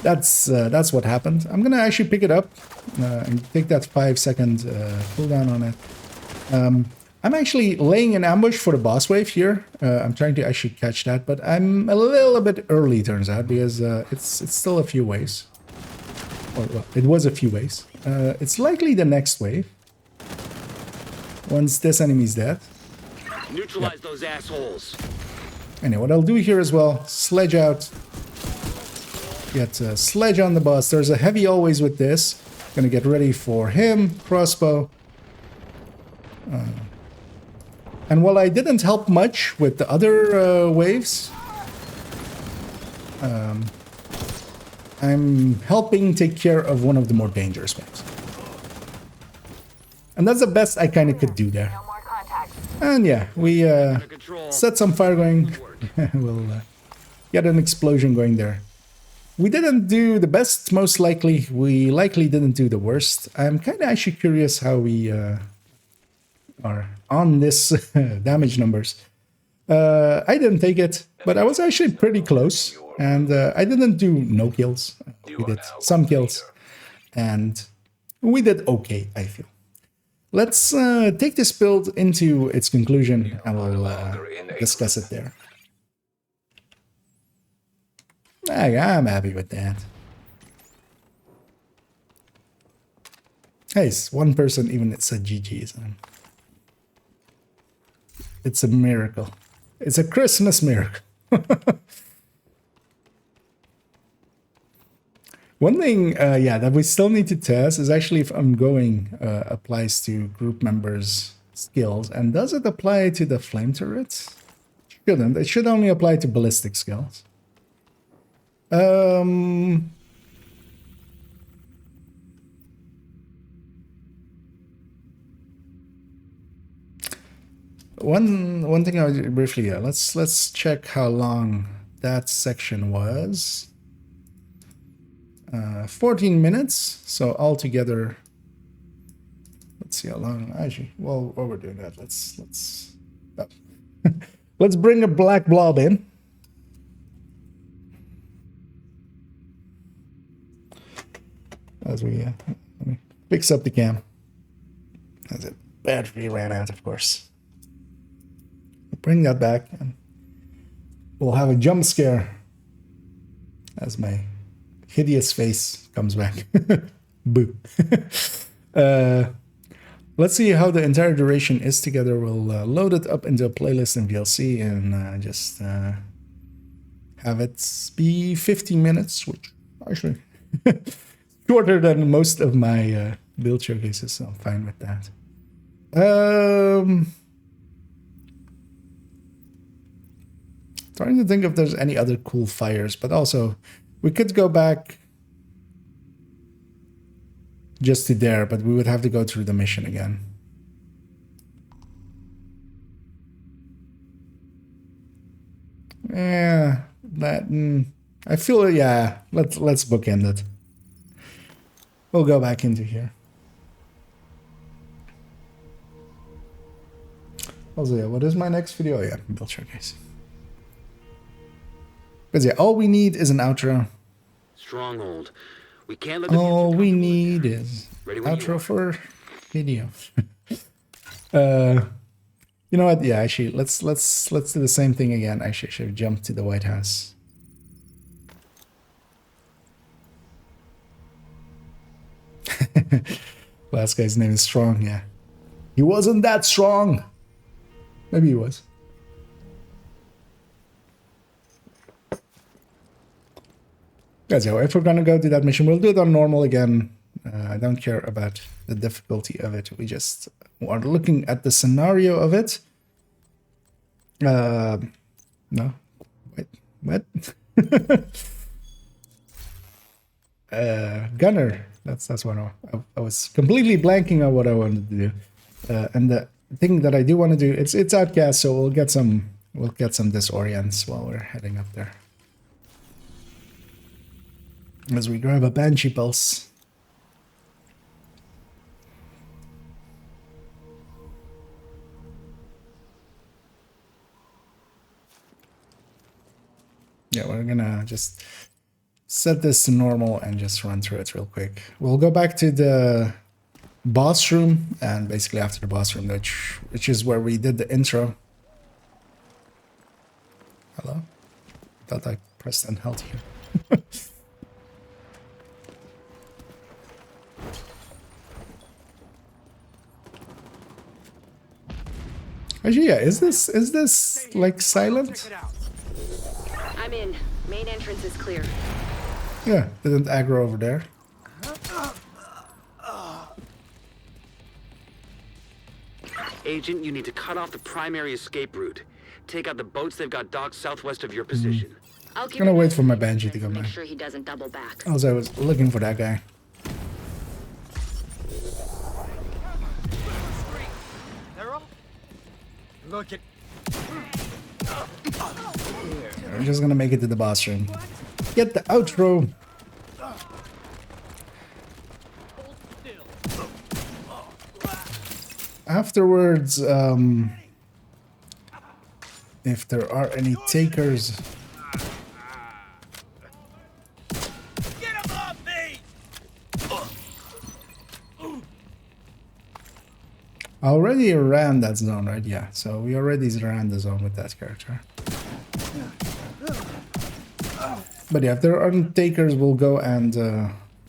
That's what happened. I'm gonna actually pick it up and take that 5-second cooldown on it. I'm actually laying an ambush for the boss wave here. I'm trying to actually catch that, but I'm a little bit early, turns out, because it's still a few waves. Or, well, it was a few waves. It's likely the next wave. Once this enemy's dead. Neutralize those assholes. Anyway, what I'll do here as well, sledge out. Get a sledge on the boss. There's a heavy always with this. Gonna get ready for him. Crossbow. And while I didn't help much with the other waves, I'm helping take care of one of the more dangerous ones. And that's the best I kind of could do there. No more contacts. And yeah, we set some fire going. We'll get an explosion going there. We didn't do the best, most likely. We likely didn't do the worst. I'm kind of actually curious how we are on this damage numbers. I didn't take it, but I was actually pretty close. And I didn't do no kills. We did some kills. And we did okay, I feel. Let's take this build into its conclusion and we'll discuss it there. I'm happy with that. Hey, it's one person even it said GG's. It's a miracle. It's a Christmas miracle. One thing, yeah, that we still need to test is actually if ongoing applies to group members' skills. And does it apply to the flame turrets? It shouldn't. It should only apply to ballistic skills. One thing I would briefly, yeah, let's check how long that section was. 14 minutes, so altogether, let's see how long. Actually, while we're doing that, let's oh. Let's bring a black blob in. As we let me fix up the cam. As it battery ran out, of course. Bring that back, and we'll have a jump scare as my hideous face comes back. Boo. Let's see how the entire duration is together. We'll load it up into a playlist in VLC and just have it be 15 minutes, which actually shorter than most of my build showcases, so I'm fine with that. Trying to think if there's any other cool fires, but also we could go back just to there, but we would have to go through the mission again. Yeah, that I feel, yeah, let's bookend it. We'll go back into here. Also, yeah, what is my next video? Oh, yeah, build showcase. Because yeah, all we need is an outro. Stronghold. We can't let all we need is outro for video. You know what? Yeah, actually, let's do the same thing again. Actually, I should jump to the White House. Last guy's name is Strong. Yeah, he wasn't that strong. Maybe he was. Guys, yeah, if we're gonna go do that mission, we'll do it on normal again. I don't care about the difficulty of it. We just are looking at the scenario of it. No. Wait, what? Gunner. That's what I was completely blanking on what I wanted to do. And the thing that I do want to do, it's Outcast, so we'll get some disorients while we're heading up there. As we grab a Banshee Pulse. Yeah, we're gonna just set this to normal and just run through it real quick. We'll go back to the boss room, and basically after the boss room, which is where we did the intro. Hello? Thought I pressed and held here. Actually, yeah, is this like silent? I'm in. Main entrance is clear. Yeah, didn't aggro over there. Agent, you need to cut off the primary escape route. Take out the boats they've got docked southwest of your position. I'll keep Gonna wait for my Banshee to come Make back. sure he doesn't double back. As I was looking for that guy. Look at. We're just gonna make it to the boss room. Get the outro. Afterwards, if there are any takers, Get him off me! I already ran that zone, right? Yeah, so we already ran the zone with that character. But yeah, if there aren't takers, we'll go and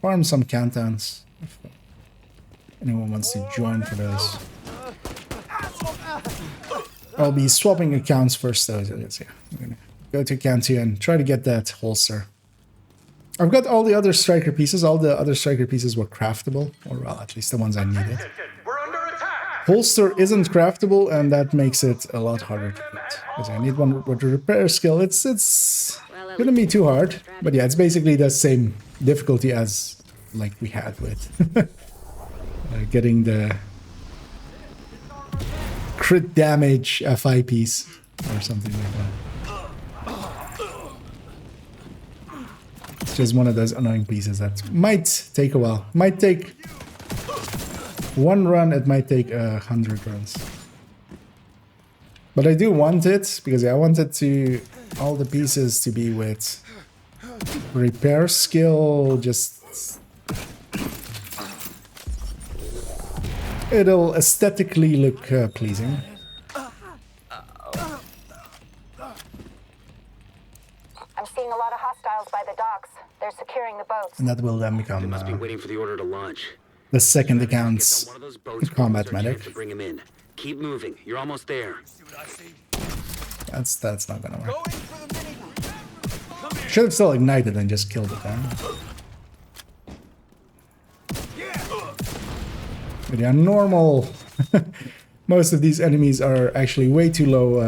farm some countdowns. If anyone wants to join for those. I'll be swapping accounts first though, so yeah. I'm gonna go to account 2 and try to get that holster. I've got all the other striker pieces. All the other striker pieces were craftable, or well, at least the ones I needed. We're under attack. Holster isn't craftable, and that makes it a lot harder to get. Because I need one with the repair skill. It's gonna be too hard, but yeah, it's basically the same difficulty as like we had with getting the crit damage FI piece or something like that. It's just one of those annoying pieces that might take a while. Might take one run, it might take 100 runs. But I do want it, because I wanted to all the pieces to be with repair skill, just it'll aesthetically look pleasing. I'm seeing a lot of hostiles by the docks. They're securing the boats. And that will then They become must be waiting for the order to launch. the second Get account's on one of those boats, combat we'll start medic. to bring him in. Keep moving. You're almost there. See what I see? That's not gonna work. Going for the mini. Come here. Should have still ignited and just killed it then. But yeah, normal. Most of these enemies are actually way too low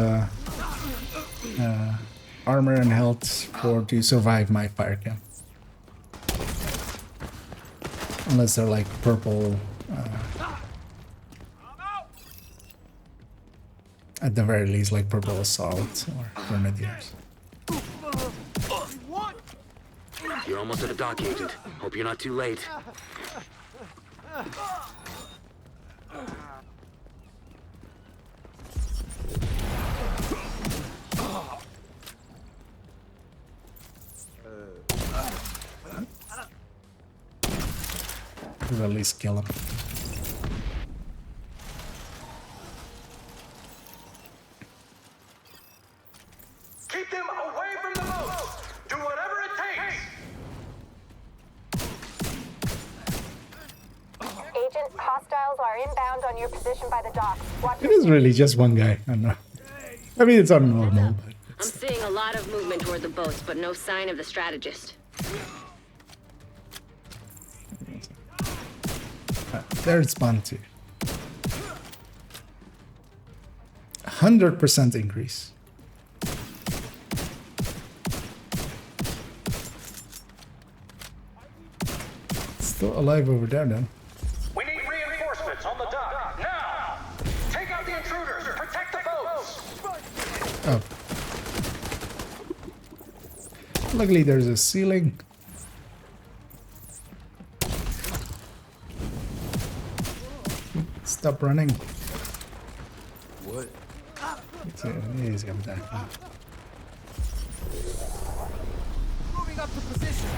armor and health to survive my fire kill. Unless they're like purple. At the very least, like purple assault or grenadiers. You're almost at the dock, Agent. Hope you're not too late. We'll at least kill him. Keep them away from the boats. Do whatever it takes. Agent, hostiles are inbound on your position by the docks. Watch It is really just one guy. I don't know. I mean, it's unnormal, but I'm seeing a lot of movement toward the boats, but no sign of the strategist. there's spawn too. 100% increase. Still alive over there then. We need reinforcements on the dock. Now! Take out the intruders. Protect the boats. Oh. Luckily there's a ceiling. Stop running. What? He's coming down. Moving up to position.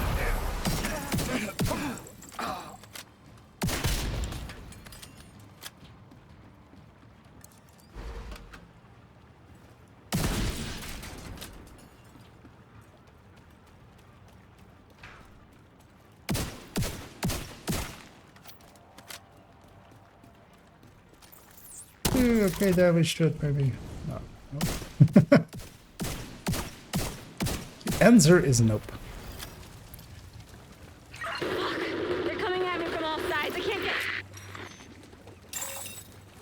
Okay, damage should maybe. No. Answer is nope. They're coming at me from all sides. I can't get.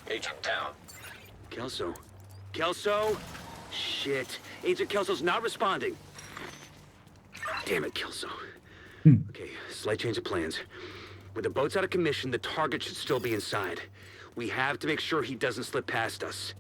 Agent down. Kelso. Kelso? Shit. Agent Kelso's not responding. Damn it, Kelso. Okay, slight change of plans. With the boats out of commission, the target should still be inside. We have to make sure he doesn't slip past us.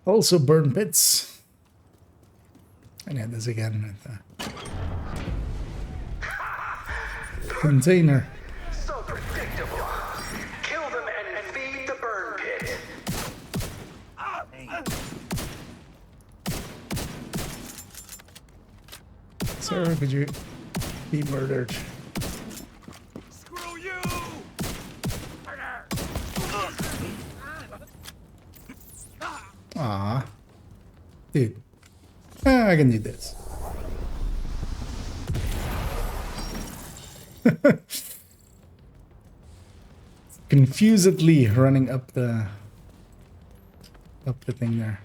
Also burn pits. And yeah, this again with the container. So predictable. Kill them and feed the burn pit. Sir, could you be murdered? Screw you! Ah, dude. I can do this. Confusedly running up the thing there.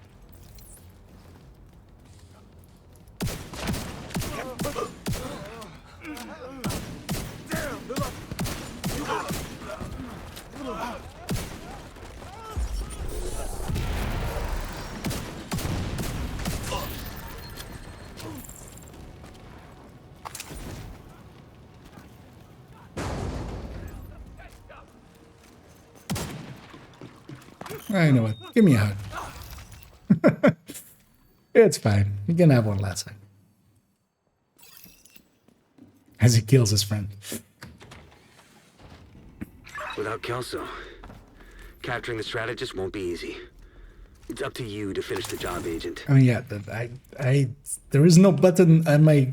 I know what. Give me a hug. It's fine. You can have one last time. As he kills his friend. Without Kelso, capturing the strategist won't be easy. It's up to you to finish the job, Agent. I mean, yeah, there is no button on my,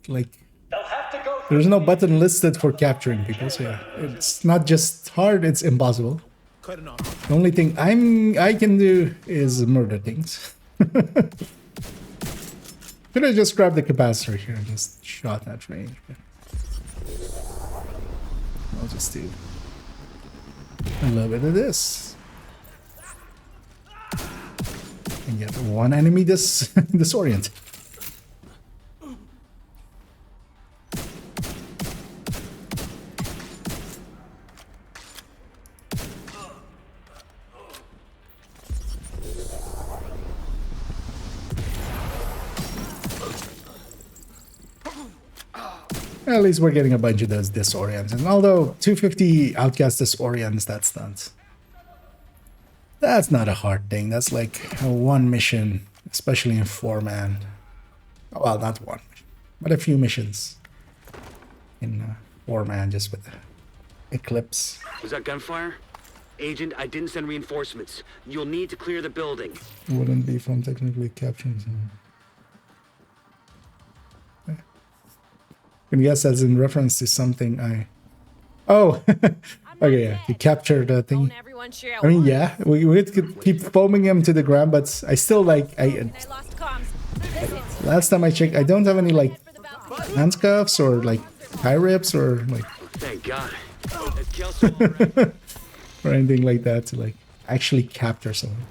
like, They'll have to go there's no button listed for capturing people, so yeah. It's not just hard, it's impossible. The only thing I can do is murder things. Could I just grab the capacitor here and just shot that range? I'll just do a little bit of this. And get one enemy disoriented. At least we're getting a bunch of those disorients. And although 250 outcast disorients, that's not a hard thing. That's like one mission, especially in 4-man. Well, not one, but a few missions in 4-man just with Eclipse. Was that gunfire? Agent, I didn't send reinforcements. You'll need to clear the building. Wouldn't be from technically capturing some. I can guess that's in reference to something I. Oh, okay, yeah. You captured the thing. Don't everyone share I mean, yeah, we could keep foaming him to the ground, but I still like. I lost comms. Listen, Last time I checked, I don't have any like head for the balcony. handcuffs or like tie rips or like Thank God. Is Kelso all right? or anything like that to like actually capture someone.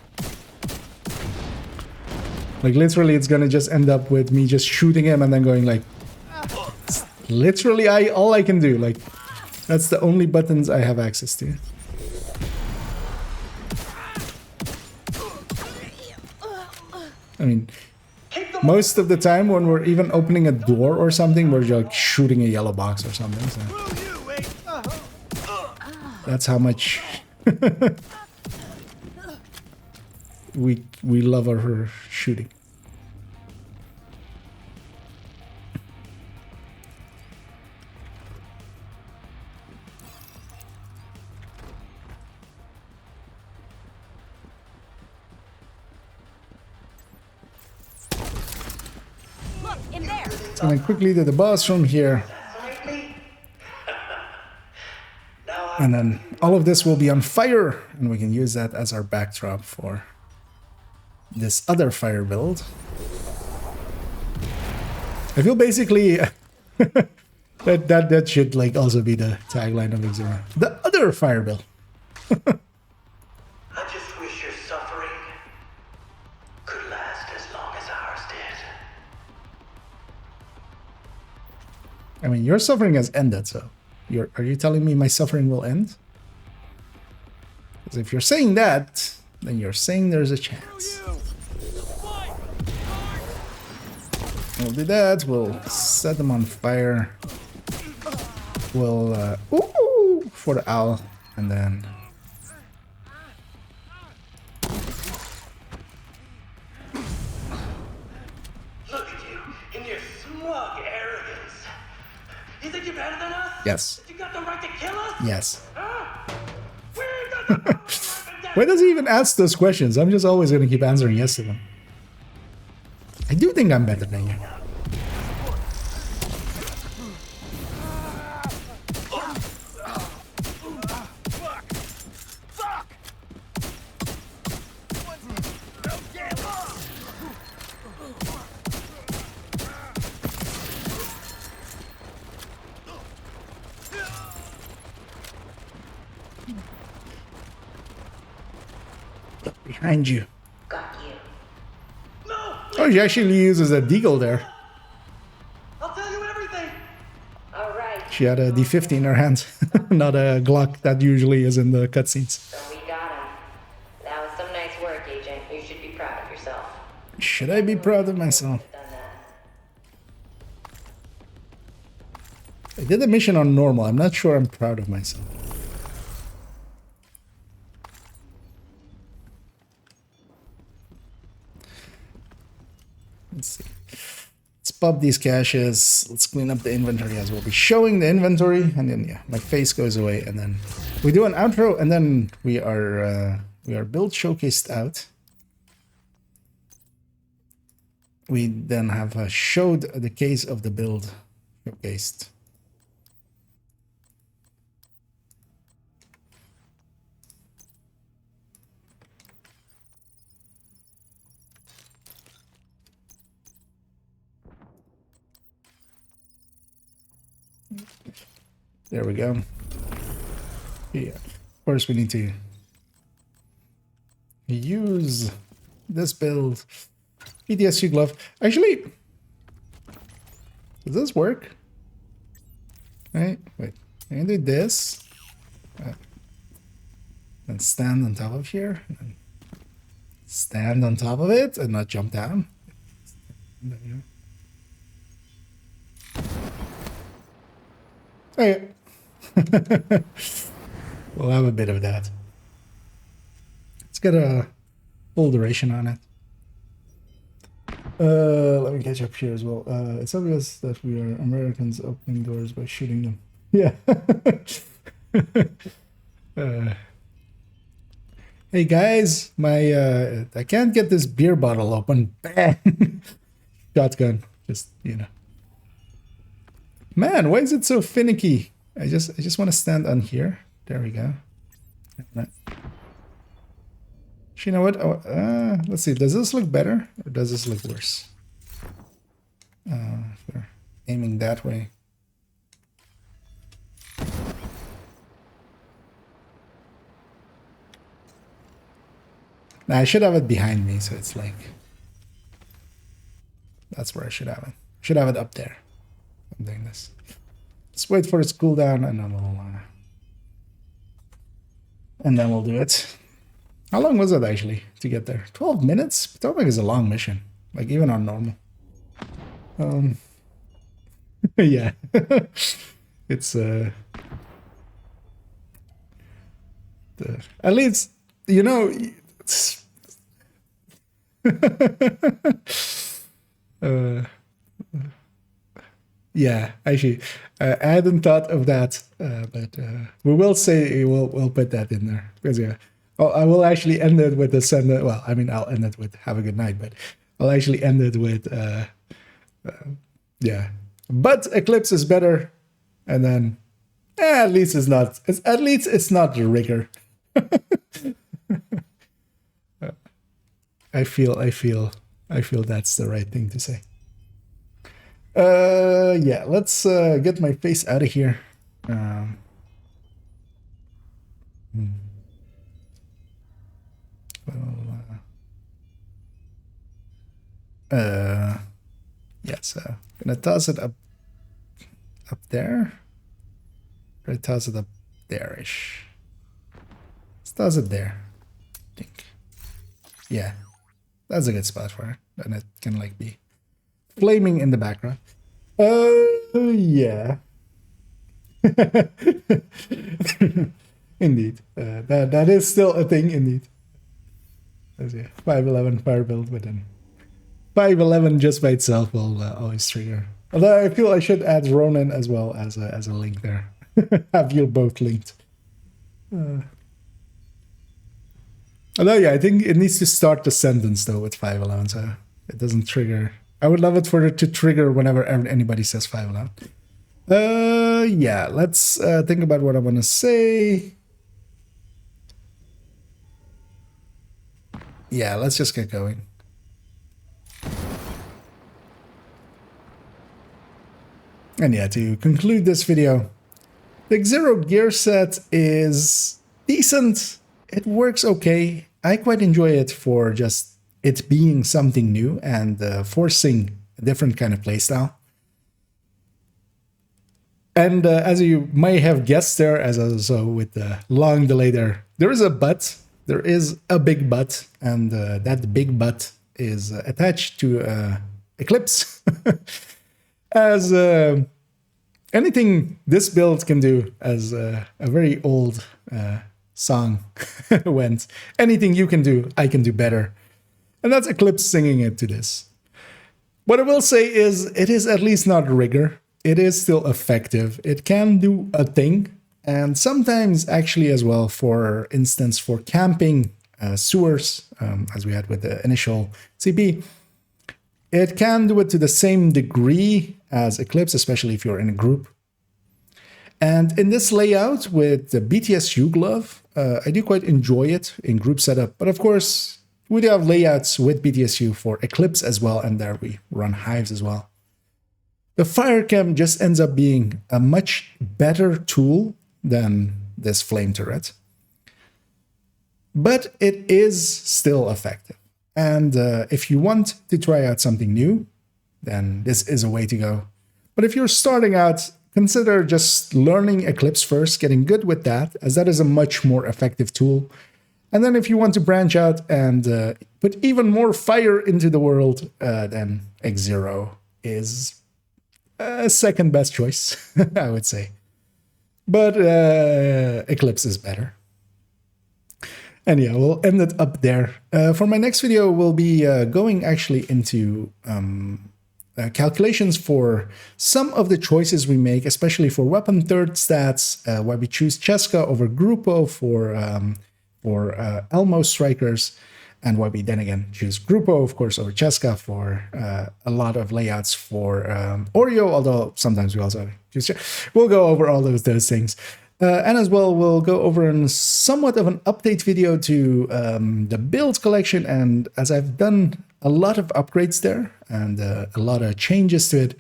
Like literally, it's gonna just end up with me just shooting him and then going like. Literally, all I can do. Like, that's the only buttons I have access to. I mean, most of the time when we're even opening a door or something, we're like shooting a yellow box or something. So. That's how much we love her shooting. Look, in there. Going quickly to the boss from here. And then all of this will be on fire, and we can use that as our backdrop for this other fire build. I feel basically that should like also be the tagline of Exuro. The other fire build. I just wish your suffering could last as long as ours did. I mean, your suffering has ended, so are you telling me my suffering will end? Because if you're saying that, then you're saying there's a chance. We'll do that. We'll set them on fire. We'll ooh, for the owl, and then Look at you in your smug arrogance. You think you're better than us? yes, You got the right to kill us? yes. Huh? We got the power to life and death. Why does he even ask those questions? I'm just always gonna keep answering yes to them. I do think I'm better than you. Behind you. Got you. No! Oh, she actually uses a deagle there. I'll tell you everything! All right. She had a D50 in her hand, not a Glock that usually is in the cutscenes. So we got him. That was some nice work, Agent. You should be proud of yourself. Should I be proud of myself? Done that. I did the mission on normal. I'm not sure I'm proud of myself. Let's see. Let's pop these caches. Let's clean up the inventory as we'll be showing the inventory. And then, yeah, my face goes away. And then we do an outro. And then we are build showcased out. We then have showed the case of the build showcased. There we go. Yeah. Of course, we need to use this build. PTSD glove. Actually, does this work? Right? Wait. Can I do this? And stand on top of here. And stand on top of it and not jump down. There you go. Okay. We'll have a bit of that. Let's get a full duration on it. Let me catch up here as well. It's obvious that we are Americans opening doors by shooting them. Yeah. Hey guys, my I can't get this beer bottle open. Bang! Shotgun. Just, you know. Man, why is it so finicky? I just want to stand on here. There we go. You know what? Oh, let's see. Does this look better or does this look worse? If we're aiming that way. Now I should have it behind me, so it's like that's where I should have it. Should have it up there. I'm doing this. Let's wait for its cooldown, and then we'll do it. How long was it actually to get there? 12 minutes? Potomac is a long mission, like even on normal. Yeah, it's at least you know. Yeah, actually, I hadn't thought of that, but we will say we'll put that in there because yeah, I will actually end it with the send. Well, I mean, I'll end it with have a good night, but I'll actually end it with yeah, but Eclipse is better, and then At least it's not. At least it's not rigor. I feel that's the right thing to say. Yeah, let's get my face out of here. Yes, gonna toss it up there. Gonna toss it up there-ish. Let's toss it there, I think. Yeah, that's a good spot for it. And it can like be flaming in the background. Yeah. Indeed. That is still a thing, indeed. Let's see. 511 fire build, but then 511 just by itself will always trigger. Although I feel I should add Ronin as well as a link there. Have you both linked. Although yeah, I think it needs to start the sentence though with 511, so it doesn't trigger. I would love it for it to trigger whenever anybody says 511. Yeah, let's think about what I want to say. Yeah, let's just get going. And yeah, to conclude this video, the Exuro gear set is decent. It works okay. I quite enjoy it for just it being something new and forcing a different kind of playstyle. And as you may have guessed there, as also with the long delay there is a but. There is a big but, and that big but is attached to Eclipse. As anything this build can do, as a very old song went, anything you can do, I can do better. And that's Eclipse singing it to this. What I will say is, it is at least not rigor. It is still effective. It can do a thing. And sometimes actually as well, for instance, for camping sewers, as we had with the initial CP, it can do it to the same degree as Eclipse, especially if you're in a group. And in this layout with the BTSU glove, I do quite enjoy it in group setup. But of course, we do have layouts with BTSU for Eclipse as well, and there we run hives as well. The fire cam just ends up being a much better tool than this flame turret. But it is still effective. And if you want to try out something new, then this is a way to go. But if you're starting out, consider just learning Eclipse first, getting good with that, as that is a much more effective tool. And then if you want to branch out and put even more fire into the world, then Exuro is a second best choice, I would say. But Eclipse is better. And yeah, we'll end it up there. For my next video, we'll be going actually into calculations for some of the choices we make, especially for weapon third stats, why we choose Cheska over Grupo for Elmo strikers, and why we then again choose Grupo, of course, over Cheska for a lot of layouts for Oreo, although sometimes we also choose Cheska. We'll go over all those things. And as well, we'll go over somewhat of an update video to the build collection, and as I've done a lot of upgrades there and a lot of changes to it,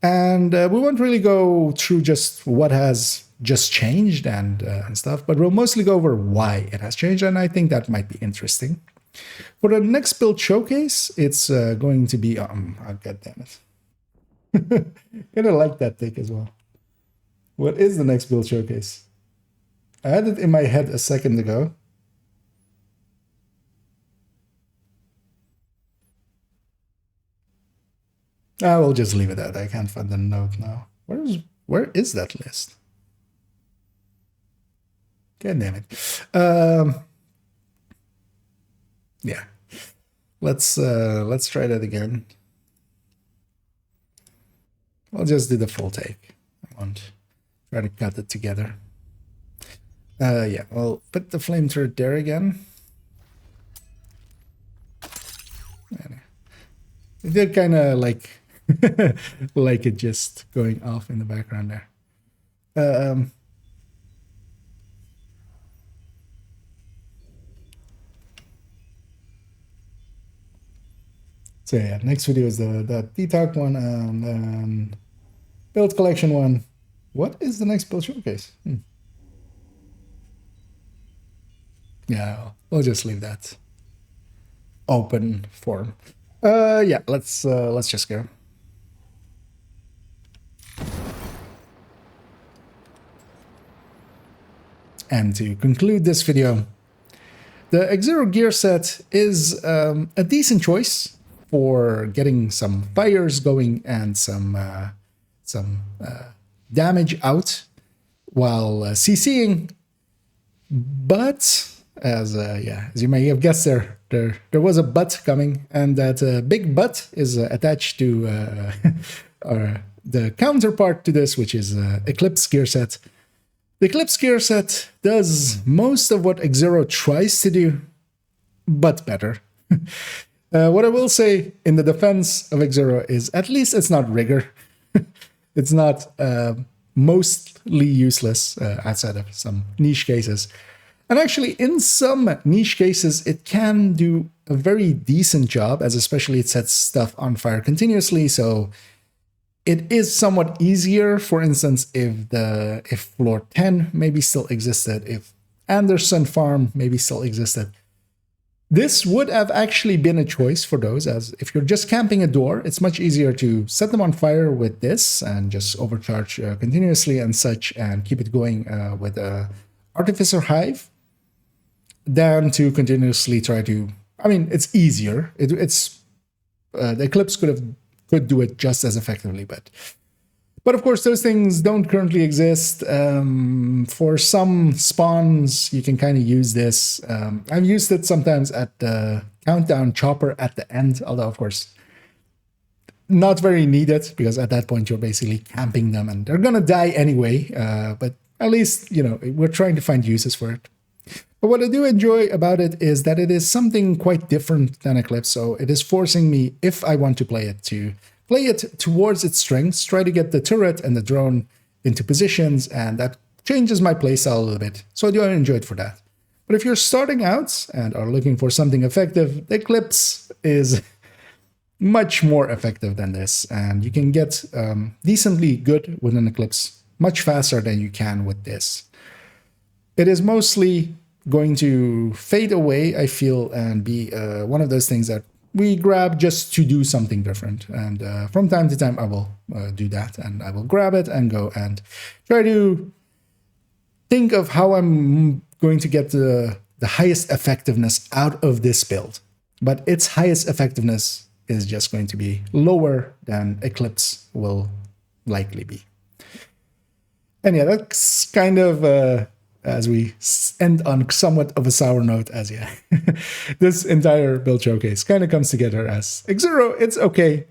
and we won't really go through just what has just changed and stuff, but we'll mostly go over why it has changed, and I think that might be interesting. For the next build showcase, it's going to be, oh, god damn it. Gonna like that take as well. What is the next build showcase? I had it in my head a second ago. I will just leave it at that. I can't find the note now. Where is that list? God damn it. Yeah. Let's try that again. I'll just do the full take. I won't try to cut it together. Yeah, we'll put the flame turret there again. It did kind of like like it just going off in the background there. Um, so yeah, next video is the detox one and then build collection one. What is the next build showcase? Yeah, we'll just leave that open form. Yeah, let's just go. And to conclude this video, the Exuro gear set is a decent choice for getting some fires going and some damage out while CCing. But as you may have guessed, there was a but coming, and that big but is attached to the counterpart to this, which is Eclipse gear set. The Eclipse gear set does most of what Exuro tries to do, but better. What I will say in the defense of Exuro is at least it's not rigor. It's not mostly useless outside of some niche cases. And actually, in some niche cases, it can do a very decent job, as especially it sets stuff on fire continuously, so it is somewhat easier. For instance, if floor 10 maybe still existed, if Anderson Farm maybe still existed, this would have actually been a choice for those, as if you're just camping a door, it's much easier to set them on fire with this and just overcharge continuously and such and keep it going with Artificer Hive than to continuously try to... I mean, it's easier. The Eclipse could do it just as effectively, but of course those things don't currently exist. For some spawns you can kind of use this. I've used it sometimes at the countdown chopper at the end, although of course not very needed, because at that point you're basically camping them and they're gonna die anyway, but at least, you know, we're trying to find uses for it. But what I do enjoy about it is that it is something quite different than Eclipse, so it is forcing me, if I want to play it towards its strengths, try to get the turret and the drone into positions, and that changes my playstyle a little bit, so I do enjoy it for that. But if you're starting out and are looking for something effective, the Eclipse is much more effective than this, and you can get decently good with an Eclipse much faster than you can with this. It is mostly going to fade away, I feel, and be one of those things that we grab just to do something different. And from time to time, I will do that, and I will grab it and go and try to think of how I'm going to get the highest effectiveness out of this build. But its highest effectiveness is just going to be lower than Eclipse will likely be. And yeah, that's kind of... as we end on somewhat of a sour note, as this entire build showcase kind of comes together as Exuro, it's okay,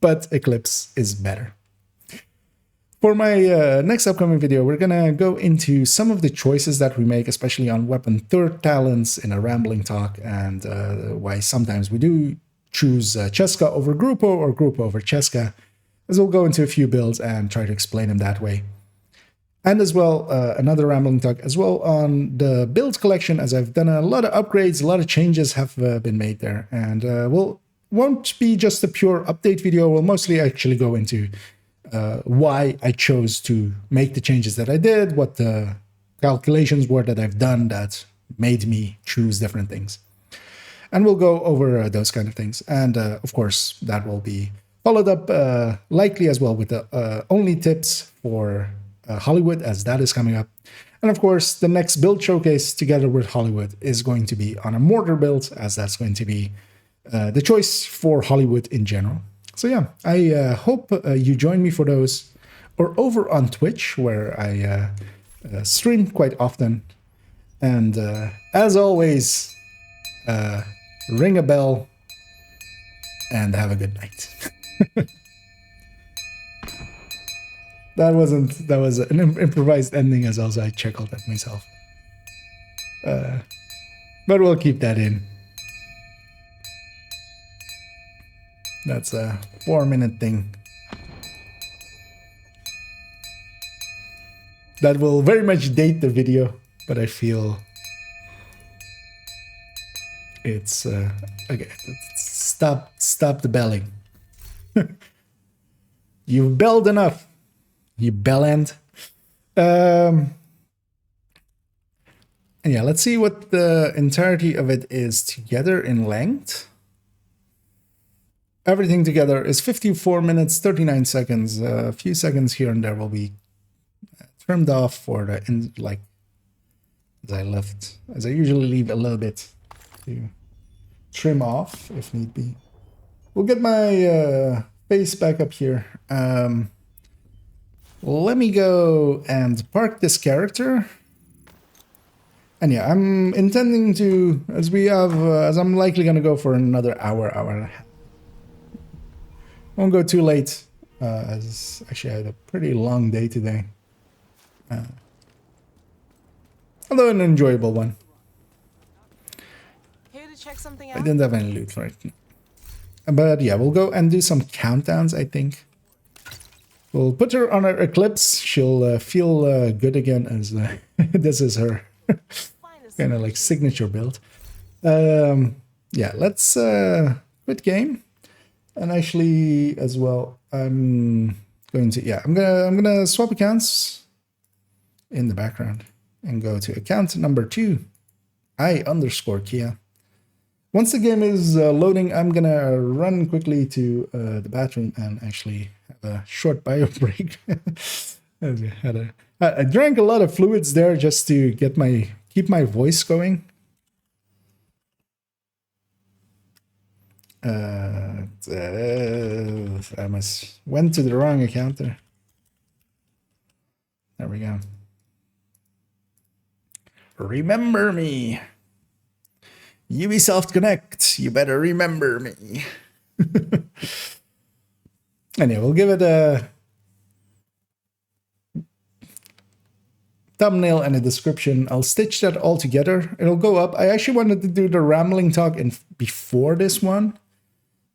but Eclipse is better. For my next upcoming video, we're gonna go into some of the choices that we make, especially on weapon third talents in a rambling talk, and why sometimes we do choose Cheska over Grupo or Grupo over Cheska, as we'll go into a few builds and try to explain them that way. And as well, another rambling talk as well on the build collection, as I've done a lot of upgrades, a lot of changes have been made there. And won't be just a pure update video, we'll mostly actually go into why I chose to make the changes that I did, what the calculations were that I've done that made me choose different things. And we'll go over those kind of things. And of course, that will be followed up likely as well with the only tips for Hollywood, as that is coming up. And of course, the next build showcase together with Hollywood is going to be on a mortar build, as that's going to be the choice for Hollywood in general. So yeah, I hope you join me for those, or over on Twitch, where I stream quite often. And as always, ring a bell and have a good night. That was an improvised ending, as also I chuckled at myself. But we'll keep that in. That's a 4-minute thing. that will very much date the video, but I feel it's okay. Stop the belling. You've belled enough, you bellend. And yeah, let's see what the entirety of it is together in length. Everything together is 54 minutes, 39 seconds. A few seconds here and there will be trimmed off for the as I usually leave a little bit to trim off if need be. We'll get my face back up here. Let me go and park this character. And yeah, I'm intending to, as I'm likely gonna go for another hour and a half. Won't go too late, as actually I had a pretty long day today. Although an enjoyable one. Here to check something I out? didn't have any loot for it. But yeah, we'll go and do some countdowns, I think. We'll put her on her Eclipse. She'll feel good again, as this is her kind of like signature build. Yeah, let's quit game. And actually, as well, I'm gonna swap accounts in the background and go to account number 2, I_Kia. Once the game is loading, I'm gonna run quickly to the bathroom and actually have a short bio break. I drank a lot of fluids there just to keep my voice going. I went to the wrong account there. There we go. Remember me. Ubisoft Connect, you better remember me. Anyway, we'll give it a thumbnail and a description. I'll stitch that all together. It'll go up. I actually wanted to do the rambling talk before this one,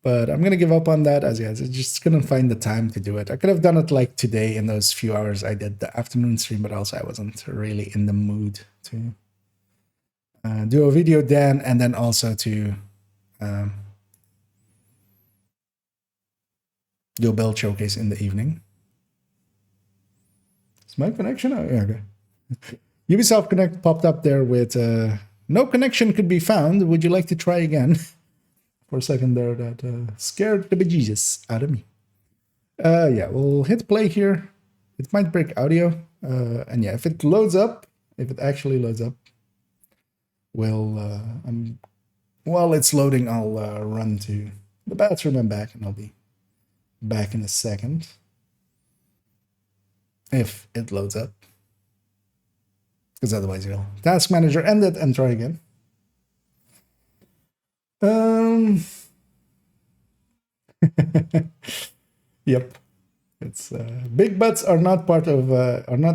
but I'm gonna give up on that, as I just couldn't find the time to do it. I could have done it like today in those few hours I did the afternoon stream, but also I wasn't really in the mood to do a video then, and then also to do a build showcase in the evening. Is my connection? Oh, yeah, okay. Ubisoft Connect popped up there with no connection could be found. Would you like to try again? For a second there, that scared the bejesus out of me. Yeah, we'll hit play here. It might break audio. And yeah, if it loads up, if it actually loads up, while it's loading, I'll run to the bathroom and back, and I'll be back in a second. If it loads up. Because otherwise you'll task manager end it and try again. Yep. It's big butts are not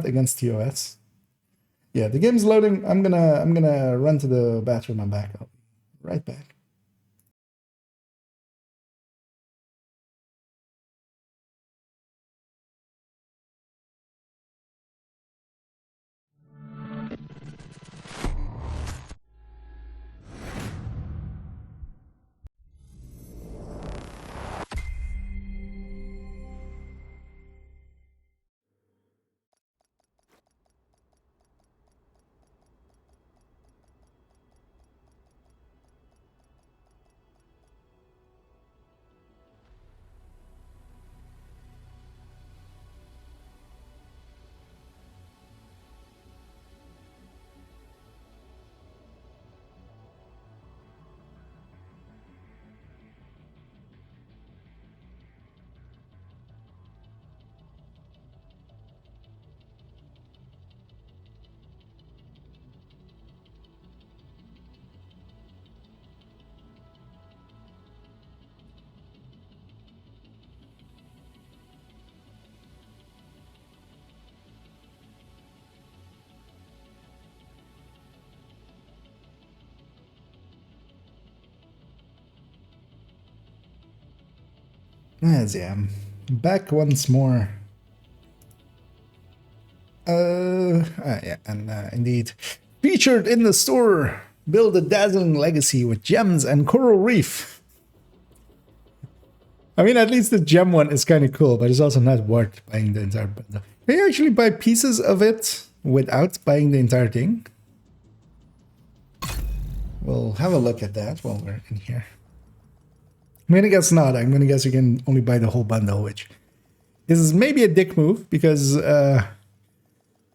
against TOS. Yeah, the game's loading. I'm gonna run to the bathroom and back. I'll be right back. Yeah, I'm back once more. indeed. Featured in the store. Build a dazzling legacy with gems and coral reef. I mean, at least the gem one is kind of cool, but it's also not worth buying the entire bundle. Can you actually buy pieces of it without buying the entire thing? We'll have a look at that while we're in here. I'm gonna guess not. I'm gonna guess you can only buy the whole bundle, which is maybe a dick move because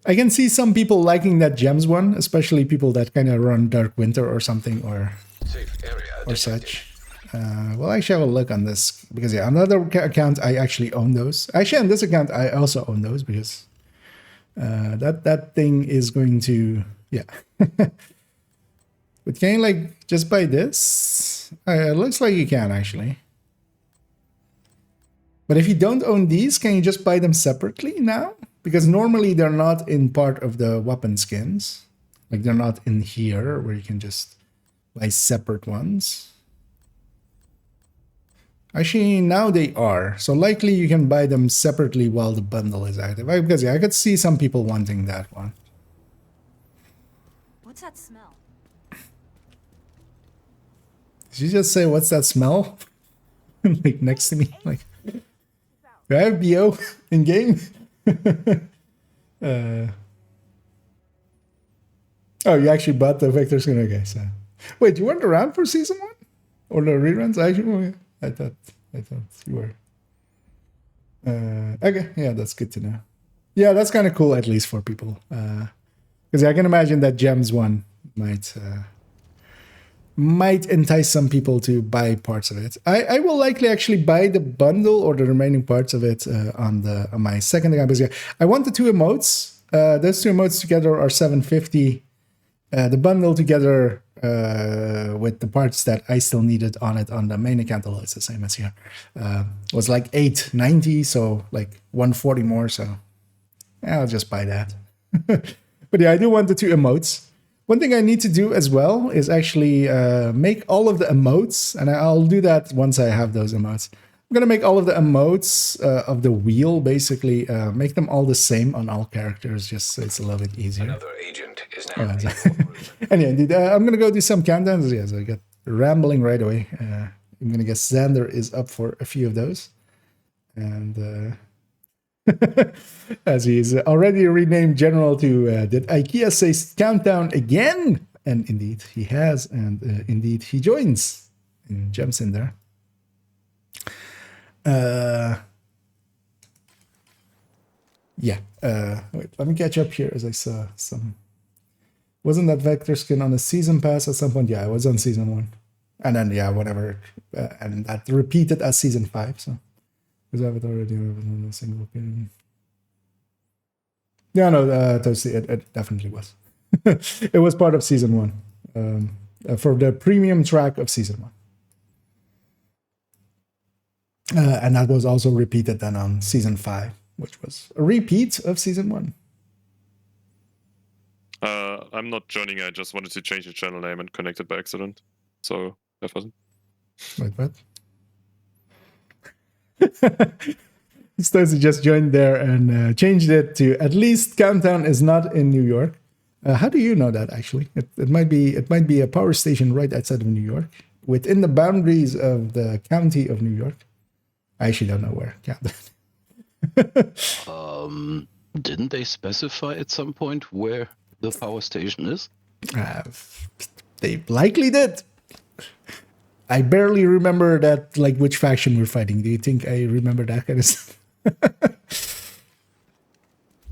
I can see some people liking that gems one, especially people that kind of run Dark Winter or something or such. Well, actually, have a look on this because yeah, another account I actually own those. Actually, on this account I also own those because that thing is going to But can you like just buy this? It looks like you can actually. But if you don't own these, can you just buy them separately now? Because normally they're not in part of the weapon skins. Like they're not in here where you can just buy separate ones. Actually, now they are. So likely you can buy them separately while the bundle is active. Because yeah, I could see some people wanting that one. What's that smell? Did you just say, what's that smell? Like next to me? Like, do I have BO in game? Oh, you actually bought the Vector skin? Okay, so. Wait, you weren't around for season 1? Or the reruns? Actually, I thought you were. Okay, yeah, that's good to know. Yeah, that's kind of cool, at least for people. Because I can imagine that Gems one might entice some people to buy parts of it. I will likely actually buy the bundle or the remaining parts of it on my second account. Because I want the 2 emotes. Those 2 emotes together are $750. The bundle together with the parts that I still needed on it on the main account, although it's the same as here, was like $890, so like $140 more. So yeah, I'll just buy that. But yeah, I do want the 2 emotes. One thing I need to do as well is actually make all of the emotes, and I'll do that once I have those emotes. I'm going to make all of the emotes of the wheel, basically, make them all the same on all characters, just so it's a little bit easier. Another agent is now. And yeah, indeed, I'm going to go do some countdowns. Yes, I got rambling right away. I'm going to guess Xander is up for a few of those. And as he's already renamed General to, did IKEA say countdown again? And indeed, he has. And indeed, he joins and jumps in there. Yeah. Wait, let me catch up here as I saw some. Wasn't that Vector skin on a season pass at some point? Yeah, it was on season 1. And then, yeah, whatever. And that repeated as season 5. So, because I have it already on a single opinion. Yeah, no, it definitely was. It was part of season 1. For the premium track of season 1. And that was also repeated then on season 5, which was a repeat of season 1. I'm not joining. I just wanted to change the channel name and connect it by accident. So have fun. Wait, what? Stacey just joined there and changed it to at least Countdown is not in New York. How do you know that? Actually, it might be a power station right outside of New York, within the boundaries of the county of New York. I actually don't know where. Didn't they specify at some point where the power station is? They likely did. I barely remember that, like which faction we're fighting. Do you think I remember that kind of stuff?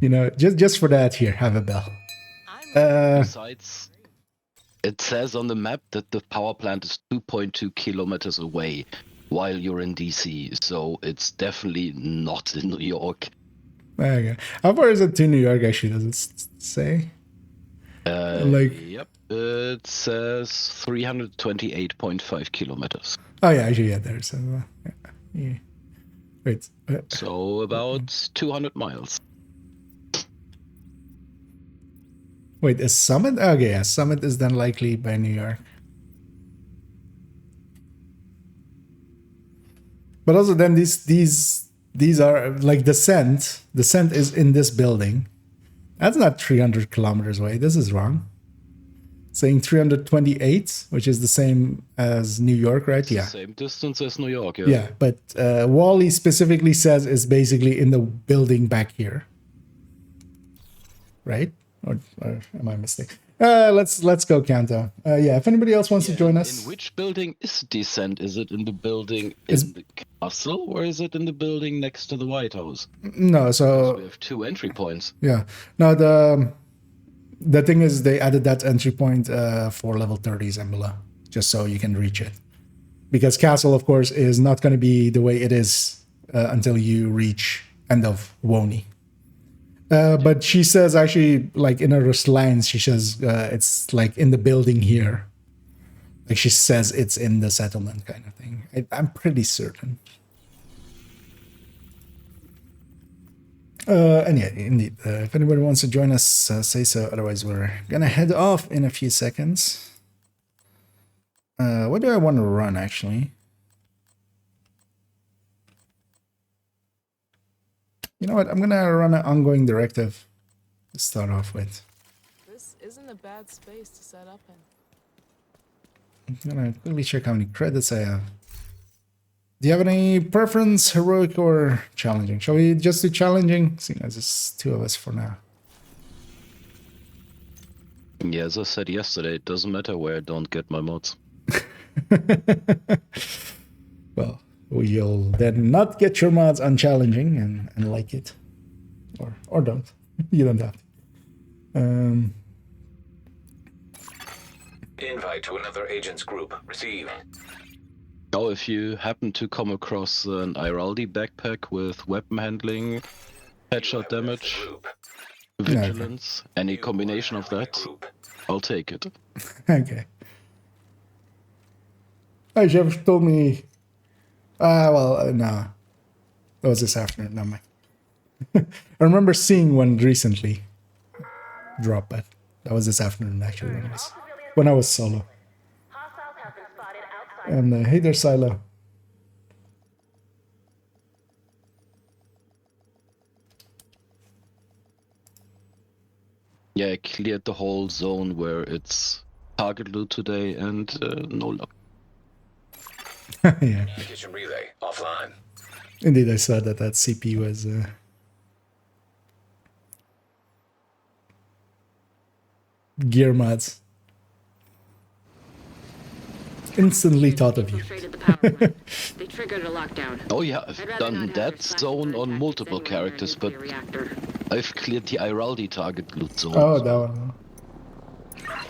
You know, just for that, here, have a bell. Besides, it says on the map that the power plant is 2.2 kilometers away while you're in DC, so it's definitely not in New York. Okay. How far is it to New York, actually? Does it say? Yep, it says 328.5 kilometers. Oh, yeah, actually, yeah, there's yeah. Wait. So about 200 miles. Wait, is Summit? Okay, yeah, Summit is then likely by New York. But also then these are like Descent. Descent is in this building. That's not 300 kilometers away. This is wrong. Saying 328, which is the same as New York, right? It's the Yeah. same distance as New York, yeah. Yeah, but Wally specifically says is basically in the building back here. Right? Or am I mistaken? Let's go countdown. Yeah, if anybody else wants to join us. In which building is descent? Is it in the building in the castle, or is it in the building next to the White House? No, so We have 2 entry points. yeah. No, the thing is they added that entry point for level 30s and below, just so you can reach it. Because castle, of course, is not going to be the way it is until you reach end of Wony. But she says actually, like in her lines, she says it's like in the building here. Like she says it's in the settlement kind of thing. I'm pretty certain. And yeah, indeed, if anybody wants to join us, say so. Otherwise, we're gonna head off in a few seconds. What do I want to run, actually? You know what? I'm gonna run an ongoing directive to start off with. This isn't a bad space to set up in. I'm gonna quickly check how many credits I have. Do you have any preference, heroic or challenging? Shall we just do challenging? Seeing as it's 2 of us for now. Yeah, as I said yesterday, it doesn't matter where I don't get my mods. Well, you'll then not get your mods on challenging and like it. Or don't. You don't have to. Invite to another agent's group. Receive. Now, if you happen to come across an Iraldi backpack with weapon handling, headshot damage, vigilance, any combination of that, I'll take it. Okay. Oh, you ever told me... no. That was this afternoon, not mine. I remember seeing one recently drop, but that was this afternoon, actually, when I was solo. And hey there, Silo. Yeah, I cleared the whole zone where it's target loot today and no luck. Yeah. Kitchen relay offline. Indeed, I saw that CP was... gear mods. Instantly thought of you. They triggered a lockdown. Oh yeah, I've done that zone on multiple characters, but I've cleared the Iraldi target loot zone. Oh, that one.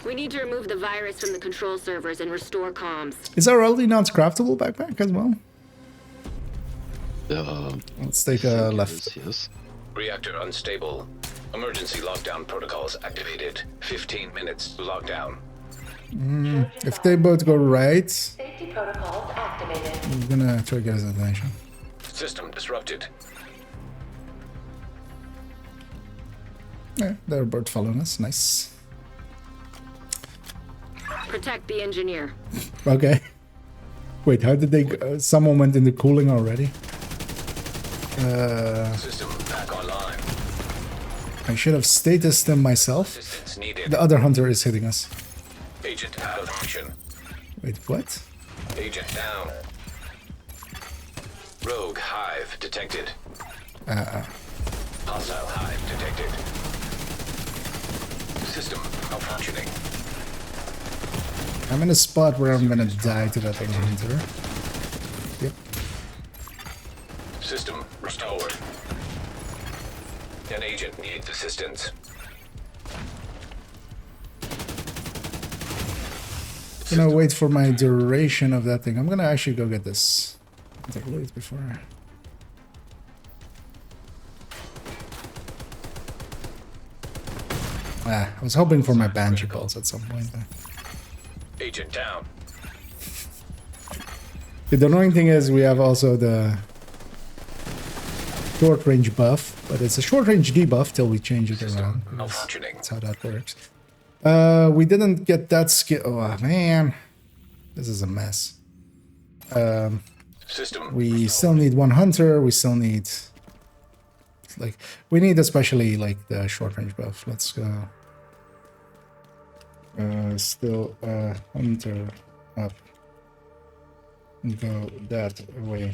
We need to remove the virus from the control servers and restore comms. Is our already non-craftable backpack as well? Let's take a left. Yes. Reactor unstable. Emergency lockdown protocols activated. 15 minutes to lockdown. If they both go right, Safety protocols activated. I'm gonna try to get his attention. System disrupted. Yeah, they're both following us. Nice. Protect the engineer. Okay. Wait, how did they go? Someone went into cooling already? System back online. I should have statused them myself. Assistance needed. The other hunter is hitting us. Agent out of action. Wait, what? Agent down. Rogue hive detected. Hostile hive detected. System malfunctioning. I'm in a spot where I'm gonna die to that other hunter. Yep. System restored. An agent needs assistance. I'm gonna wait for my duration of that thing. I'm gonna actually go get this. Take a look before. I was hoping for my banshee calls at some point. Agent down. The annoying thing is we have also the short range buff, but it's a short range debuff till we change it around. That's how that works. We didn't get that skill. Oh man, this is a mess. System. We still need one hunter. We still need Like, we need especially like the short range buff. Let's go. Still hunter up. And go that way.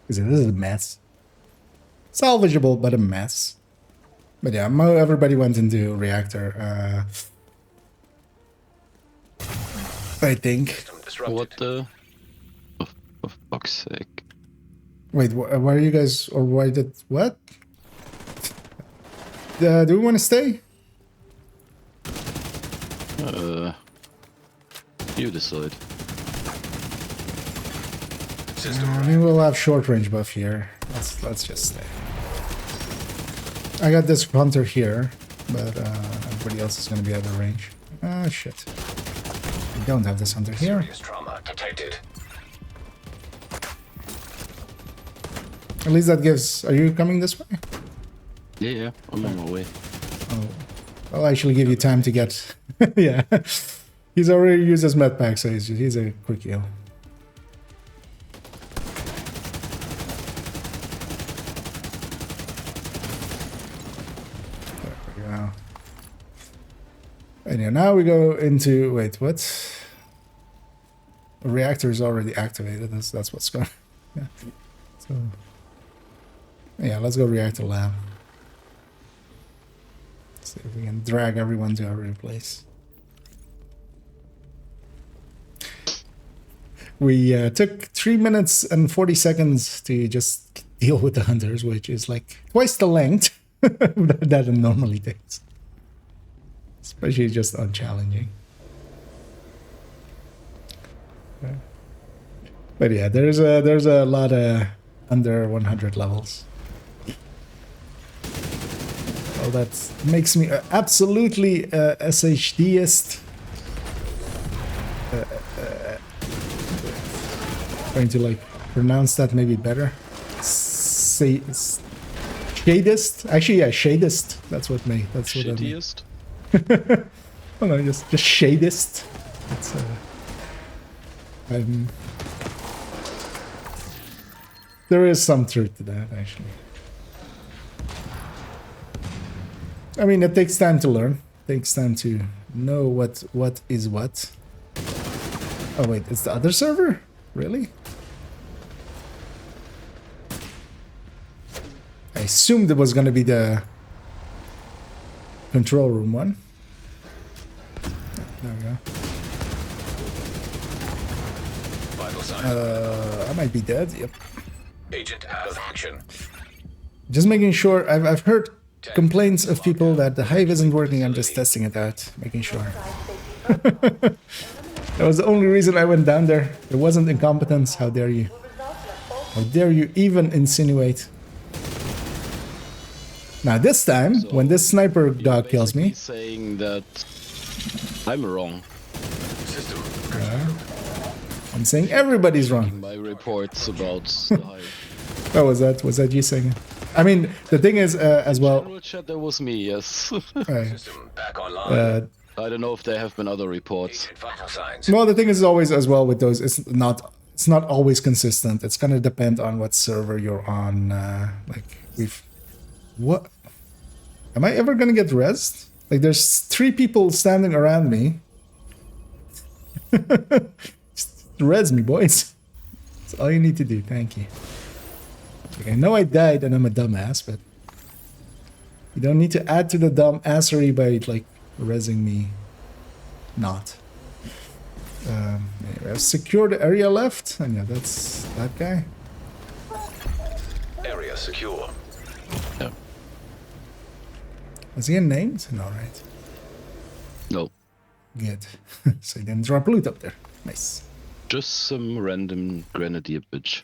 Because this is a mess. Salvageable, but a mess. But yeah, everybody went into reactor. I think. What the? Oh, for fuck's sake. Wait, why are you guys, or why did, what? Do we want to stay? You decide. I mean, we'll have short range buff here. Let's just stay. I got this hunter here, but everybody else is going to be out of range. Ah, shit. We don't have this hunter here. Serious trauma detected. At least that gives... Are you coming this way? Yeah, I'm on my way. Oh, I'll actually give you time to get... yeah. He's already used his med pack, so he's a quick heal. And yeah, now we go into, wait, what? The reactor is already activated. That's what's going. Yeah. So yeah, let's go reactor lab. See if we can drag everyone to every place. We took 3 minutes and 40 seconds to just deal with the hunters, which is like twice the length that it normally takes. Especially just on challenging. But yeah, there's a lot of under 100 levels. Well, that makes me absolutely SHDist. Trying to like pronounce that maybe better. Say shadist. Actually, yeah, shadist. That's what me. That's what I mean. Oh no, just shadist. It's there is some truth to that, actually. I mean, it takes time to learn. It takes time to know what is what. Oh wait, it's the other server? Really? I assumed it was gonna be the control room one. There we go. I might be dead. Yep. Agent out of action. Just making sure. I've heard complaints of people that the hive isn't working. I'm just testing it out, making sure. That was the only reason I went down there. It wasn't incompetence. How dare you? How dare you even insinuate? Now this time, so when this sniper dog kills me, saying that I'm wrong. I'm saying everybody's wrong. My reports about the hive. Oh, was that you saying it? I mean, the thing is, as well. In chat, that was me. Yes. System back online. I don't know if there have been other reports. Well, the thing is always as well with those. It's not always consistent. It's gonna depend on what server you're on. Like what? Am I ever gonna get rezzed? Like, there's 3 people standing around me. Just res me, boys. That's all you need to do. Thank you. Like, I know I died and I'm a dumbass, but you don't need to add to the dumbassery by like rezzing me. Not. Anyway, I've secured the area left, and yeah, that's that guy. Area secure. Yeah. Was he named? No, right? No. Good. So he didn't drop loot up there. Nice. Just some random grenadier bitch.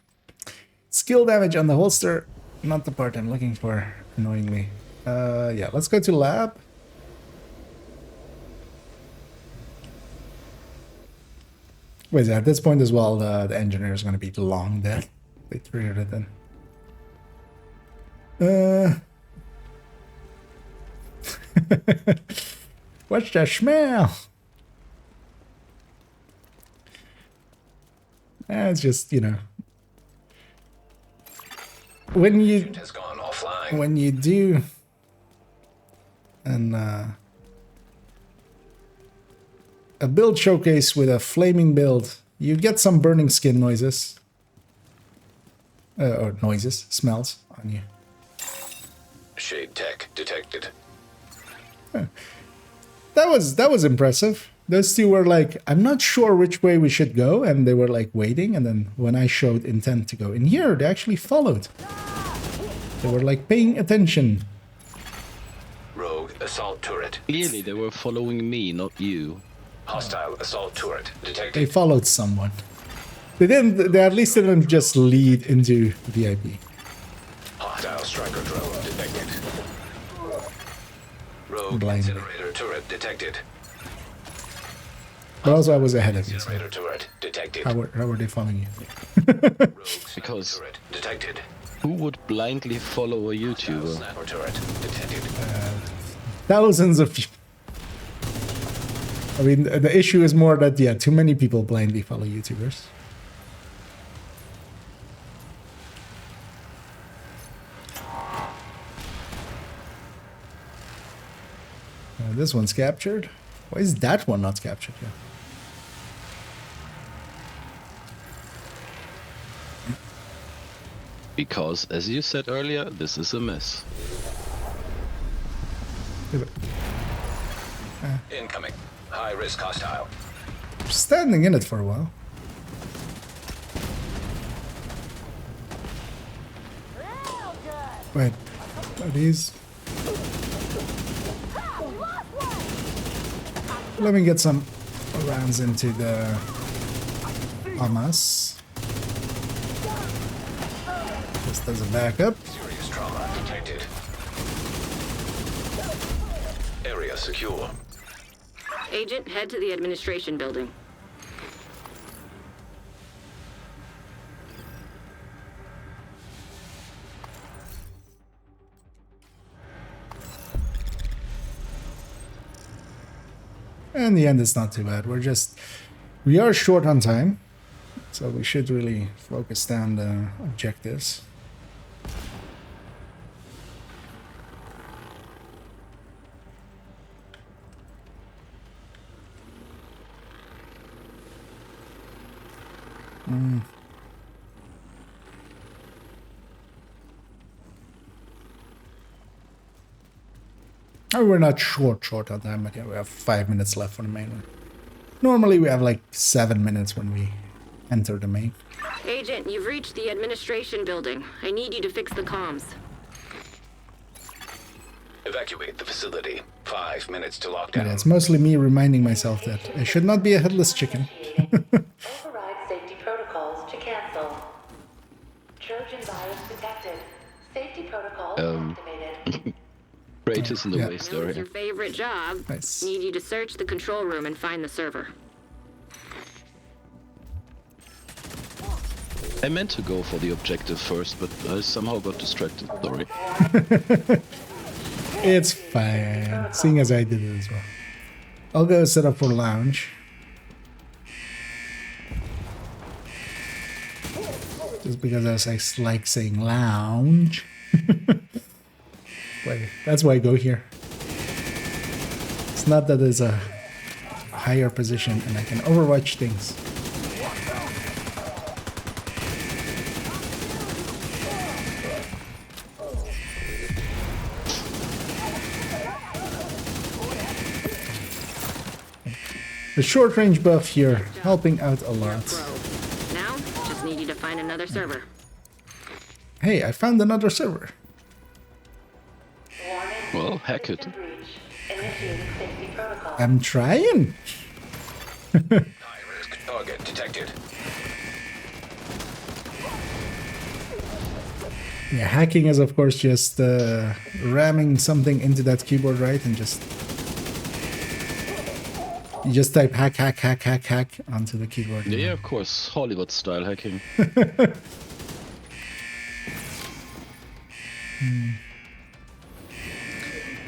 Skill damage on the holster. Not the part I'm looking for, annoyingly. Yeah, let's go to lab. Wait, at this point as well, the engineer is going to be long dead. They triggered it then. What's that smell? It's just, you know, when you Has gone offline. when you do an a build showcase with a flaming build, you get some burning skin noises. Or noises, smells on you. Shade tech detected. That was impressive. Those two were like, I'm not sure which way we should go, and they were like waiting, and then when I showed intent to go in here, they actually followed. They were like paying attention. Rogue assault turret. Clearly, they were following me, not you. Hostile assault turret They detected. followed someone. They didn't. They at least didn't just lead into VIP. Hostile striker drone detected. Rogue Blind. incinerator turret detected. But also, I was ahead of you. So Incinerator turret detected. how were they following you? Rogue Because- sniper turret detected. Who would blindly follow a YouTuber? Sniper turret detected. Thousands of people. I mean, the issue is more that, yeah, too many people blindly follow YouTubers. This one's captured. Why is that one not captured yet? Because, as you said earlier, this is a mess. Incoming. High risk hostile. Standing in it for a while. Wait, are these? Let me get some rounds into the Hamas. Just as a backup. Serious trauma detected. Area secure. Agent, head to the administration building. In the end, it's not too bad. We are short on time, so we should really focus down the objectives. Oh, we're not short on time, but yeah, we have 5 minutes left for the main one. Normally we have like 7 minutes when we enter the main. Agent, you've reached the administration building. I need you to fix the comms. Evacuate the facility. 5 minutes to Yeah, lockdown. it's mostly me reminding myself that I should not be a headless chicken. Override safety protocols to cancel. Trojan virus detected. Safety protocols activated. Crate is in the Yeah. waste That was area. your favorite job. Nice. Need you to search the control room and find the server. I meant to go for the objective first, but I somehow got distracted. Sorry. It's fine, seeing as I did it as well. I'll go set up for lounge. Just because I was like saying lounge. Wait, that's why I go here. It's not that there's a higher position and I can overwatch things. The short range buff here, helping out a lot. Now, just need you to find another server. Hey, I found another server. Well, hack it. Initiating safety protocol. I'm trying. High risk target detected. Yeah, hacking is of course just ramming something into that keyboard, right? And just you just type hack, hack, hack, hack, hack onto the keyboard. Yeah, of course. Hollywood style hacking.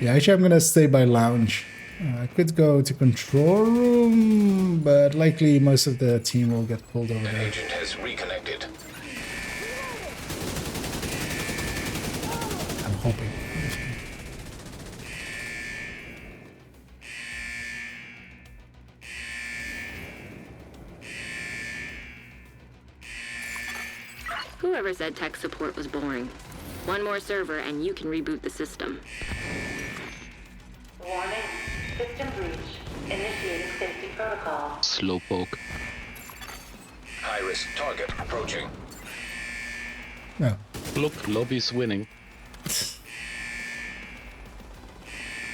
Yeah, actually, I'm gonna stay by lounge. I could go to control room, but likely most of the team will get pulled over An there. agent has reconnected. I'm hoping. Whoever said tech support was boring. One more server and you can reboot the system. Warning. System breach. Initiating safety protocol. Slowpoke. High-risk target approaching. No. Look, lobby's winning.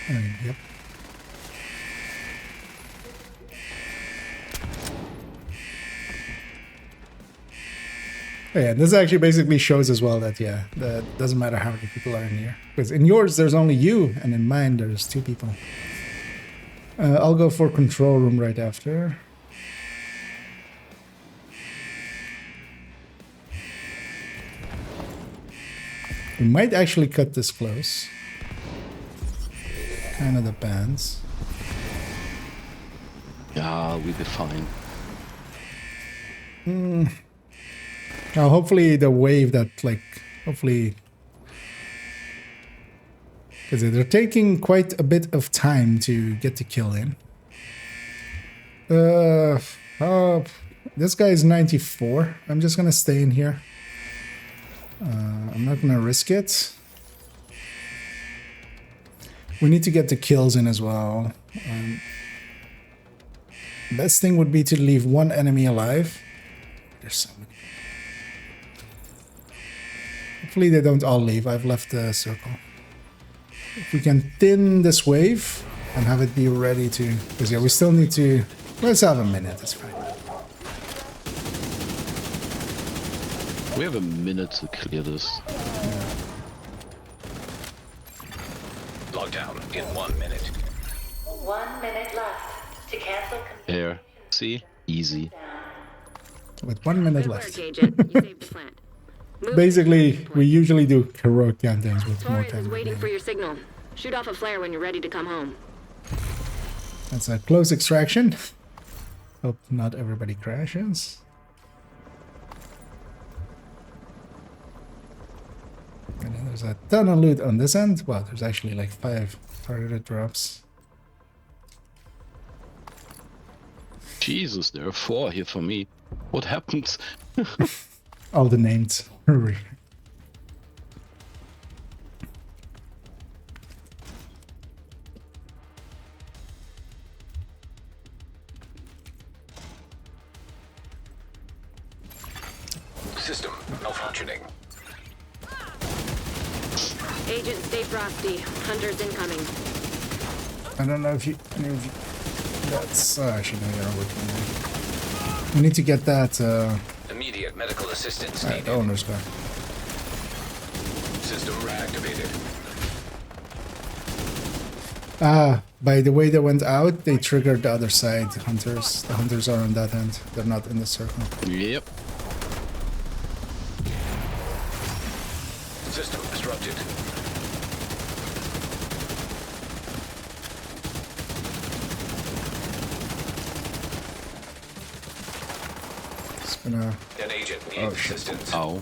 Yep. Oh, yeah, this actually basically shows as well that, yeah, that doesn't matter how many people are in here. Because in yours, there's only you, and in mine, there's 2 people. I'll go for control room right after. We might actually cut this close. Kind of depends. Yeah, we'll be fine. Now, hopefully the wave that, like, hopefully... Because they're taking quite a bit of time to get the kill in. This guy is 94. I'm just gonna stay in here. I'm not gonna risk it. We need to get the kills in as well. Best thing would be to leave 1 enemy alive. There's so many. Hopefully they don't all leave. I've left the circle. If we can thin this wave and have it be ready to... Because yeah, we still need to... Let's have a minute, it's fine. We have a minute to clear this. Yeah. Lockdown in 1 minute. 1 minute left to cancel. Here. See? Easy. With 1 minute Good left. work, Agent. You saved the plant. Move Basically, we usually do heroic campaigns with more Torres is time. waiting for your signal. Shoot off a flare when you're ready to come home. That's a close extraction. Hope not everybody crashes. And then there's a ton of loot on this end. Well, there's actually like 5 targeted drops. Jesus, there are 4 here for me. What happened? All the names. System malfunctioning. Agent, stay frosty. Hunters incoming. I don't know if you... Any of you that's... actually, no, you're not working there. We need to get that... Immediate medical assistance Alright, needed. the owner's back. System reactivated. By the way they went out, they triggered the other side hunters. The hunters are on that end. They're not in the circle. Yep. System disrupted. It's gonna... An agent needs assistance. Ow.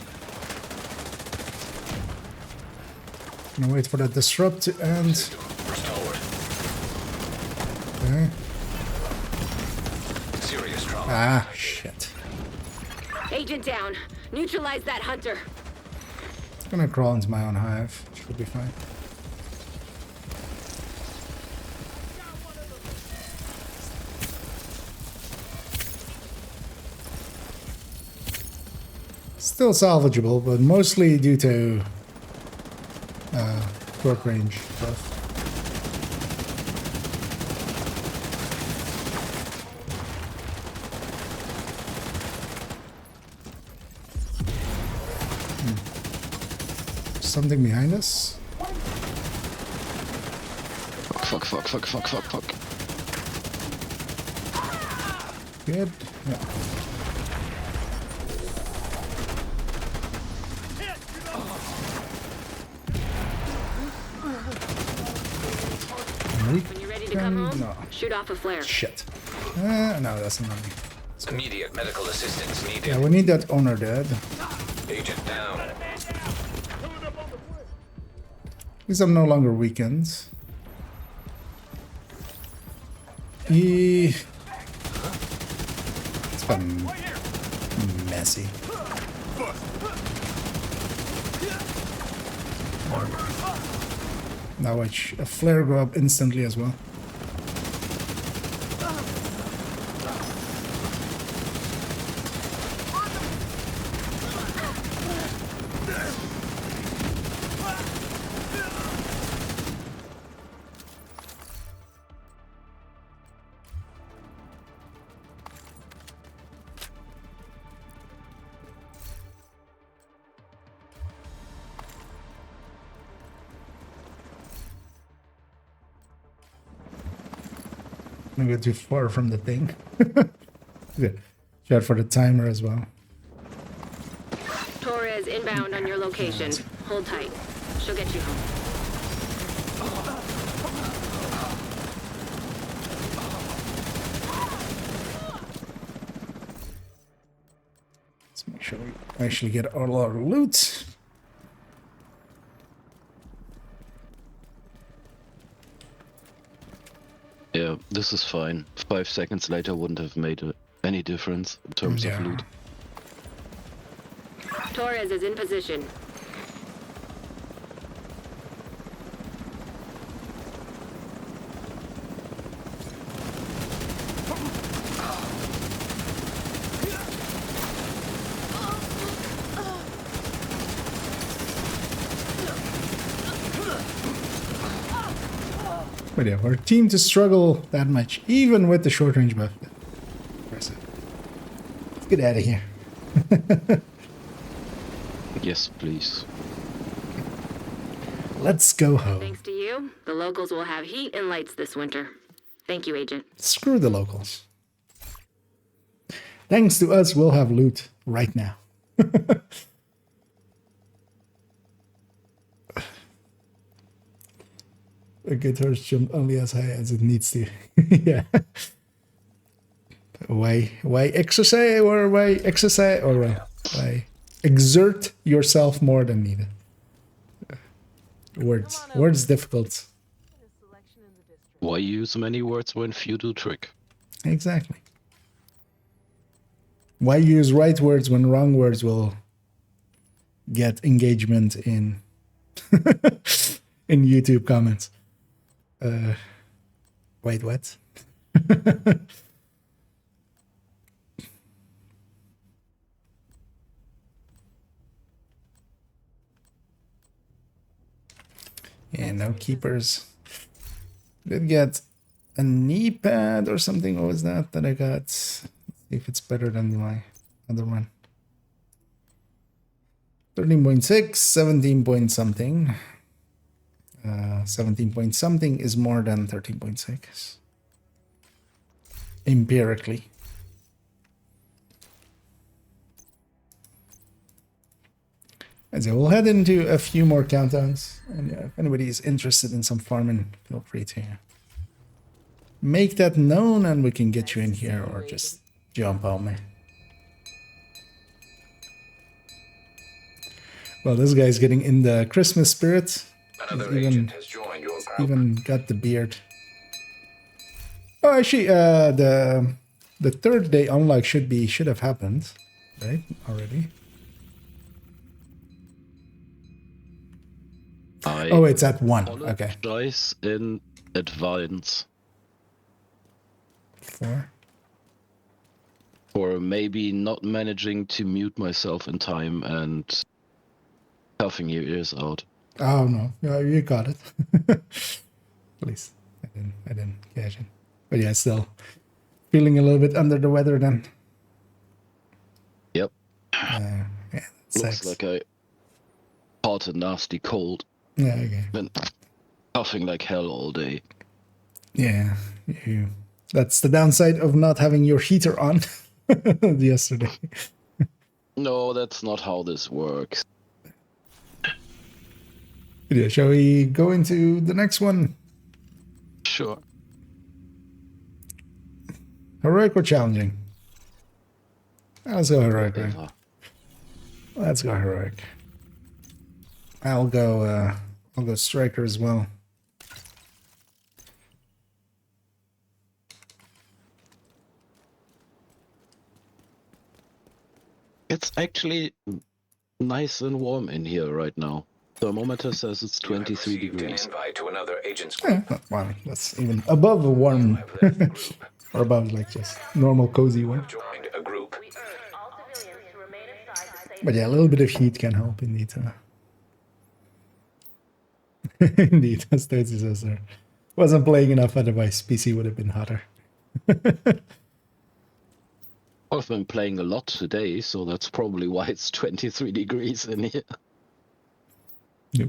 Gonna wait for the disrupt to end. System restored. Okay. Serious trauma. Ah, shit. Agent down. Neutralize that hunter. I'm gonna crawl into my own hive. Should be fine. Still salvageable, but mostly due to short range stuff. Something behind us? Fuck. Good. Yeah. come home, No. shoot off a flare. Shit. No, that's not me. Immediate medical assistance needed. Yeah, we need that owner dead. Agent down. These are no longer weekends. It's been messy. Now watch a flare go up instantly as well. Don't go too far from the thing. Yeah. Shot for the timer as well. Torres inbound on your location. Hold tight. She'll get you home. Let's make sure we actually get all our loot. Yeah, this is fine. 5 seconds later wouldn't have made any difference in terms of loot. Torres is in position. But yeah, for a team to struggle that much, even with the short range buff, impressive. Let's get out of here. Yes, please. Let's go home. Thanks to you, the locals will have heat and lights this winter. Thank you, Agent. Screw the locals. Thanks to us, we'll have loot right now. A good horse jumped only as high as it needs to. Yeah. Why exercise or why exercise or why exert yourself more than needed? Words difficult. Why use many words when few do trick? Exactly. Why use right words when wrong words will get engagement in in YouTube comments? Wait, what? Yeah, no keepers. Did get a knee pad or something. What was that I got? Let's see if it's better than my other one. 13.6, 17 point something. 17 point something is more than 13.6. Empirically. And so we'll head into a few more countdowns. And if anybody is interested in some farming, feel free to make that known and we can get you in here or just jump on me. Well, this guy's getting in the Christmas spirit. Another agent has joined your group. Even got the beard. Oh, actually, the third day unlock should have happened, right? Already. Oh, it's at 1. Okay. Apologize in advance. 4. For maybe not managing to mute myself in time and coughing your ears out. Oh no, you got it. At least I didn't catch it. But yeah, still feeling a little bit under the weather then. Yep. Yeah, Looks like I caught a nasty cold. Yeah, okay. Been coughing like hell all day. Yeah, that's the downside of not having your heater on yesterday. No, that's not how this works. Yeah, shall we go into the next one? Sure. Heroic or challenging? Let's go heroic, right? Let's go heroic. I'll go striker as well. It's actually nice and warm in here right now. Thermometer says it's 23 degrees. An invite to another agent's Yeah, group. well, that's even above a warm, or above like just normal cozy one. Joined a group. But yeah, a little bit of heat can help indeed. Indeed, as Tootsie says there. Wasn't playing enough, otherwise PC would have been hotter. I've been playing a lot today, so that's probably why it's 23 degrees in here. Yep.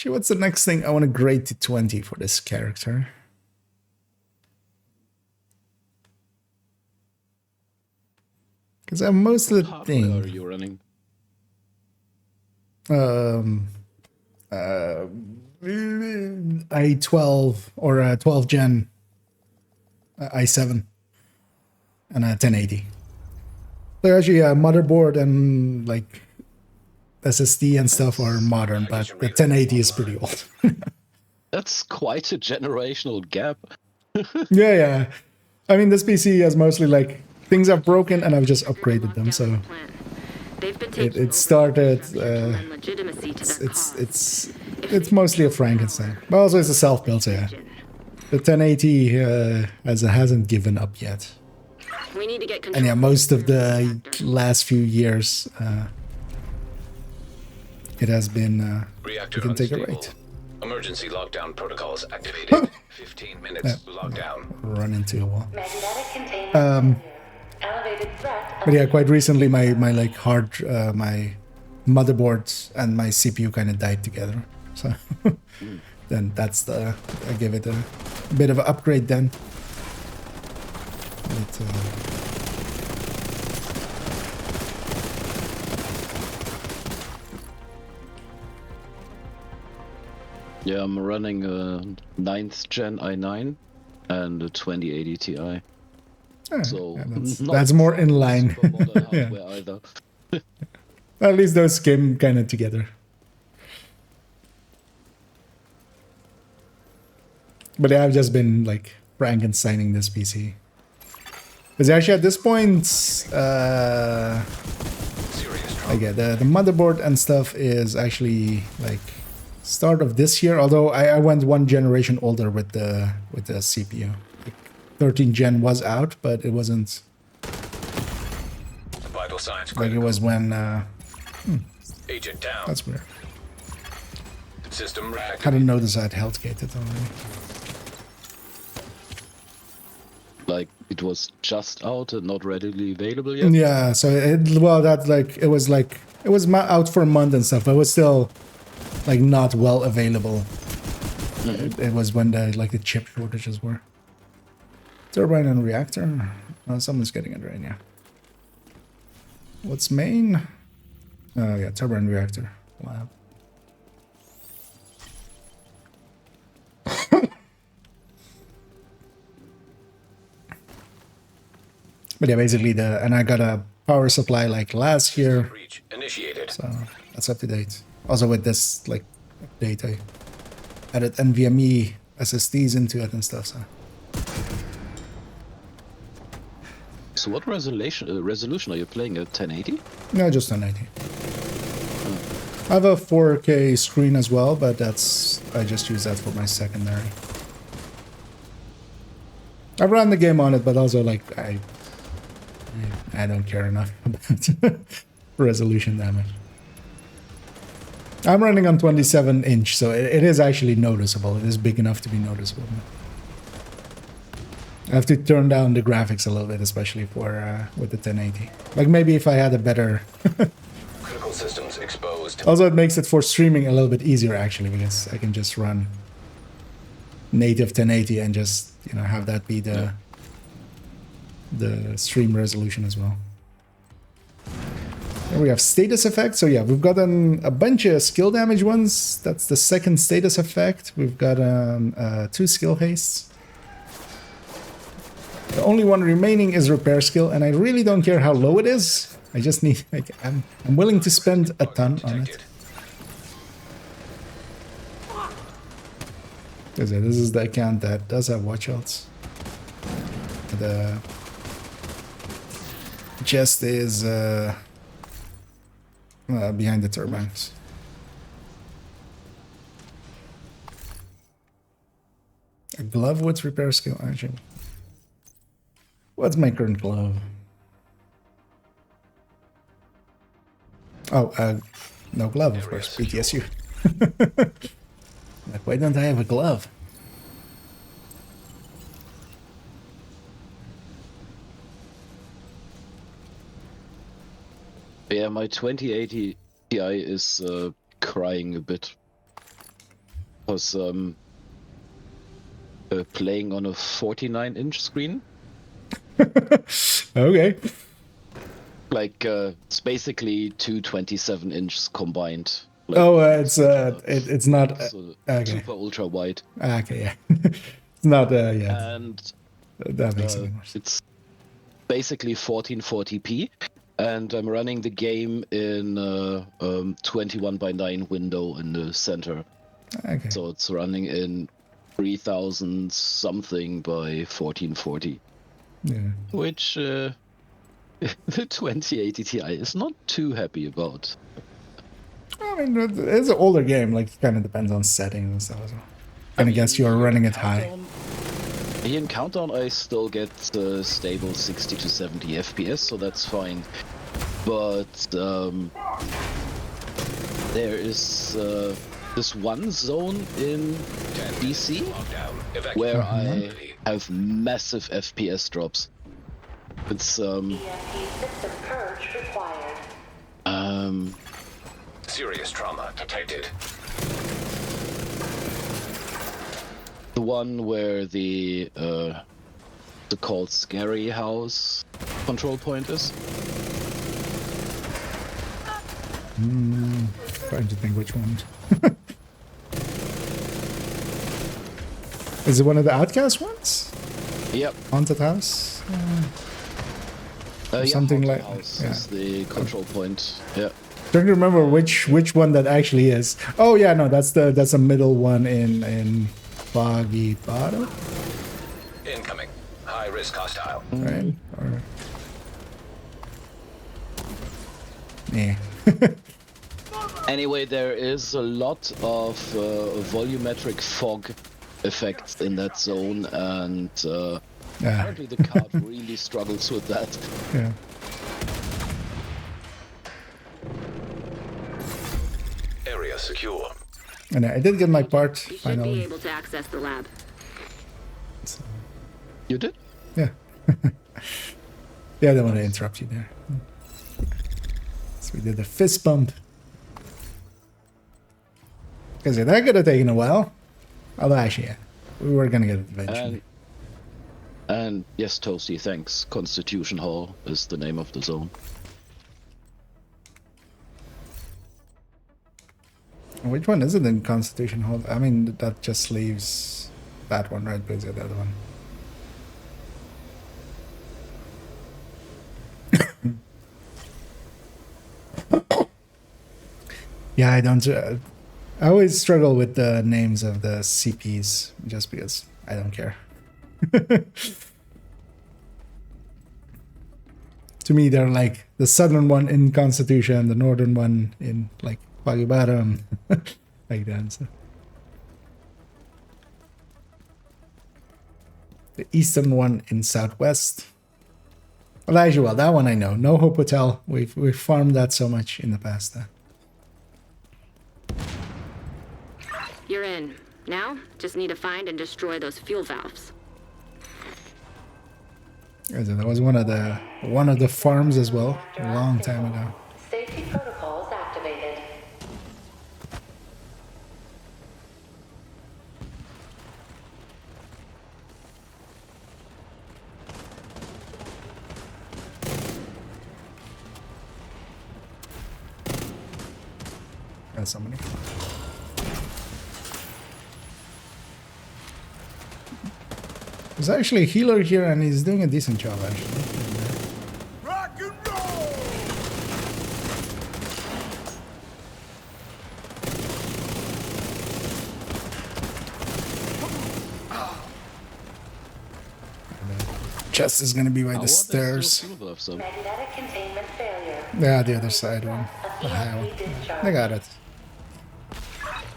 What's the next thing? I want to grade to 20 for this character. Because I have most of the thing. What are you running? i12 or 12 gen i7 and a 1080. They're actually a motherboard and like SSD and stuff are modern, but the 1080 is pretty old. That's quite a generational gap. Yeah. I mean, this PC has mostly like things I've broken and I've just upgraded them, so it started. It's mostly a Frankenstein, but also it's a self-built. So yeah, the 1080 hasn't given up yet. We need to get And yeah, most of the last few years, it has been. Reactor You can take a unstable. rate. Emergency lockdown protocols activated. 15 minutes lockdown. Run into a wall. Magnetic containment. Elevated threat. But yeah, quite recently, my like my motherboard and my CPU kind of died together. So then I gave it a bit of an upgrade then. But, Yeah, I'm running a 9th gen i9 and a 2080 Ti. So that's more in line. Yeah. Either. At least those came kind of together. But yeah, I've just been like Frankensteining this PC. Because actually at this point, the motherboard and stuff is actually like start of this year. Although I went one generation older with the CPU. 13 gen was out, but it wasn't Vital signs like it was when. Agent down. That's weird. System reactivated. I didn't notice I had health gated already. Like it was just out and not readily available yet. Yeah, so it was out for a month and stuff, but it was still like not well available. It was when the chip shortages were. Turbine and reactor. Oh, someone's getting it right now. What's main? Oh yeah, turbine reactor. Wow. But yeah, basically and I got a power supply like last year. Breach initiated. So that's up to date. Also with this like update, I added NVMe SSDs into it and stuff. So what resolution are you playing at? 1080? No, just 1080. I have a 4K screen as well, but I just use that for my secondary. I ran the game on it, but also like I don't care enough about resolution damage. I'm running on 27-inch, so it is actually noticeable. It is big enough to be noticeable. I have to turn down the graphics a little bit, especially for with the 1080. Like maybe if I had a better. Critical systems exposed. Also, it makes it for streaming a little bit easier actually, because I can just run native 1080 and just have that be the stream resolution as well. Here we have status effects. So yeah, we've gotten a bunch of skill damage ones. That's the second status effect. We've got 2 skill hastes. The only one remaining is repair skill, and I really don't care how low it is. I just need, like, I'm willing to spend a ton on it. This is the account that does have watchouts. The chest is behind the turbines. A glove with repair skill, actually. What's my current glove? Oh, no glove, of course. PTSU. Like, why don't I have a glove? Yeah, my 2080 Ti is crying a bit. Because playing on a 49-inch screen. Okay. Like, it's basically two 27-inches combined. Like, oh, it's not okay. Super ultra wide. Okay, yeah. It's not yeah. And that makes it worse. It's basically 1440p, and I'm running the game in 21:9 window in the center. Okay. So it's running in 3000 something by 1440. Yeah. Which the 2080 Ti is not too happy about. I mean, it's an older game. Like, it kind of depends on settings and stuff as well. And I guess you are running it high. Here in Countdown, I still get stable 60 to 70 FPS, so that's fine. But there is this one zone in DC where I have massive FPS drops. It's serious trauma detected. The one where the called Scary House control point is. Trying to think which one. Is it one of the Outcast ones? Yep. Haunted House? Yeah, something Haunted like House is the control point. Yeah. Trying to remember which one that actually is. Oh yeah, no, that's a middle one in Foggy Bottom. Incoming. High risk hostile. Right? Or... yeah. Anyway, there is a lot of volumetric fog effects in that zone, and apparently the card really struggles with that. Yeah. Area secure. And I did get my part You should finally. be able to access the lab. So, You did? yeah. Yeah, I don't want to interrupt you there. So we did the fist bump. Because that could have taken a while. Although actually, yeah, we were gonna get it eventually. And yes, Toasty, thanks. Constitution Hall is the name of the zone. Which one is it in Constitution Hall? I mean, that just leaves that one, right? Because the other one. Yeah, I don't. I always struggle with the names of the CPs just because I don't care. To me, they're like the southern one in Constitution, the northern one in like Foggy Bottom, like that. So. The eastern one in Southwest. Well, actually, well, that one I know. No Hope Hotel. We've farmed that so much in the past. You're in. Now, just need to find and destroy those fuel valves. That was one of the farms as well, a long time ago. Safety protocols activated. somebody. There's actually a healer here, and he's doing a decent job, actually. Rock and roll! Chest is gonna be by the stairs. Magnetic containment failure. Yeah, the other side one. The high one. They got it.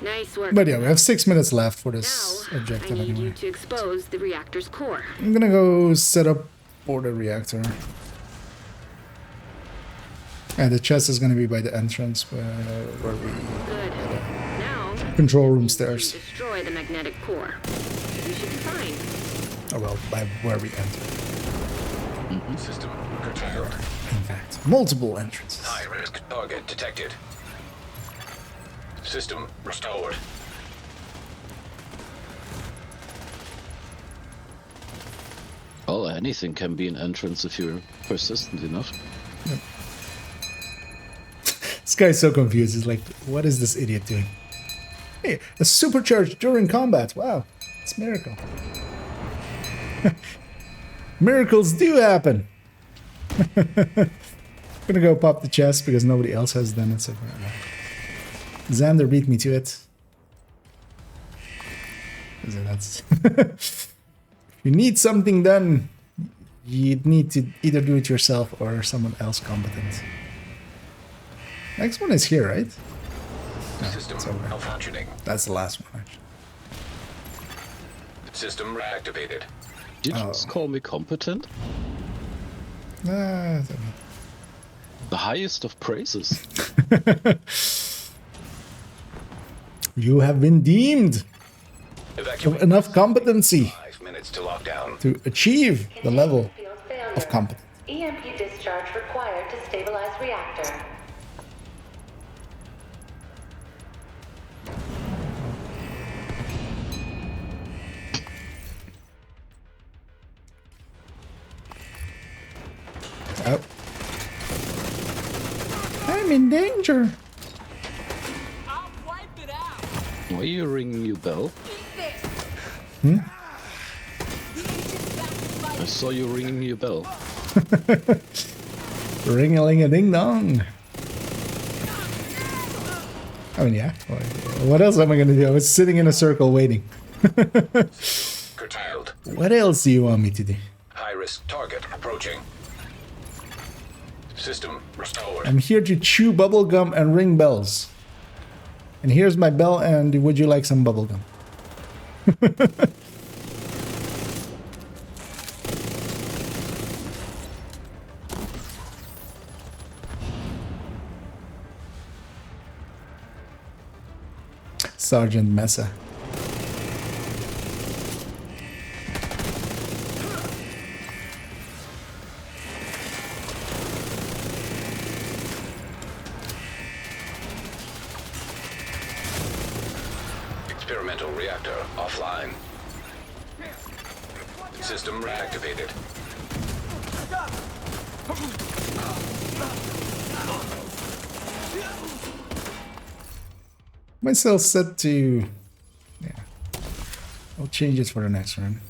Nice work. But yeah, we have 6 minutes left for this Now, I objective need you anyway. to expose the reactor's core. I'm gonna go set up for the reactor. And the chest is gonna be by the entrance where we Good. Now, control room you stairs. destroy the magnetic core. You should be fine. Oh well, by where we enter. System curtailed. In fact, multiple entrances. High risk target detected. System restored. Well, anything can be an entrance if you're persistent enough. Yep. This guy's so confused. He's like, what is this idiot doing? Hey, a supercharge during combat. Wow, it's a miracle. Miracles do happen. Gonna go pop the chest because nobody else has done it so far. Xander beat me to it. So that's if you need something done, you need to either do it yourself or someone else competent. Next one is here, right? No, System it's over. malfunctioning. That's the last one, actually. System reactivated. Did you just call me competent? Ah, The highest of praises. you have been deemed of enough competency 5 minutes to lockdown. to achieve the level Field failure. of competence. EMP discharge required to stabilize reactor. Oh. I'm in danger. I'll wipe it out. Why are you ringing your bell? Hmm? I saw you ringing your bell. Ring-a-ling-a-ding-dong. I mean, yeah. What else am I going to do? I was sitting in a circle waiting. Curtailed. What else do you want me to do? High risk target approaching. System restored. I'm here to chew bubblegum and ring bells. And here's my bell, and would you like some bubblegum? Sergeant Mesa. Experimental reactor offline. System reactivated. Myself set to... Yeah. I'll change it for the next run.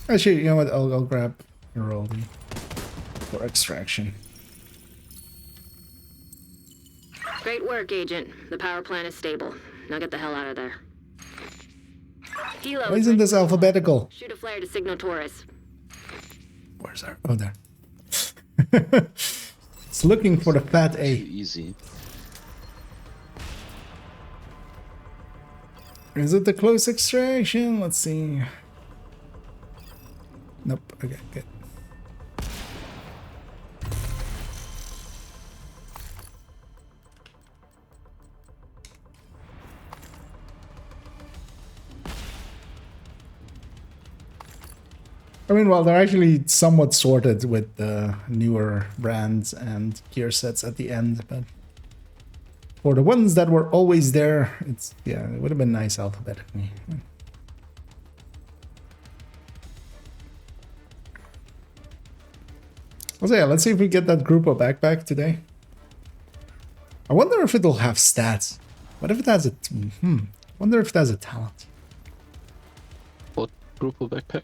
Actually, you know what? I'll grab a rollie for extraction. Great work, Agent. The power plant is stable. Now get the hell out of there. Helo. Why isn't this alphabetical? Shoot a flare to signal Taurus. Where's our... Oh, there. It's looking for the fat A. Easy. Is it the close extraction? Let's see. Nope. Okay, good. I mean, well, they're actually somewhat sorted with the newer brands and gear sets at the end, but for the ones that were always there, it's, yeah, it would have been nice alphabetically. So yeah, let's see if we get that group of backpack today. I wonder if it'll have stats. What if it has a... Wonder if it has a talent. What group of backpack?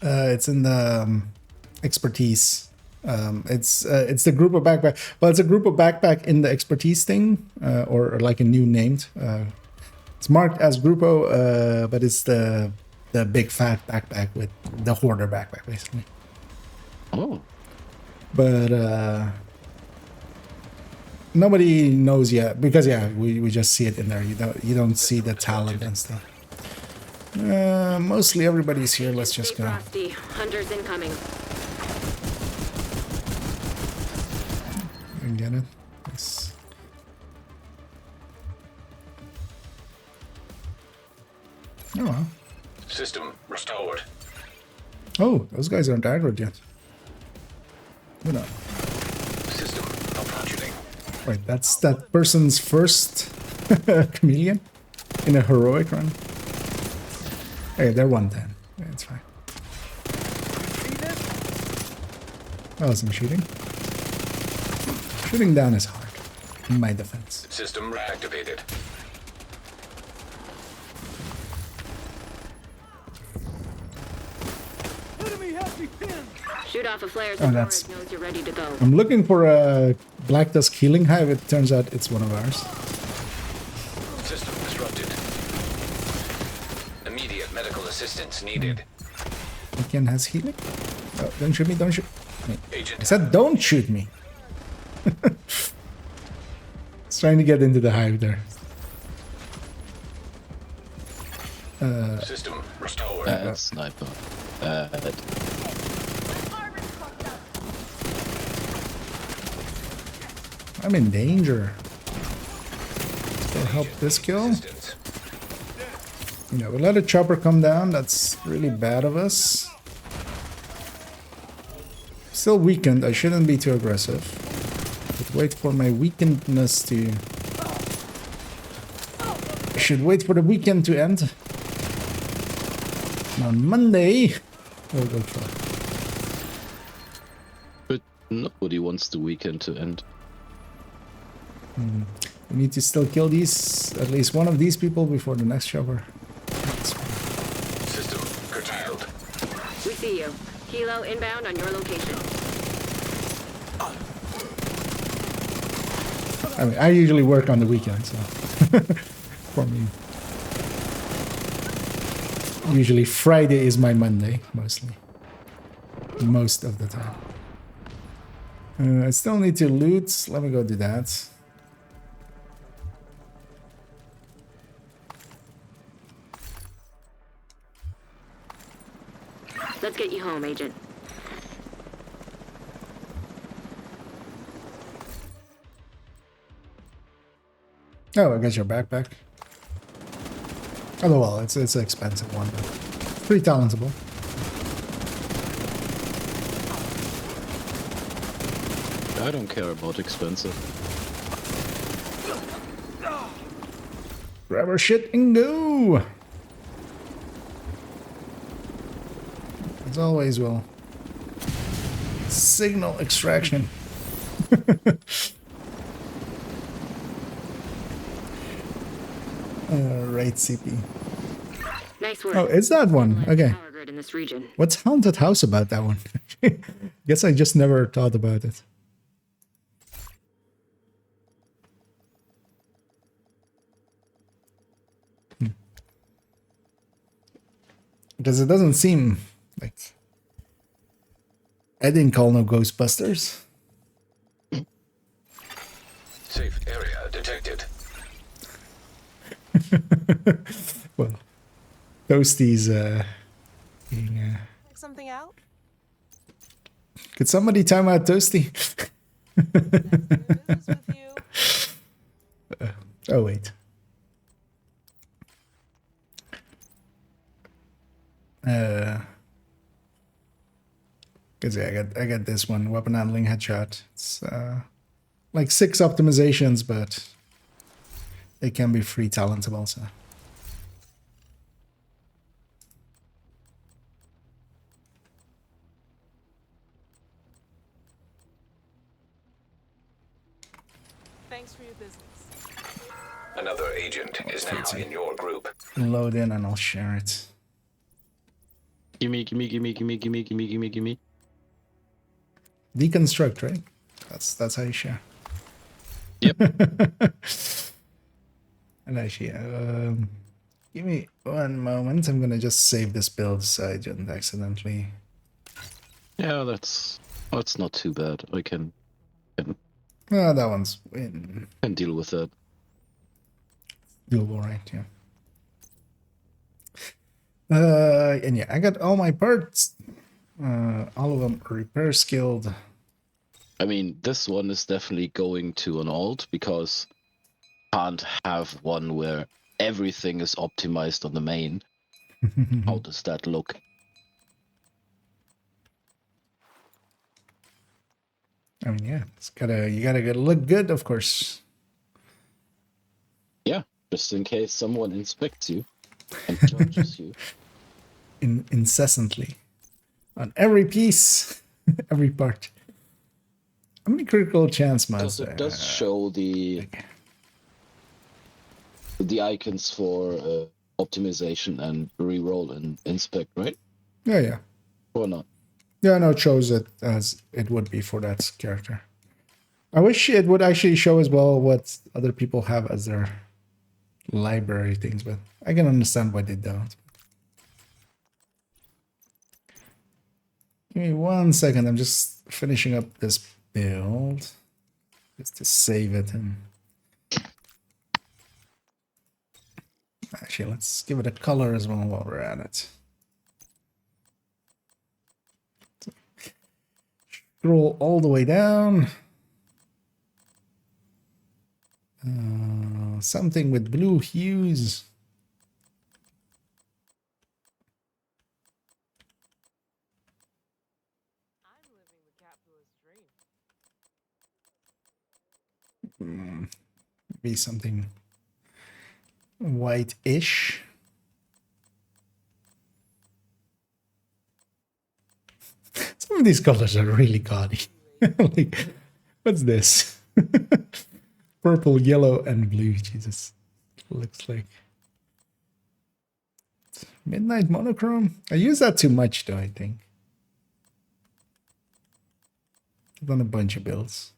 It's in the expertise. It's the group of backpack. Well, it's a group of backpack in the expertise thing, or like a new named. It's marked as Grupo, but it's the big fat backpack with the hoarder backpack, basically. Oh. But nobody knows yet because we just see it in there. You don't see the talent and stuff. Mostly everybody's here. Let's just go. Frosty. Hunters incoming. And get it. Nice. Oh well. System restored. Oh, those guys aren't aggroed yet. We're not. System malfunctioning. Wait, that's that person's first chameleon in a heroic run. Hey, they're 110. Yeah, it's fine. Oh, some shooting. Shooting down is hard, in my defense. System reactivated. Enemy has me pinned. Shoot off a flare Oh, so that's- Forrest knows you're ready to go. I'm looking for a Black Dusk Healing Hive. It turns out it's one of ours. System disrupted. Immediate medical assistance needed. Weekend has healing? Oh, don't shoot me, don't shoot me. Agent. I said don't shoot me. It's trying to get into the hive there. System restored. Sniper. I'm in danger. Can help this kill. Assistance. You know, we let a chopper come down. That's really bad of us. Still weakened. I shouldn't be too aggressive. But wait for my weakenedness to... I should wait for the weekend to end. And on Monday, we'll go try. But nobody wants the weekend to end. We need to still kill these, at least one of these people before the next chopper. System curtailed. We see you. Helo inbound on your location. I mean, I usually work on the weekend, so for me. Usually Friday is my Monday, mostly. Most of the time. I still need to loot. Let me go do that. Let's get you home, Agent. Oh, I got your backpack. Oh well, it's an expensive one, but pretty talentable. I don't care about expensive. Grab our shit and go! As always, will. Signal extraction. Right, CP. Nice work. Oh, it's that one. Okay. Power grid in this region. What's Haunted House about that one? Guess I just never thought about it. Because it doesn't seem like... I didn't call no Ghostbusters. Safe area detected. Well, Toasty's being, Something out? could somebody time out Toasty? With you. Oh wait. Cause yeah, I got this one, weapon handling headshot. It's like 6 optimizations, but they can be free talents also. Thanks for your business. Another agent is now in your group. Load in and I'll share it. Gimme. Deconstruct, right? That's how you share. Yep. And actually, give me one moment. I'm gonna just save this build so I didn't accidentally. Yeah, that's not too bad. I can Oh, that one's in. can deal with that. Doable, right? Yeah. And yeah, I got all my parts. All of them repair skilled. I mean, this one is definitely going to an alt because can't have one where everything is optimized on the main. How does that look? I mean, yeah, you gotta look good, of course. Yeah, just in case someone inspects you and judges you. Incessantly. On every piece, every part. How many critical chance mods? It does show the icons for optimization and reroll and inspect, right? Yeah. Or not? Yeah, no, it shows it as it would be for that character. I wish it would actually show as well what other people have as their library things, but I can understand why they don't. Give me 1 second. I'm just finishing up this build just to save it. And actually, let's give it a color as well while we're at it. Scroll all the way down. Something with blue hues. Be something white-ish. Some of these colors are really gaudy. Like, what's this? Purple, yellow, and blue. Jesus, looks like midnight monochrome. I use that too much, though. I think I've done a bunch of builds.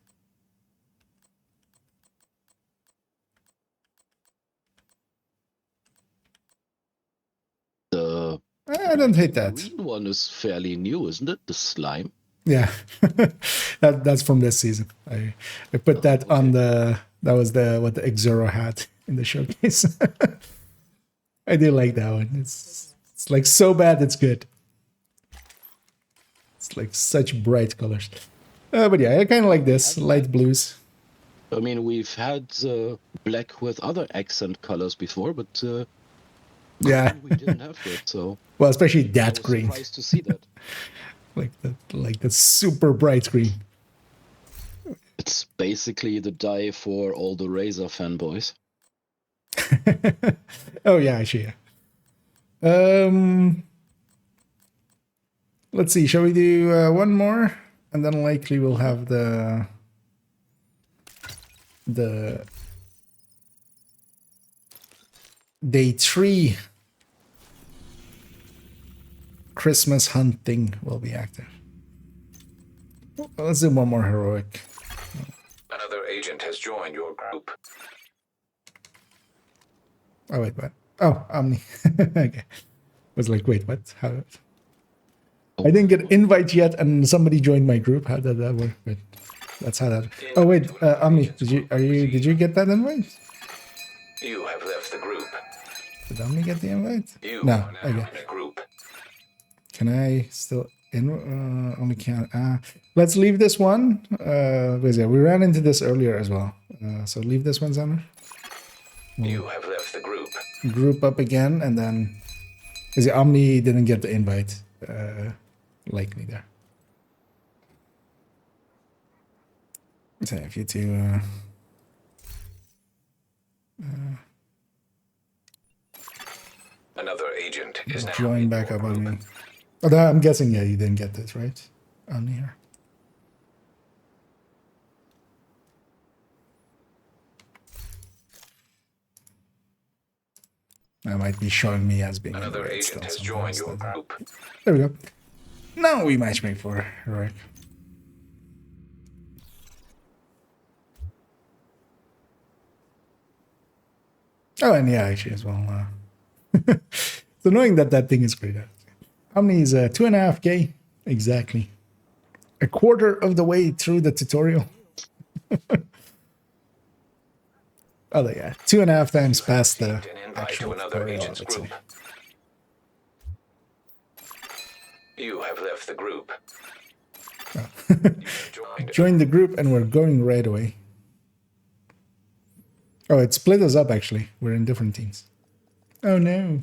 I don't hate that. The green one is fairly new, isn't it? The slime. Yeah, that's from this season. I put that on the what the Exuro had in the showcase. I do like that one. It's like so bad it's good. It's like such bright colors. But yeah, I kind of like this light blues. I mean, we've had black with other accent colors before, but yeah, we didn't have that. So well, especially that green. Surprised to see that. like the super bright green. It's basically the dye for all the Razer fanboys. Oh yeah, actually. Yeah. Let's see. Shall we do one more, and then likely we'll have the day 3 Christmas hunting will be active. Let's do one more heroic. Another agent has joined your group. Oh wait, what? Oh, Omni. Okay. Was like, wait, what? How? I didn't get invite yet, and somebody joined my group. How did that work? But that's how that. Oh wait, Omni, did you get that invite? You have left the group. Did Omni get the invite? You No. are now Okay. in a group. Can I still only can let's leave this one. Because yeah, we ran into this earlier as well. So leave this one, Xander. You have left the group. Group up again, and then because the Omni didn't get the invite, likely there. So if you two Another agent is now join in back your up on group. me. Although I'm guessing, yeah, you didn't get this, right? On here. That might be showing me as being Another red agent still has joined sometimes, your doesn't it? group. There we go. Now we matchmake for Rourke. Oh, and yeah, actually as well. It's annoying that that thing is grayed out. How many is 2.5K? Exactly. A quarter of the way through the tutorial. Oh, yeah. 2.5 times past the An invite actual to another tutorial, I agent's would say. group. You have left the group. You have joined. Join the group and we're going right away. Oh, it split us up actually. We're in different teams. Oh no.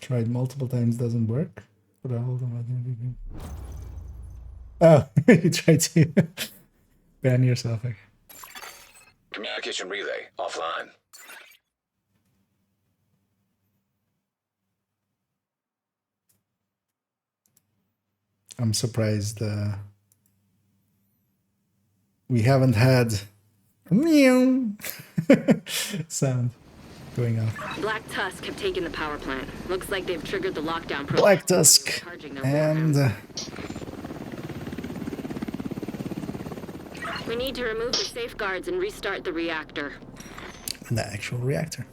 Tried multiple times, doesn't work. But I'll hold them. Oh, you tried to ban yourself. Okay. Communication relay offline. I'm surprised we haven't had a meow sound going on. Black Tusk have taken the power plant. Looks like they've triggered the lockdown protocol. Black Tusk Charging their and we need to remove the safeguards and restart the reactor. the actual reactor.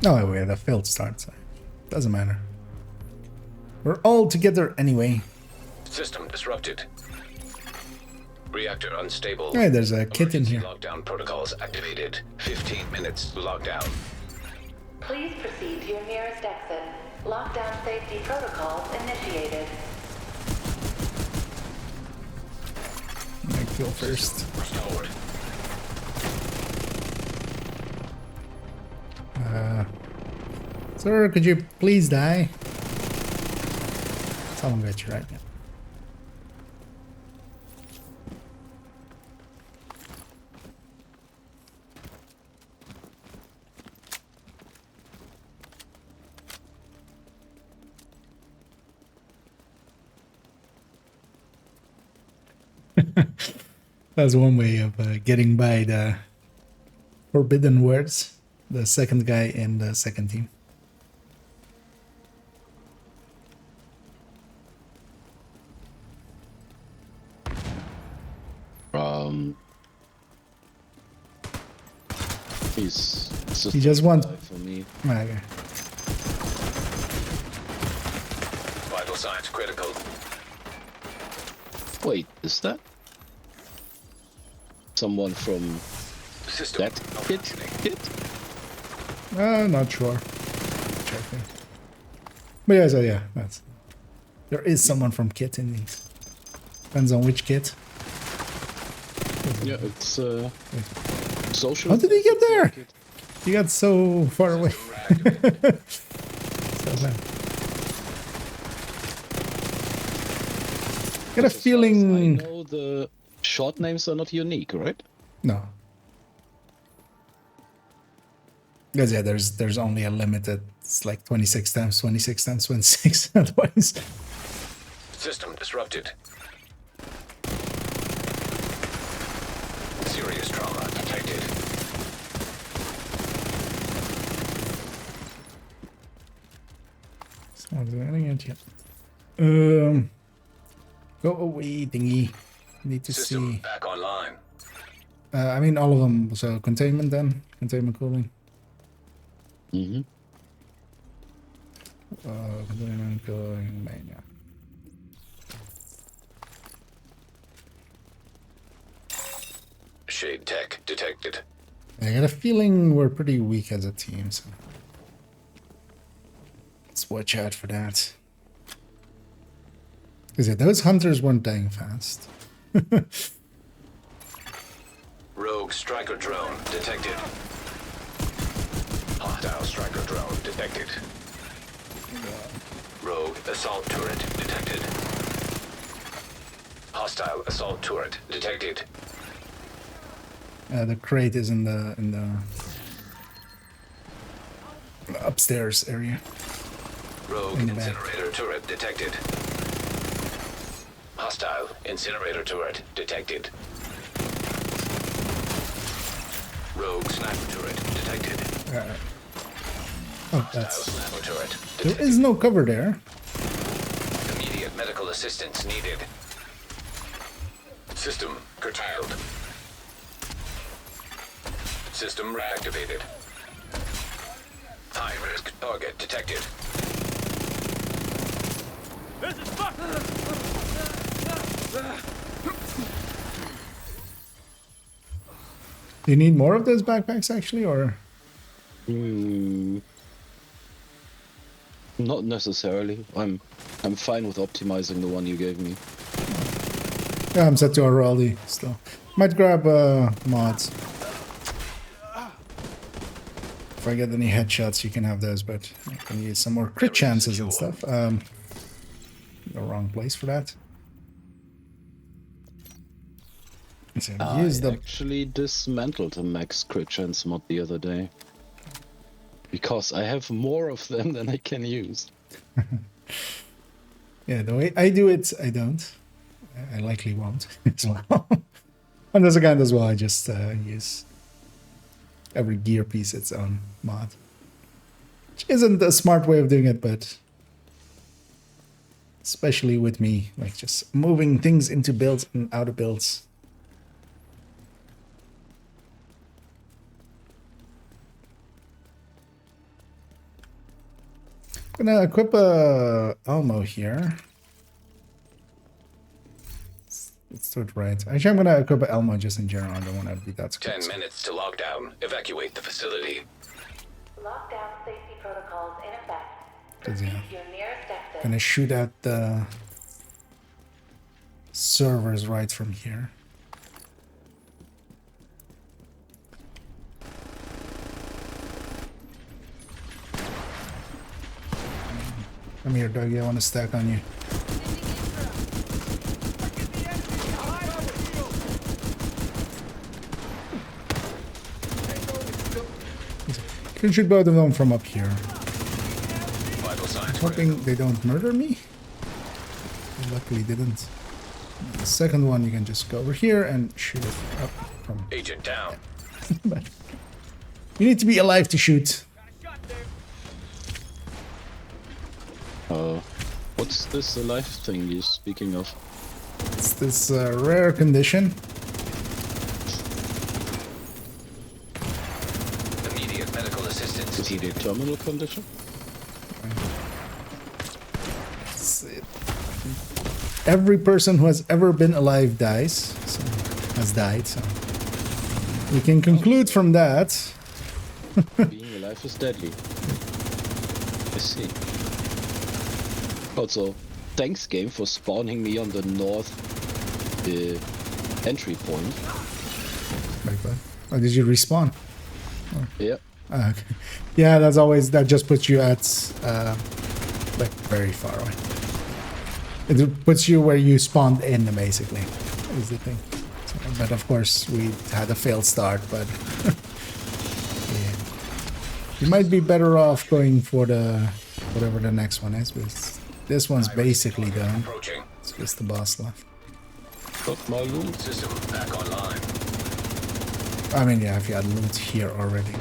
No, wait, the failed start. So doesn't matter. We're all together anyway. System disrupted. Reactor unstable. Hey, there's a kit in Emergency here. Lockdown protocols activated. 15 minutes lockdown. Please proceed to your nearest exit. Lockdown safety protocols initiated. I kill first. Restored. Sir, could you please die? Someone got you right now. That's one way of getting by the forbidden words. The second guy in the second team. He's He just wants. for me. Okay. Vital signs critical. Wait, is that someone from System that kit? Not sure. Checking. But yeah, so yeah, that's. There is someone from kit in these. Depends on which kit. Yeah, it's social. How did he get there? Kit. He got so far away. So bad. Got a As far as feeling. I know the short names are not unique, right? No. Because yeah, there's only a limited. It's like 26 times 26 times 26. Otherwise, System disrupted. Serious trauma detected. someone's running it yet. Go away, thingy. Need to System see. back online. I mean, all of them. So containment then, containment cooling. Mm-hmm. Containment cooling, main, yeah. Shade tech detected. I got a feeling we're pretty weak as a team, so let's watch out for that. Because yeah, those hunters weren't dying fast. Rogue striker drone detected. Hostile striker drone detected. Rogue assault turret detected. Hostile assault turret detected. The crate is in the upstairs area. Rogue In the back. incinerator turret detected. Hostile incinerator turret detected. Rogue sniper turret detected. Oh, that's... Sniper turret There is no cover there. Immediate medical assistance needed. System curtailed. System reactivated. High-risk target detected. This is fucked. Do you need more of those backpacks actually, or? Not necessarily. I'm fine with optimizing the one you gave me. Yeah, I'm set to Araldi still. Might grab mods. If I get any headshots, you can have those, but I can use some more crit chances and stuff. The wrong place for that. So I use the... actually dismantled a max crit chance mod the other day. Because I have more of them than I can use. Yeah, the way I do it, I don't. I likely won't as well. On this account as well, I just use every gear piece its own mod. Which isn't a smart way of doing it, but especially with me, like just moving things into builds and out of builds. I'm gonna equip a Elmo here. Let's do it right. Actually, I'm gonna equip a Elmo just in general. I don't want to be that scared. 10 minutes to lockdown. Evacuate the facility. Lockdown safety protocols in effect. Because, yeah, Proceed to your nearest exit. gonna shoot at the servers right from here. Come here, Dougie. I want to stack on you. You can shoot both of them from up here. Vital signs Hoping they don't murder me. They luckily didn't. The second one, you can just go over here and shoot it up from. Agent down. But you need to be alive to shoot. What's this alive thing you're speaking of? It's this rare condition. Immediate medical assistance Is it a terminal condition? Every person who has ever been alive dies. So, has died. So we can conclude from that. Being alive is deadly. I see. Also, thanks game for spawning me on the north entry point. Like that. Oh, did you respawn? Oh. Yeah. Ah, okay. Yeah, that's always, that just puts you at like very far away. It puts you where you spawned in, basically, is the thing. So, but of course, we had a failed start, but yeah. You might be better off going for the whatever the next one is, because this one's basically done. It's just the boss left. Got my loot. System back online. I mean, yeah, if you had loot here already.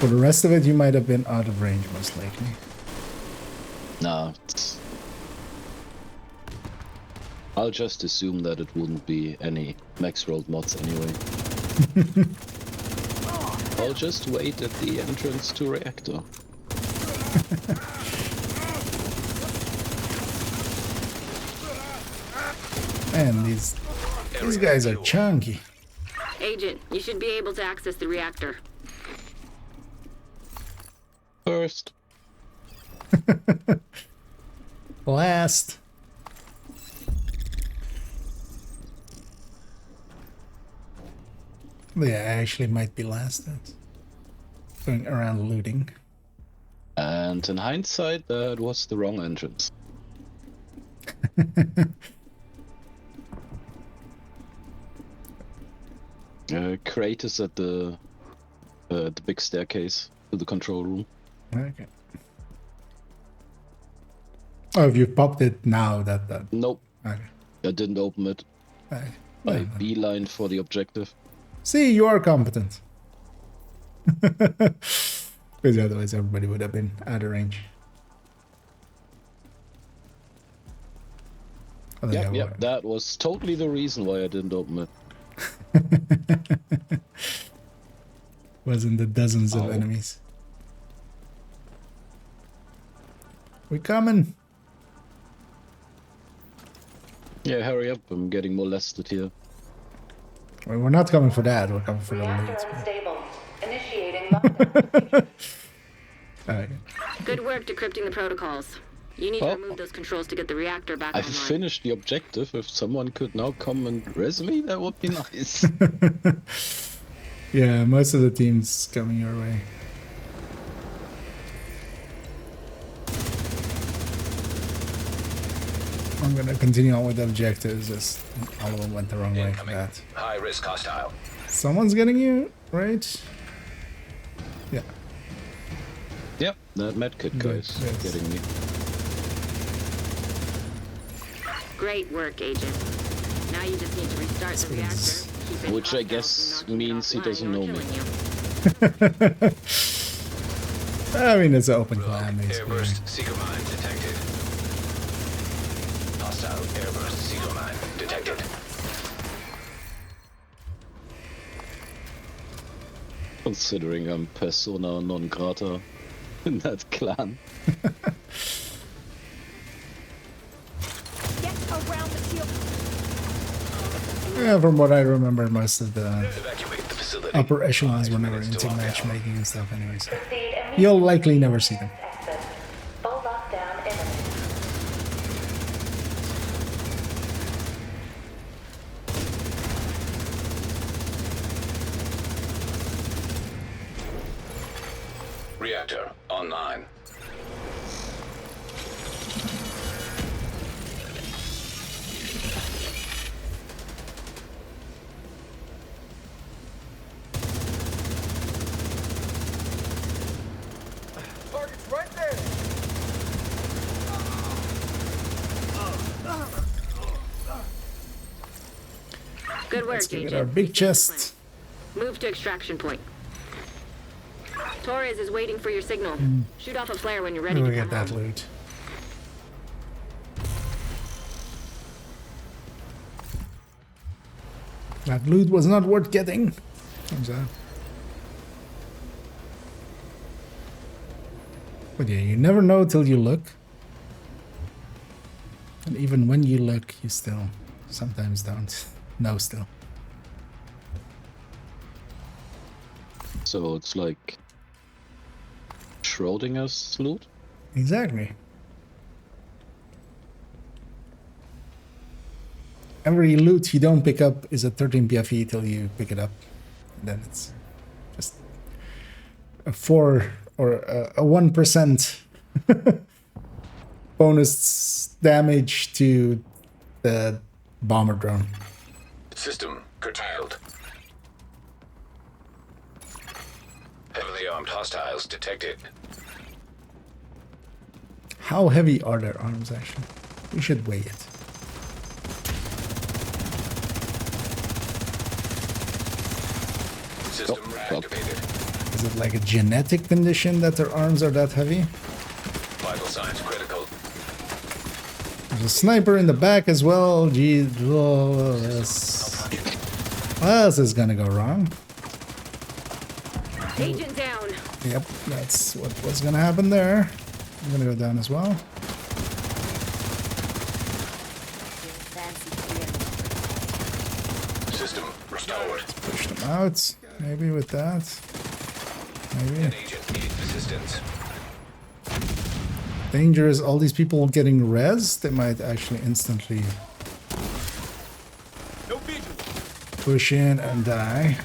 For the rest of it, you might have been out of range, most likely. Nah, I'll just assume that it wouldn't be any max rolled mods anyway. I'll just wait at the entrance to reactor. Man, these guys are chunky. Agent, you should be able to access the reactor. First. Last. Yeah, actually might be last. That's going around looting. And in hindsight, that was the wrong entrance. Crate is at the big staircase to the control room. Okay. Oh, if you popped it now, that. Nope. Okay. I didn't open it. Okay. I Yeah. beeline for the objective. See, you are competent. Because otherwise everybody would have been out of range. Oh, yeah, Yep, that was totally the reason why I didn't open it. Wasn't the dozens of Ow. enemies. We're coming. Yeah, hurry up, I'm getting molested here. Well, we're not coming for that. We're coming for the Reactor loot. unstable. Initiating lockdown. Alright. Good work decrypting the protocols. You need to Well, remove those controls to get the reactor back I've online. finished the objective. If someone could now come and res me, that would be nice. Yeah, most of the team's coming your way. I'm gonna continue on with the objectives, just all of them went the wrong way for Incoming. that. High risk hostile. Someone's getting you, right? Yeah. Yep, that medkit guy's yes. getting me. Great work, Agent. Now you just need to restart the reactor. Keep it Which I hostile guess from knocking it means he offline doesn't or know me. killing you. I mean, it's an open Rogue plan, basically. airburst seeker mine detected. Hostile airburst seeker mine detected. Considering I'm persona non grata in that clan. Get around the shield. Yeah, from what I remember, most of the Evacuate the facility. upper echelons were never 5 minutes into to lockdown. matchmaking and stuff anyways. Proceed immediately. You'll likely never see them. Exit. Full lockdown imminent. Reactor online. Target's right there. Good work, Let's give it Agent. our big chest. Move to extraction point. Torres is waiting for your signal. Shoot off a flare when you're ready Where to do we come get that home. loot? That loot was not worth getting. Turns out. But yeah, you never know till you look. And even when you look, you still sometimes don't know still. So it's like Schrodinger's loot? Exactly. Every loot you don't pick up is a 13 PFE till you pick it up. And then it's just a 4 or a 1% bonus damage to the bomber drone. System curtailed. Heavily armed hostiles detected. How heavy are their arms actually? We should weigh it. System reactivated. Is it like a genetic condition that their arms are that heavy? Vital signs critical. There's a sniper in the back as well. Gee, oh, what else is gonna go wrong? Agent down. Yep, that's what was gonna happen there. I'm gonna go down as well. System restored. Push them out. Maybe with that. Maybe. An agent needs assistance. Danger is all these people getting res. They might actually instantly No visual. push in and die.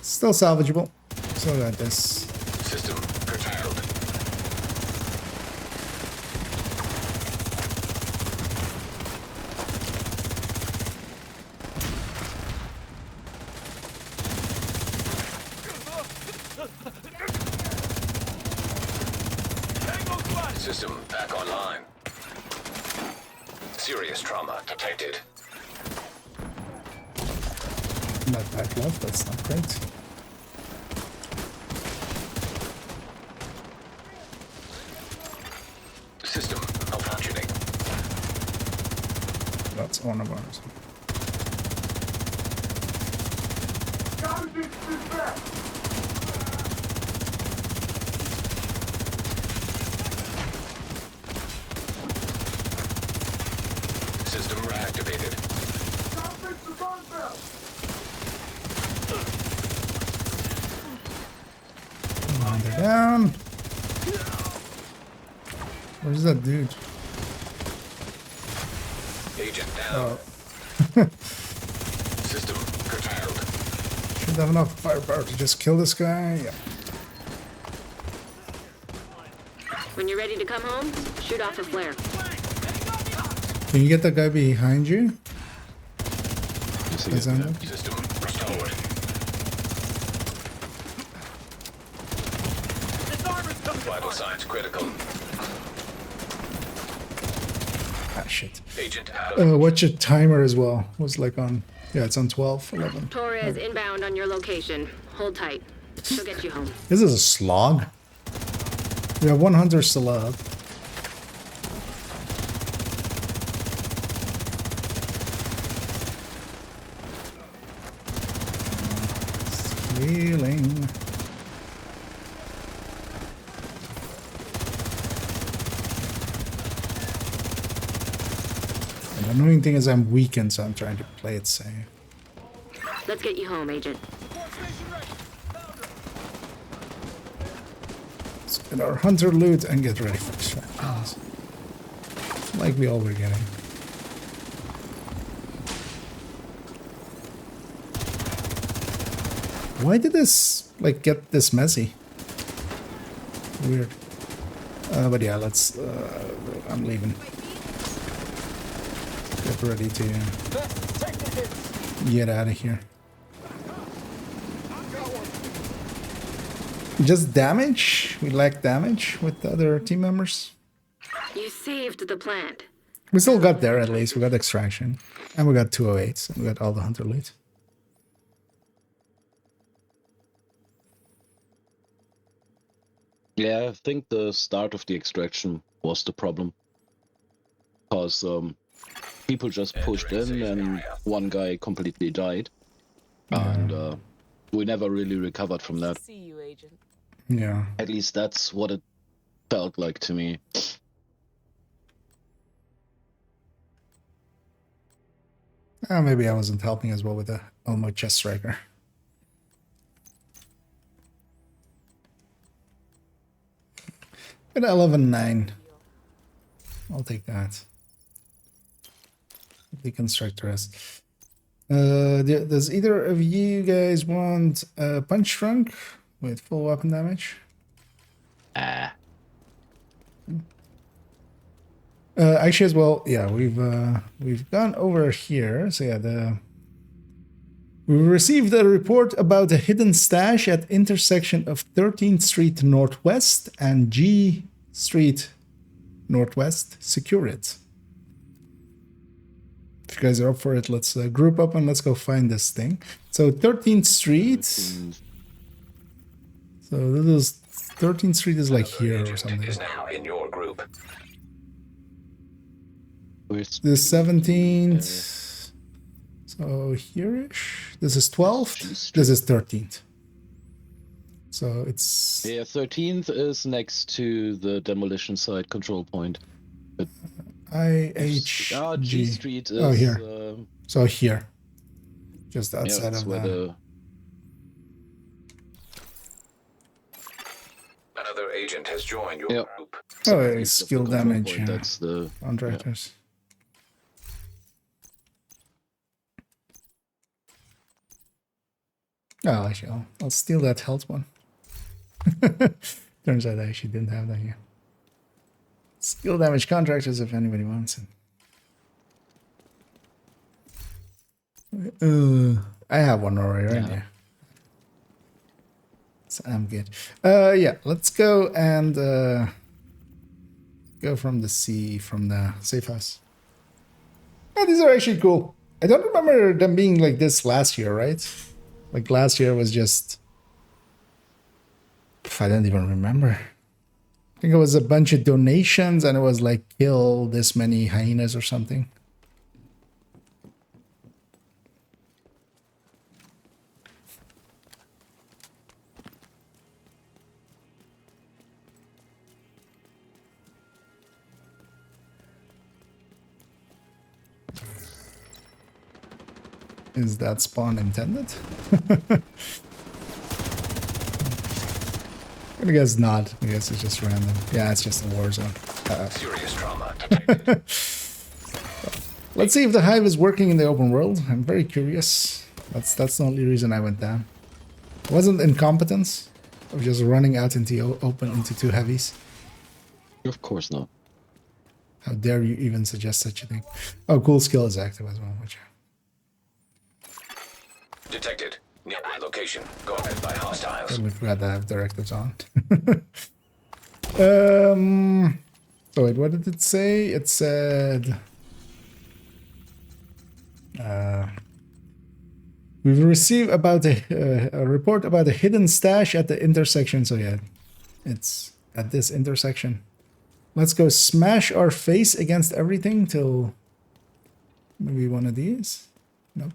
Still salvageable. Still got this. System curtailed. System back online. Serious trauma detected. Not back left, that's not great. System malfunctioning. That's one of ours. System reactivated. They're down. Where's that dude? Agent down. Oh. System curtailed. Should have enough firepower to just kill this guy. Yeah. When you're ready to come home, shoot off a flare. Can you get that guy behind you? System restored. Vital signs critical. Ah, shit. Agent out. Watch your timer as well. It was like on, yeah, it's on 12, 11. Torres inbound on your location. Hold tight. She'll get you home. This is a slog. We have one hunter still up. Healing. The annoying thing is I'm weakened, so I'm trying to play it safe. Let's get you home, Agent. Let's get our hunter loot and get ready for extractions. Like we all were getting. Why did this, like, get this messy? Weird. But yeah, let's, I'm leaving. Get ready to get out of here. Just damage? We lack damage with the other team members? You saved the plant. We still got there at least. We got extraction. And we got 208s. And we got all the hunter loot. Yeah, I think the start of the extraction was the problem. Because people just pushed in and one guy completely died. And we never really recovered from that. See you, Agent. Yeah. At least that's what it felt like to me. Maybe I wasn't helping as well with the Elmo chest striker. At 11-9. I'll take that. Deconstruct the rest. Does either of you guys want a punch trunk with full weapon damage? Actually, as well, yeah, we've gone over here. So yeah, we received a report about a hidden stash at intersection of 13th Street Northwest and G Street Northwest. Secure it. If you guys are up for it, let's group up and let's go find this thing. So 13th Street. So this is 13th Street is like here or something. Is now in your group. The 17th. So here-ish. This is 12th. This is 13th. So it's... Yeah, 13th is next to the demolition site control point. But IHG. G Street is... Oh, here. So here. Just outside yeah, of where the... Another agent has joined your group. Oh, it's skill damage. Point, that's the contractors. Yeah. Oh, actually, I'll steal that health one. Turns out I actually didn't have that here. Skill damage contractors if anybody wants it. I have one already right here. So I'm good. Yeah, let's go and go from the sea, from the safe house. Yeah, these are actually cool. I don't remember them being like this last year, right? Like last year was just... I don't even remember. I think it was a bunch of donations and it was like kill this many hyenas or something. Is that spawn intended? I guess not. I guess it's just random. Yeah, it's just a war zone. Serious trauma detected. Let's see if the hive is working in the open world. I'm very curious. That's the only reason I went down. It wasn't incompetence. I was just running out into open into two heavies. Of course not. How dare you even suggest such a thing? Oh, cool skill is active as well. Which... Detected. Nearby location. Go ahead by hostiles. Totally forgot to have directives on. Oh wait, what did it say? It said... we've received about a report about a hidden stash at the intersection. So yeah, it's at this intersection. Let's go smash our face against everything till maybe one of these. Nope.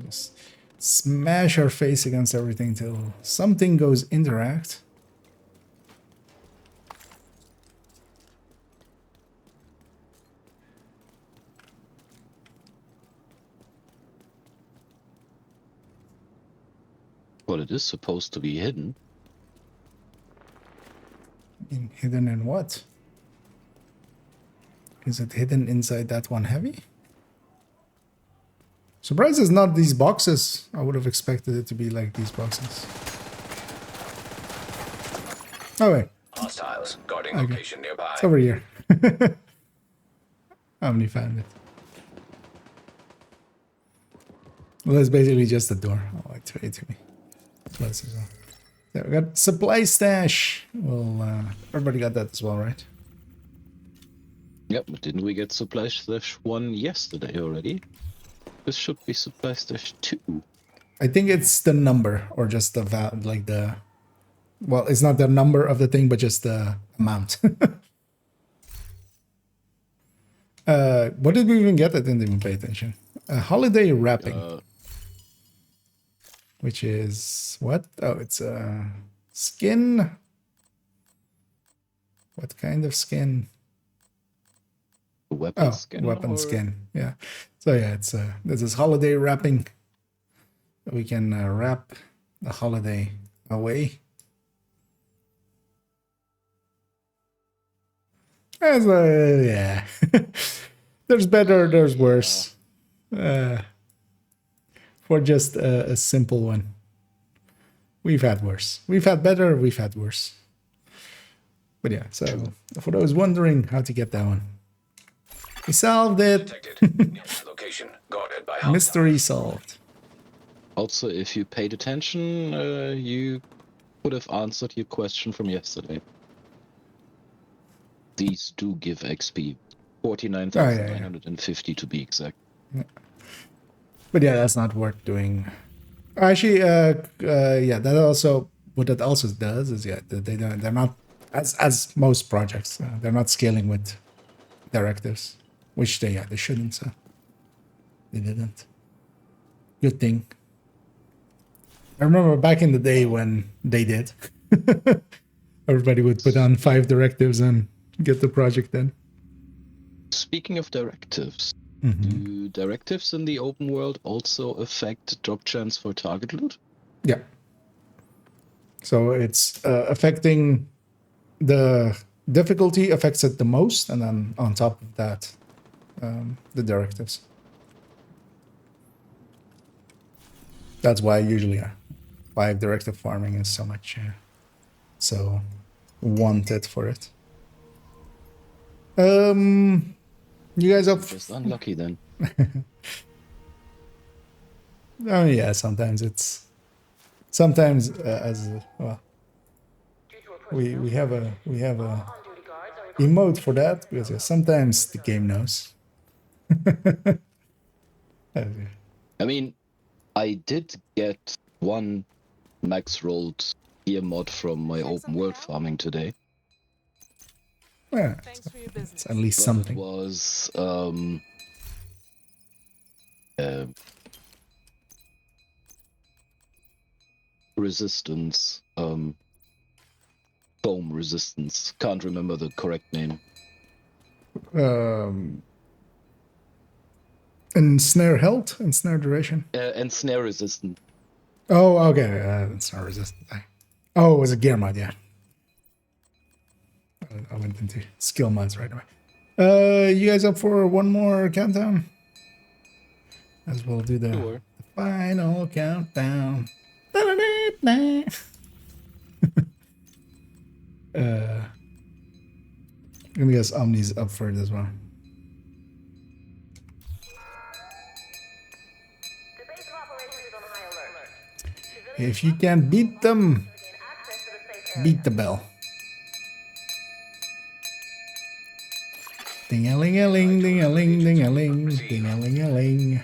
Just smash our face against everything till something goes interact. Well, it is supposed to be hidden. Hidden in what? Is it hidden inside that one heavy? Surprised it's not these boxes. I would have expected it to be like these boxes. Oh wait. Hostiles guarding Okay. location nearby. It's over here. I only found it. Well, it's basically just a door. Oh, it's way to me. Close as well. There, we got supply stash. Well, everybody got that as well, right? Yep, but didn't we get supply stash 1 yesterday already? This should be supply stash 2. I think it's the number or just the like the... Well, it's not the number of the thing, but just the amount. What did we even get? I didn't even pay attention. Holiday wrapping. Which is what? Oh, it's a skin. What kind of skin? Weapon skin. Weapon skin. Yeah. So yeah, it's this is holiday wrapping. We can wrap the holiday away. As yeah. There's better, there's worse. For just a simple one. We've had worse. We've had better, we've had worse. But yeah, so for those wondering how to get that one, we solved it. Location. Guarded by Mystery solved. Also, if you paid attention, you could have answered your question from yesterday. These do give XP. 49,950 to be exact. Yeah. But yeah, that's not worth doing. Actually, yeah, that also, what that also does is, yeah, they're not, as most projects, they're not scaling with directives, which they shouldn't, so they didn't. Good thing. I remember back in the day when they did. Everybody would put on 5 directives and get the project done. Speaking of directives, do directives in the open world also affect drop chance for target loot? Yeah. So it's affecting the difficulty affects it the most, and then on top of that, the directives. That's why usually 5 directive farming is so much so wanted for it. You guys up? Just unlucky then. Oh yeah, sometimes as well. We have a emote for that because sometimes the game knows. I mean, I did get one max rolled gear mod from my open world farming today. Yeah, Thanks for your business. it's at least But something. it was resistance, foam resistance. Can't remember the correct name. Ensnare health, ensnare duration. And snare resistant. Oh, okay. It's not resistant. Oh, it was a gear mod, yeah. I went into skill mods right away. You guys up for one more countdown? As we'll do the final countdown. I'm gonna guess Omni's up for it as well. If you can beat them, beat the bell. Ding-a-ling-a-ling, ding-a-ling, ding-a-ling, ding-a-ling-a-ling.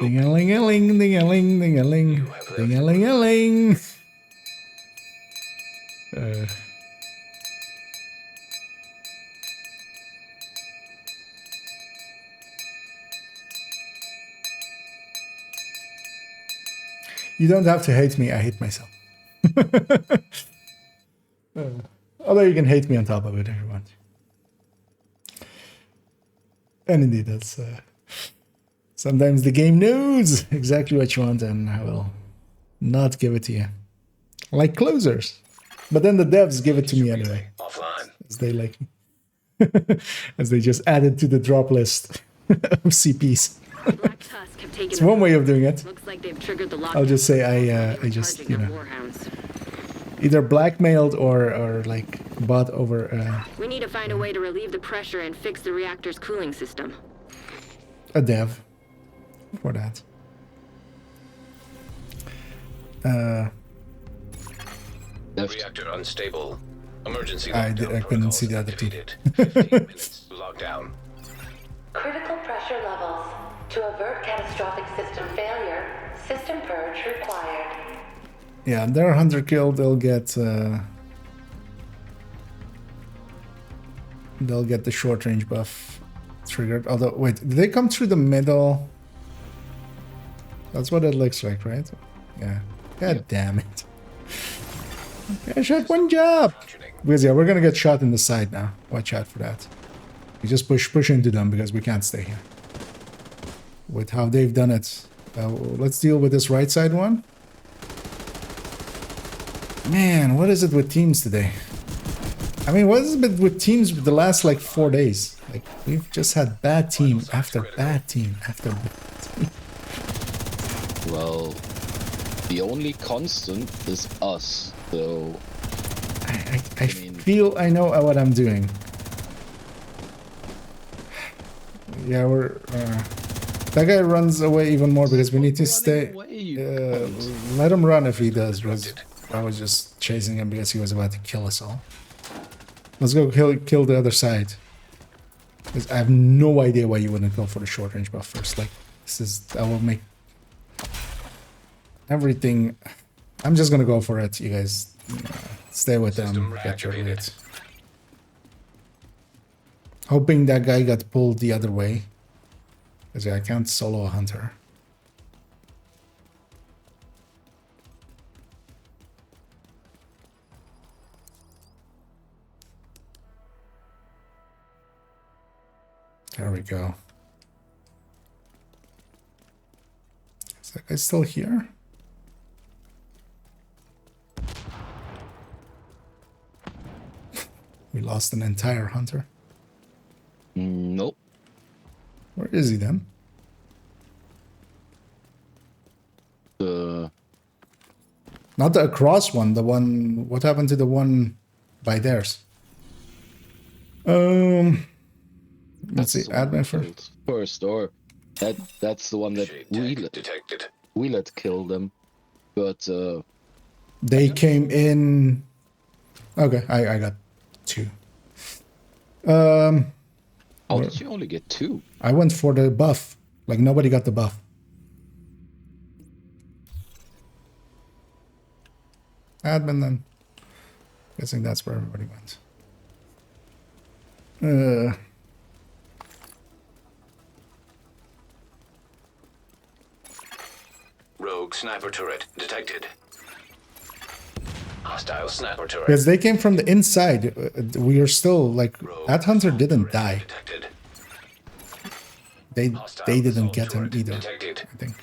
Ding-a-ling-a-ling, ding-a-ling, ding-a-ling, ding-a-ling-a-ling. You don't have to hate me, I hate myself. Although you can hate me on top of it if you want. And indeed, that's sometimes the game knows exactly what you want, and I will not give it to you. Like closers. But then the devs give it to me anyway. Offline. As they like me. As they just added to the drop list of CPs. Black Tusk have taken It's one way of doing it. Looks like they've triggered the lockdown. I'll just say I just, you know, either blackmailed or like bought over We need to find a way to relieve the pressure and fix the reactor's cooling system. a dev for that. Reactor unstable. Emergency I lockdown couldn't see the other two. activated. 15 minutes lockdown. Critical pressure levels. To avert catastrophic system failure, system purge required. Yeah, they're 100 killed, they'll get the short range buff triggered. Although wait, did they come through the middle? That's what it looks like, right? Yeah. God damn it. I shot one job. Because yeah, we're gonna get shot in the side now. Watch out for that. We just push into them because we can't stay here. With how they've done it. Let's deal with this right side one. Man, what is it with teams today? I mean, what is it with teams the last like 4 days? Like, we've just had bad team after bad team after bad team. Well, the only constant is us, so... I feel I know what I'm doing. Yeah, we're... that guy runs away even more because we need to stay... let him run if he does, because I was just chasing him because he was about to kill us all. Let's go kill the other side. Because I have no idea why you wouldn't go for the short range buff first. Like, this is... I will make... everything... I'm just gonna go for it, you guys. Stay with them, get your loot. Hoping that guy got pulled the other way. Because I can't solo a hunter. There we go. Is that guy still here? We lost an entire hunter. Nope. Where is he then? The... Not the across one, the one... What happened to the one by theirs. Let's see, admin first, or that's the one that detected. we let kill them, but they came in. Okay, I got 2. How did you only get 2? I went for the buff. Like nobody got the buff. Admin then. Guessing that's where everybody went. Rogue sniper turret detected. Hostile sniper turret. Because they came from the inside. We are still like that hunter didn't die. Detected. They didn't get him either. Detected. I think.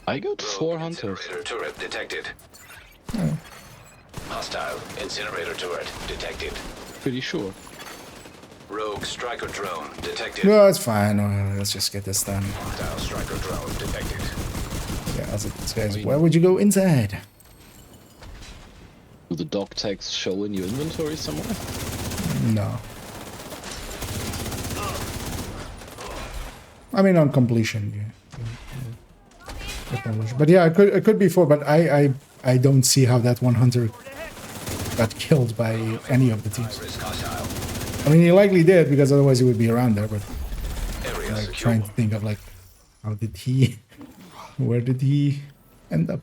I got 4 hunters. Incinerator turret detected. Oh. Hostile incinerator turret detected. Pretty sure. Rogue striker drone detected. No, it's fine. Let's just get this done. Hostile striker drone detected. Yeah, also these guys. Why would you go inside? Do the dog tags show in your inventory somewhere? No. I mean, on completion, yeah. But yeah, it could be 4, but I don't see how that one hunter got killed by any of the teams. I mean, he likely did, because otherwise he would be around there, but like trying to think of like, how did he, where did he end up?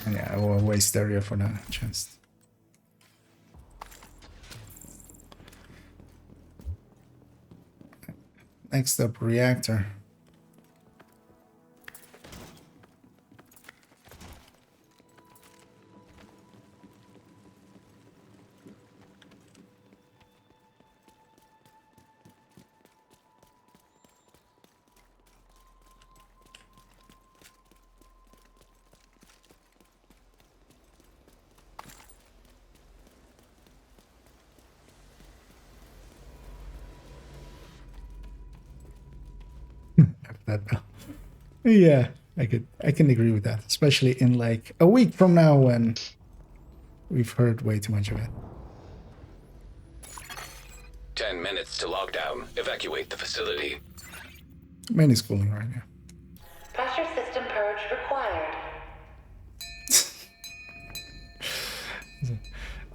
Yeah, I will waste area for the chest. Next up, reactor. That bell. Yeah, I can agree with that, especially in like a week from now when we've heard way too much of it. 10 minutes to lockdown. Evacuate the facility. Main is cooling right now. Pressure system purge required.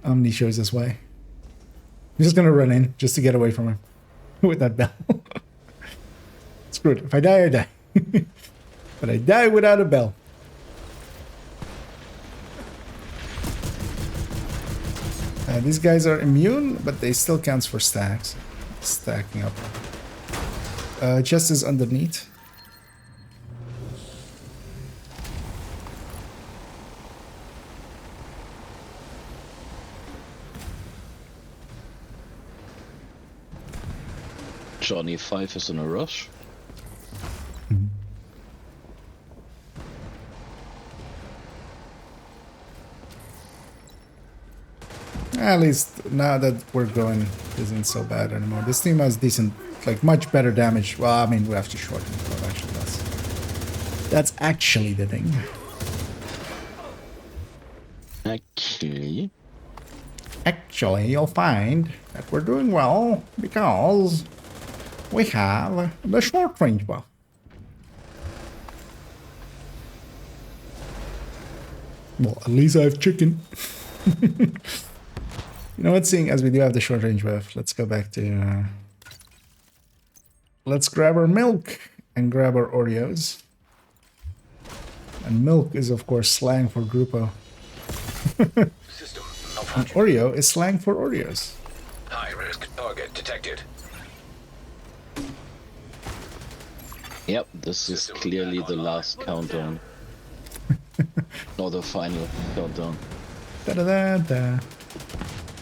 Omni shows us why. I'm just gonna run in just to get away from him with that bell. Screw it. If I die, I die. But I die without a bell. These guys are immune, but they still counts for stacks. Stacking up. Chest is underneath. Johnny 5 is in a rush. At least now that we're going isn't so bad anymore. This team has decent, like much better damage. Well, I mean, we have to shorten it, but actually that's actually the thing. Actually, you'll find that we're doing well because we have the short range buff. Well, at least I have chicken. You know what, seeing as we do have the short range buff, let's go back to... let's grab our milk and grab our Oreos. And milk is, of course, slang for Grupo. And Oreo is slang for Oreos. High-risk target detected. Yep, this is clearly the last countdown. Or the final countdown. Da-da-da-da.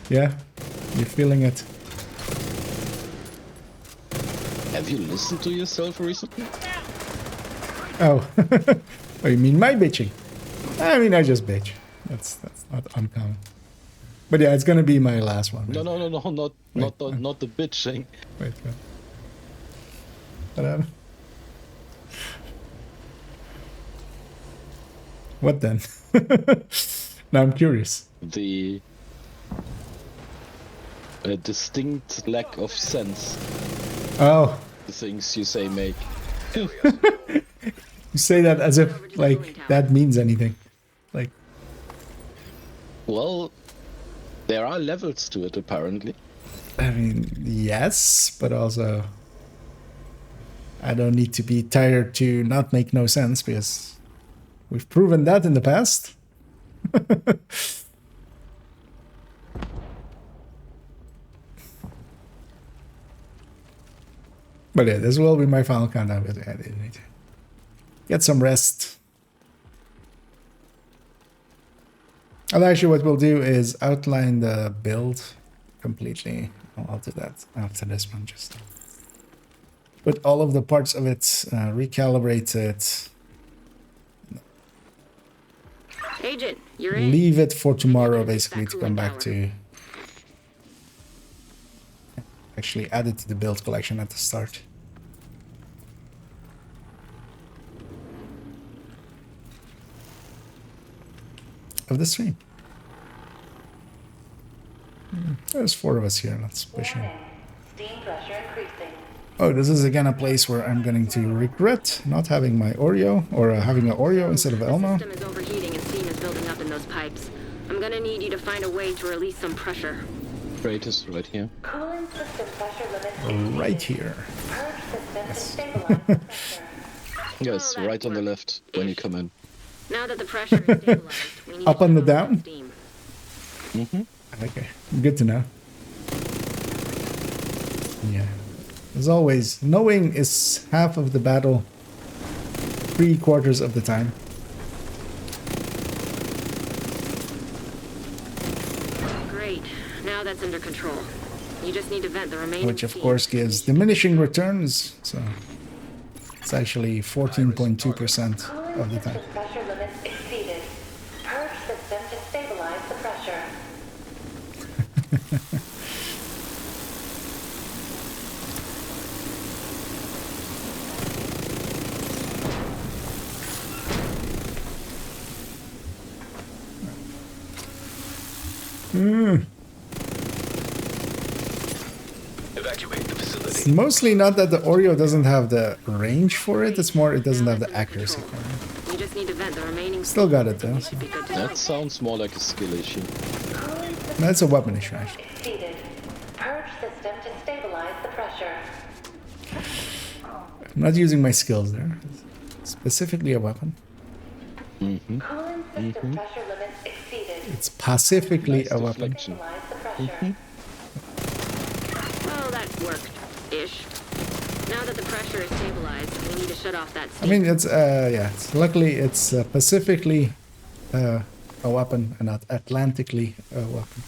Yeah, you're feeling it. Have you listened to yourself recently? Oh, oh, you mean my bitching? I mean, I just bitch. That's not uncommon. But yeah, it's gonna be my last one. No, no, no, no, not the bitching. Wait. Whatever. What then? Now I'm curious. The a distinct lack of sense. Oh. The things you say make. You say that as if like that means anything. Like. Well, there are levels to it apparently. I mean, yes, but also I don't need to be tired to not make no sense because we've proven that in the past. But yeah, this will be my final countdown. But I didn't need to get some rest. And actually what we'll do is outline the build completely. I'll do that after this one. Just put all of the parts of it, recalibrate it. Agent, you're in. Leave it for tomorrow, basically, to come back to. Actually, add it to the build collection at the start. Of the stream. There's 4 of us here. Let's push in. Steam pressure increasing. Oh, this is again a place where I'm going to regret not having my Oreo, or having an Oreo instead of Elmo. The system is overheating and steam is building up in those pipes. I'm gonna need you to find a way to release some pressure. Crate is right here. Cooling system pressure limits. Right here. Purge system to stabilize the pressure. Yes, right on the left when you come in. Now that the pressure is stabilized, we need Up to on the control down? steam. Okay, good to know. Yeah. As always, knowing is half of the battle, 3/4 of the time. Great. Now that's under control. You just need to vent the remaining Which of steam. course gives diminishing returns, so it's actually 14.2% of the time. System pressure limits exceeded. Purge system to stabilize the pressure. Evacuate the facility. It's mostly not that the Oreo doesn't have the range for it, it's more it doesn't have the accuracy for it. You just need to vent the remaining Still got it though. So. That sounds more like a skill issue. That's a weapon issue actually. Exceeded. Purge system to stabilize the pressure. I'm not using my skills there. Specifically a weapon. Cooling system pressure limits exceeded. It's pacifically a weapon. Deflection. Stabilize the pressure. Well, that worked-ish. Now that the pressure is stabilized, we need to shut off that I steam. mean, it's yeah. Luckily, it's pacifically a weapon and not Atlantically a weapon.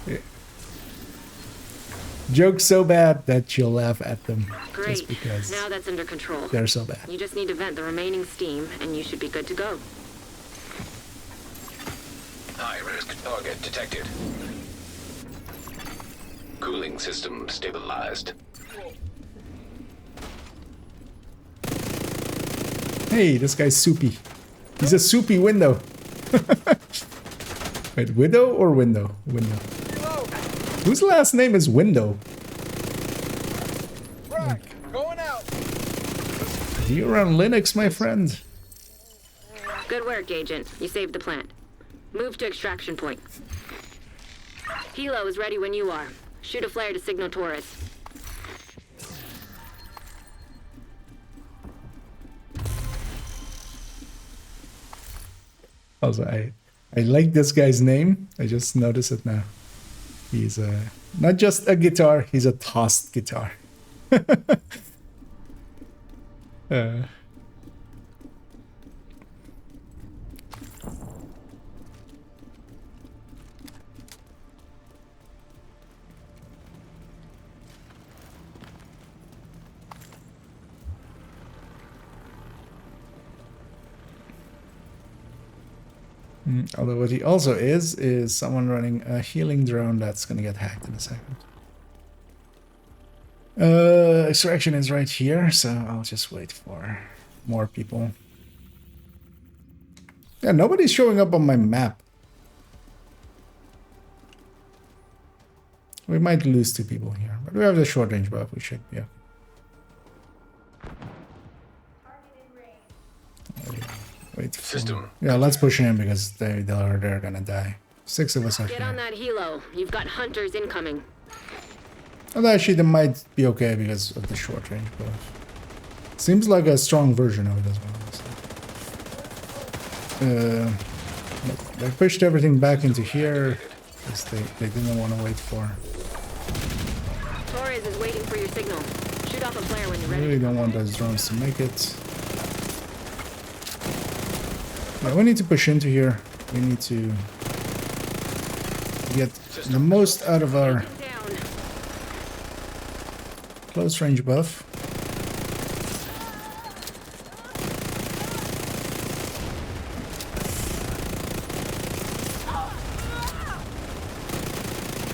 Yeah. Jokes so bad that you'll laugh at them Great. just because Now that's under control. they're so bad. You just need to vent the remaining steam, and you should be good to go. High-risk target detected. Cooling system stabilized. Hey, this guy's soupy. He's a soupy window. Wait, widow or window? Window. Whose last name is Window? Going out. You're on Linux, my friend. Good work, Agent. You saved the plant. Move to extraction point. Hilo is ready when you are. Shoot a flare to signal Taurus. Also, I like this guy's name. I just noticed it now. He's not just a guitar, he's a tossed guitar. Although what he also is someone running a healing drone that's gonna get hacked in a second. Extraction is right here, so I'll just wait for more people. Yeah, nobody's showing up on my map. We might lose 2 people here, but we have the short range buff. We should, yeah. Wait. System. Yeah, let's push in because they're gonna die. 6 of us are Get on here. that helo. You've got hunters incoming. And actually, they might be okay because of the short range buff. Seems like a strong version of it as well. They pushed everything back into here because they didn't want to wait for. Torres is waiting for your signal. Shoot off a flare when you're I ready. really don't want those drones to make it. Yeah, we need to push into here. We need to get the most out of our Down. close range buff.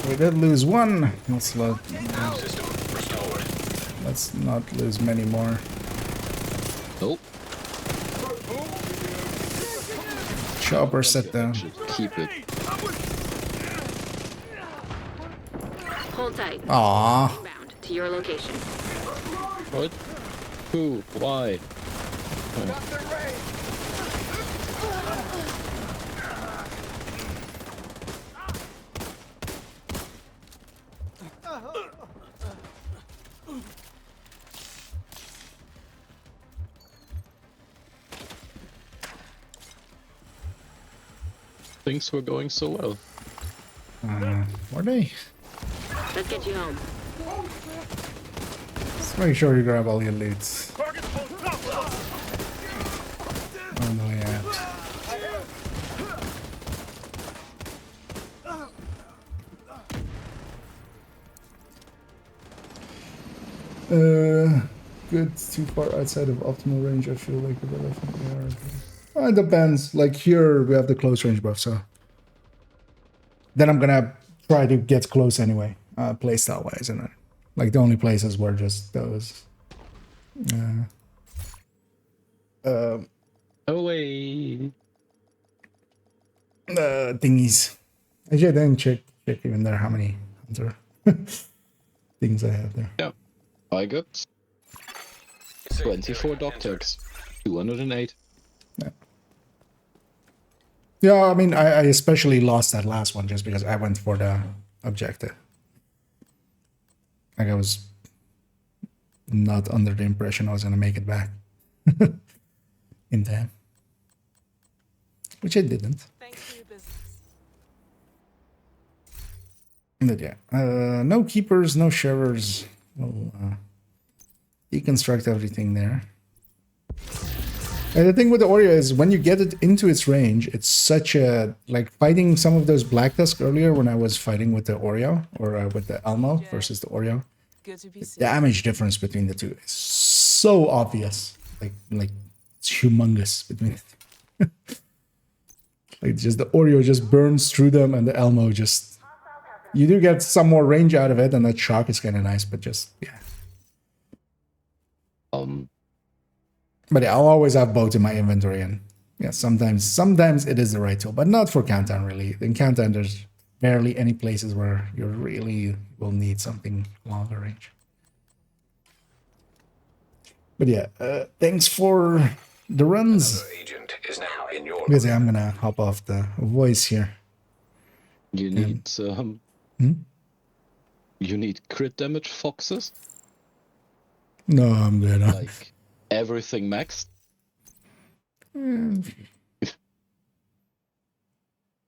We did lose 1. Let's System restored. let's not lose many more. Nope. Chopper set down. Should keep it. Hold tight. Aww. Bound to your location. What? Who? Why? Things were going so well. Were they? Let's get you home. Let's make sure you grab all your loot. Oh no, yeah. Good. Too far outside of optimal range. I feel like a bit of it depends. Like here, we have the close range buff, so then I'm gonna try to get close anyway, playstyle wise, and like the only places were just those. Away. Thingies. Actually, I didn't check even there how many hunter things I have there. Yeah. I got 24 dog tags. 208. Yeah, I mean, I especially lost that last one just because I went for the objective. Like I was not under the impression I was gonna make it back in time, which I didn't. Thanks for your business. But yeah, no keepers, no sharers. We'll deconstruct everything there. And the thing with the Oreo is when you get it into its range, it's such a, like fighting some of those Black Tusk earlier when I was fighting with the Oreo or with the Elmo versus the Oreo. Good to be The seen. damage difference between the two is so obvious. Like it's humongous between the two. Like just the Oreo just burns through them and the Elmo just, you do get some more range out of it and that shock is kind of nice, but just, yeah. But yeah, I'll always have both in my inventory, and yeah, sometimes it is the right tool, but not for Countdown really. In Countdown, there's barely any places where you really will need something longer range. But yeah, thanks for the runs. Another agent is now in your Because yeah, I'm gonna hop off the voice here. You need you need crit damage foxes? No, I'm good. Like everything maxed?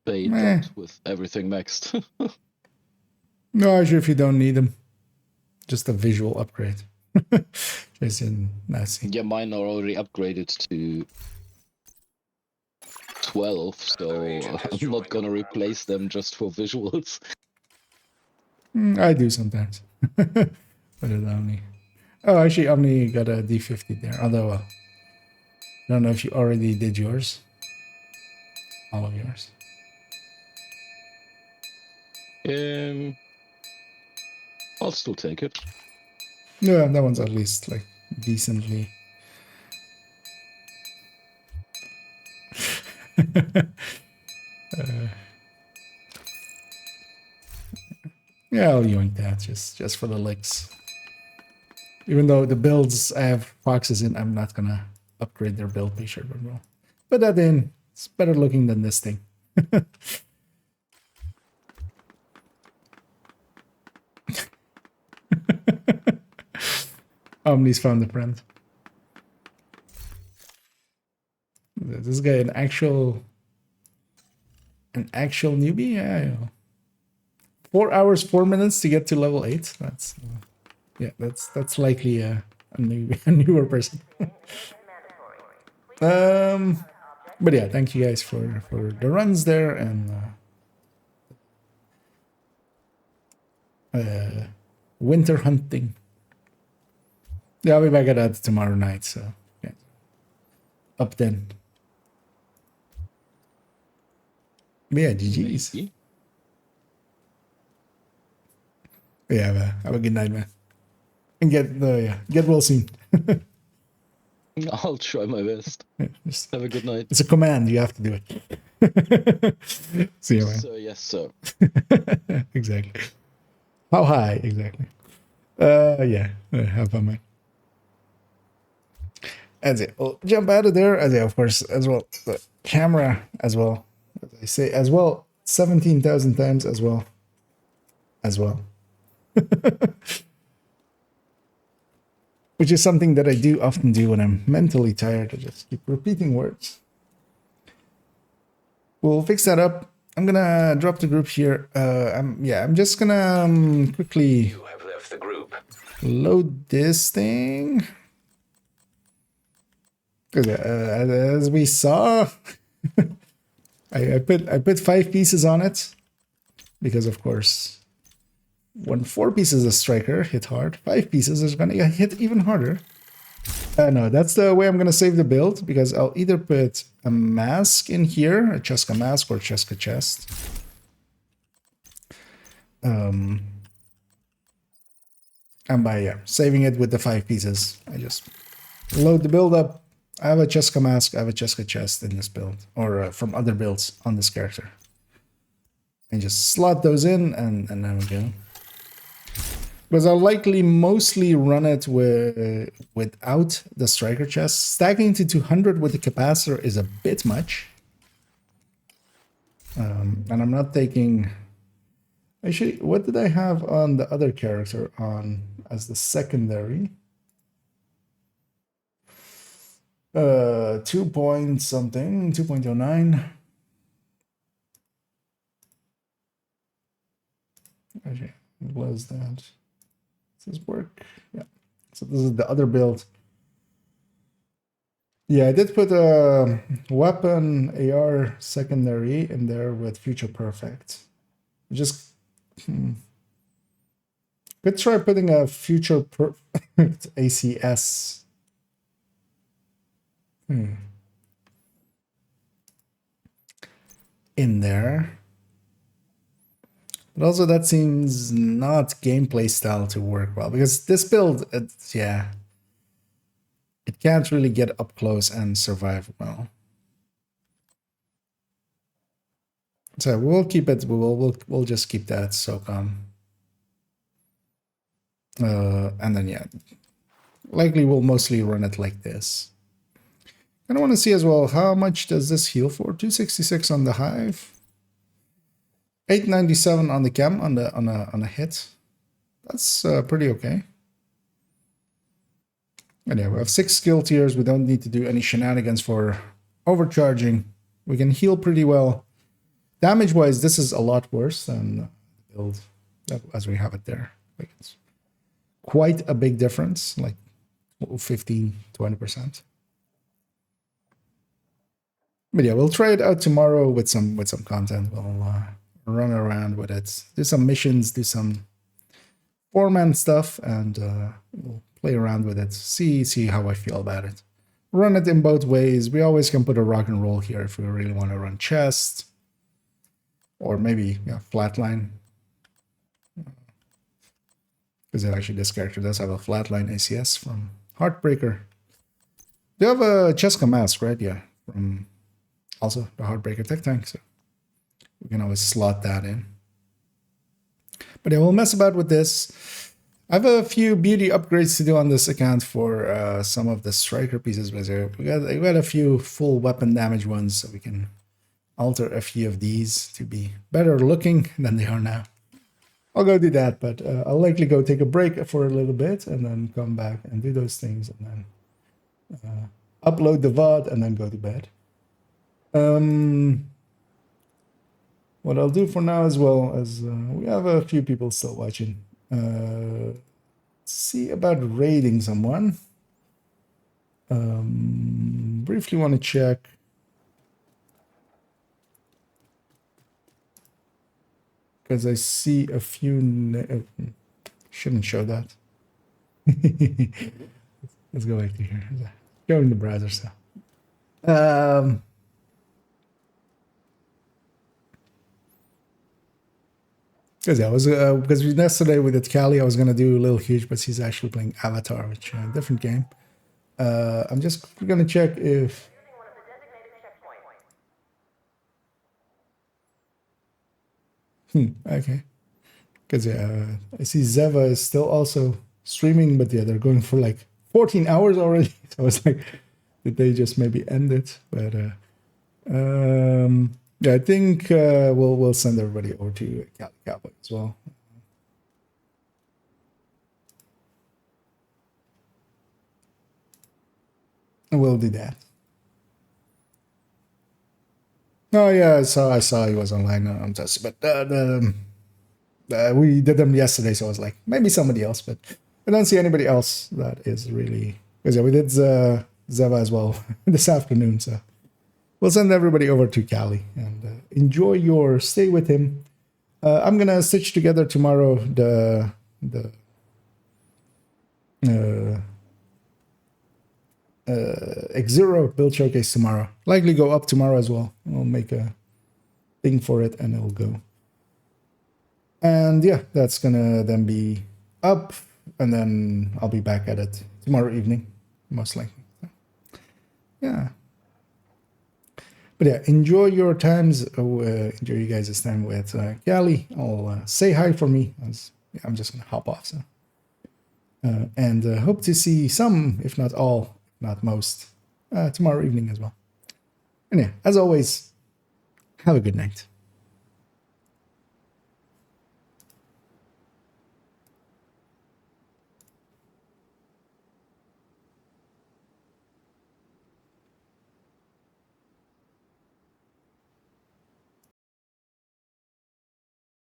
They don't with everything maxed. No, actually, if you don't need them, just a visual upgrade. Just in nasty. Yeah, mine are already upgraded to 12, so I'm not gonna replace them just for visuals. I do sometimes. But it only. Oh, actually, Omni got a D50 there. Although, I don't know if you already did yours. All of yours. I'll still take it. Yeah, that one's at least like decently. Yeah, I'll yoink that just for the licks. Even though the builds I have foxes in, I'm not gonna upgrade their build picture, but well. Put that in. It's better looking than this thing. Omni's found a friend. This guy an actual newbie? Yeah. 4 hours, 4 minutes to get to level 8. That's yeah, that's likely a newer person. But yeah, thank you guys for the runs there and winter hunting. Yeah, I'll be back at that tomorrow night, so yeah. Up then. But yeah, GG's. Yeah, have a good night, man. And get well soon. I'll try my best. Just have a good night. It's a command, you have to do it. See you, man. So, yes, sir. Exactly. How high, exactly. Yeah, have fun, man. That's it. We'll jump out of there. As of course, as well. The camera as well. As I say, as well. 17,000 times as well. As well. Which is something that I do often do when I'm mentally tired. I just keep repeating words. We'll fix that up. I'm gonna drop the group here. I'm just gonna quickly You have left the group. load this thing. As we saw, I put 5 pieces on it because, of course, when 4 pieces of striker hit hard, 5 pieces is gonna hit even harder. No, that's the way I'm gonna save the build, because I'll either put a mask in here, a Cheska mask or Cheska chest. And by saving it with the 5 pieces, I just load the build up. I have a Cheska mask, I have a Cheska chest in this build, or from other builds on this character. And just slot those in, and there we go. Because I'll likely mostly run it without the striker chest. Stacking to 200 with the capacitor is a bit much. And I'm not taking... Actually, what did I have on the other character on as the secondary? 2 point something, 2.09. Actually, what was that? Does this work? Yeah. So this is the other build. Yeah, I did put a weapon AR secondary in there with Future Perfect. Just could try putting a Future Perfect ACS. In there. But also that seems not gameplay style to work well, because this build, it can't really get up close and survive well. So we'll keep it. We'll just keep that SOCOM. And then likely we'll mostly run it like this. And I want to see as well, how much does this heal for? 266 on the hive. 897 on the chem on a hit. That's pretty okay. And yeah, we have 6 skill tiers. We don't need to do any shenanigans for overcharging. We can heal pretty well. Damage wise, this is a lot worse than the build as we have it there. Like, it's quite a big difference, like 15-20%. But yeah, we'll try it out tomorrow with some content. We'll run around with it, do some missions, do some 4-man stuff, and we'll play around with it. See how I feel about it. run it in both ways. We always can put a rock and roll here if we really want to run chest. Or maybe flatline. Because actually this character does have a flatline ACS from Heartbreaker. You have a Cheska mask, right? Yeah, from also the Heartbreaker Tech Tank. So we can always slot that in. But yeah, we'll mess about with this. I have a few beauty upgrades to do on this account for some of the striker pieces. We got a few full weapon damage ones, so we can alter a few of these to be better looking than they are now. I'll go do that, but I'll likely go take a break for a little bit and then come back and do those things and then upload the VOD and then go to bed. What I'll do for now as well as we have a few people still watching. See about raiding someone. Briefly want to check. Because I see a few... shouldn't show that. Let's go back to here. Go in the browser stuff. Because I was because yesterday we did Cali, I was gonna do Little Huge, but he's actually playing Avatar, which different game. I'm just gonna check if okay. Because I see Zeva is still also streaming, but yeah, they're going for like 14 hours already. So I was like, did they just maybe end it? But yeah, I think we'll send everybody over to Cowboy as well. And we'll do that. Oh yeah, I saw he was online on test, but we did them yesterday, so I was like, maybe somebody else, but I don't see anybody else that is really, because yeah, we did Zeva as well this afternoon, so we'll send everybody over to Cali and enjoy your stay with him. I'm gonna stitch together tomorrow the Exuro build showcase tomorrow. Likely go up tomorrow as well. We'll make a thing for it and it'll go. And yeah, that's gonna then be up, and then I'll be back at it tomorrow evening, most likely. Yeah. But yeah, enjoy your times. Enjoy you guys' time with Cali. I'll say hi for me. Yeah, I'm just gonna hop off. So, and hope to see some, if not all, if not most, tomorrow evening as well. And yeah, as always, have a good night.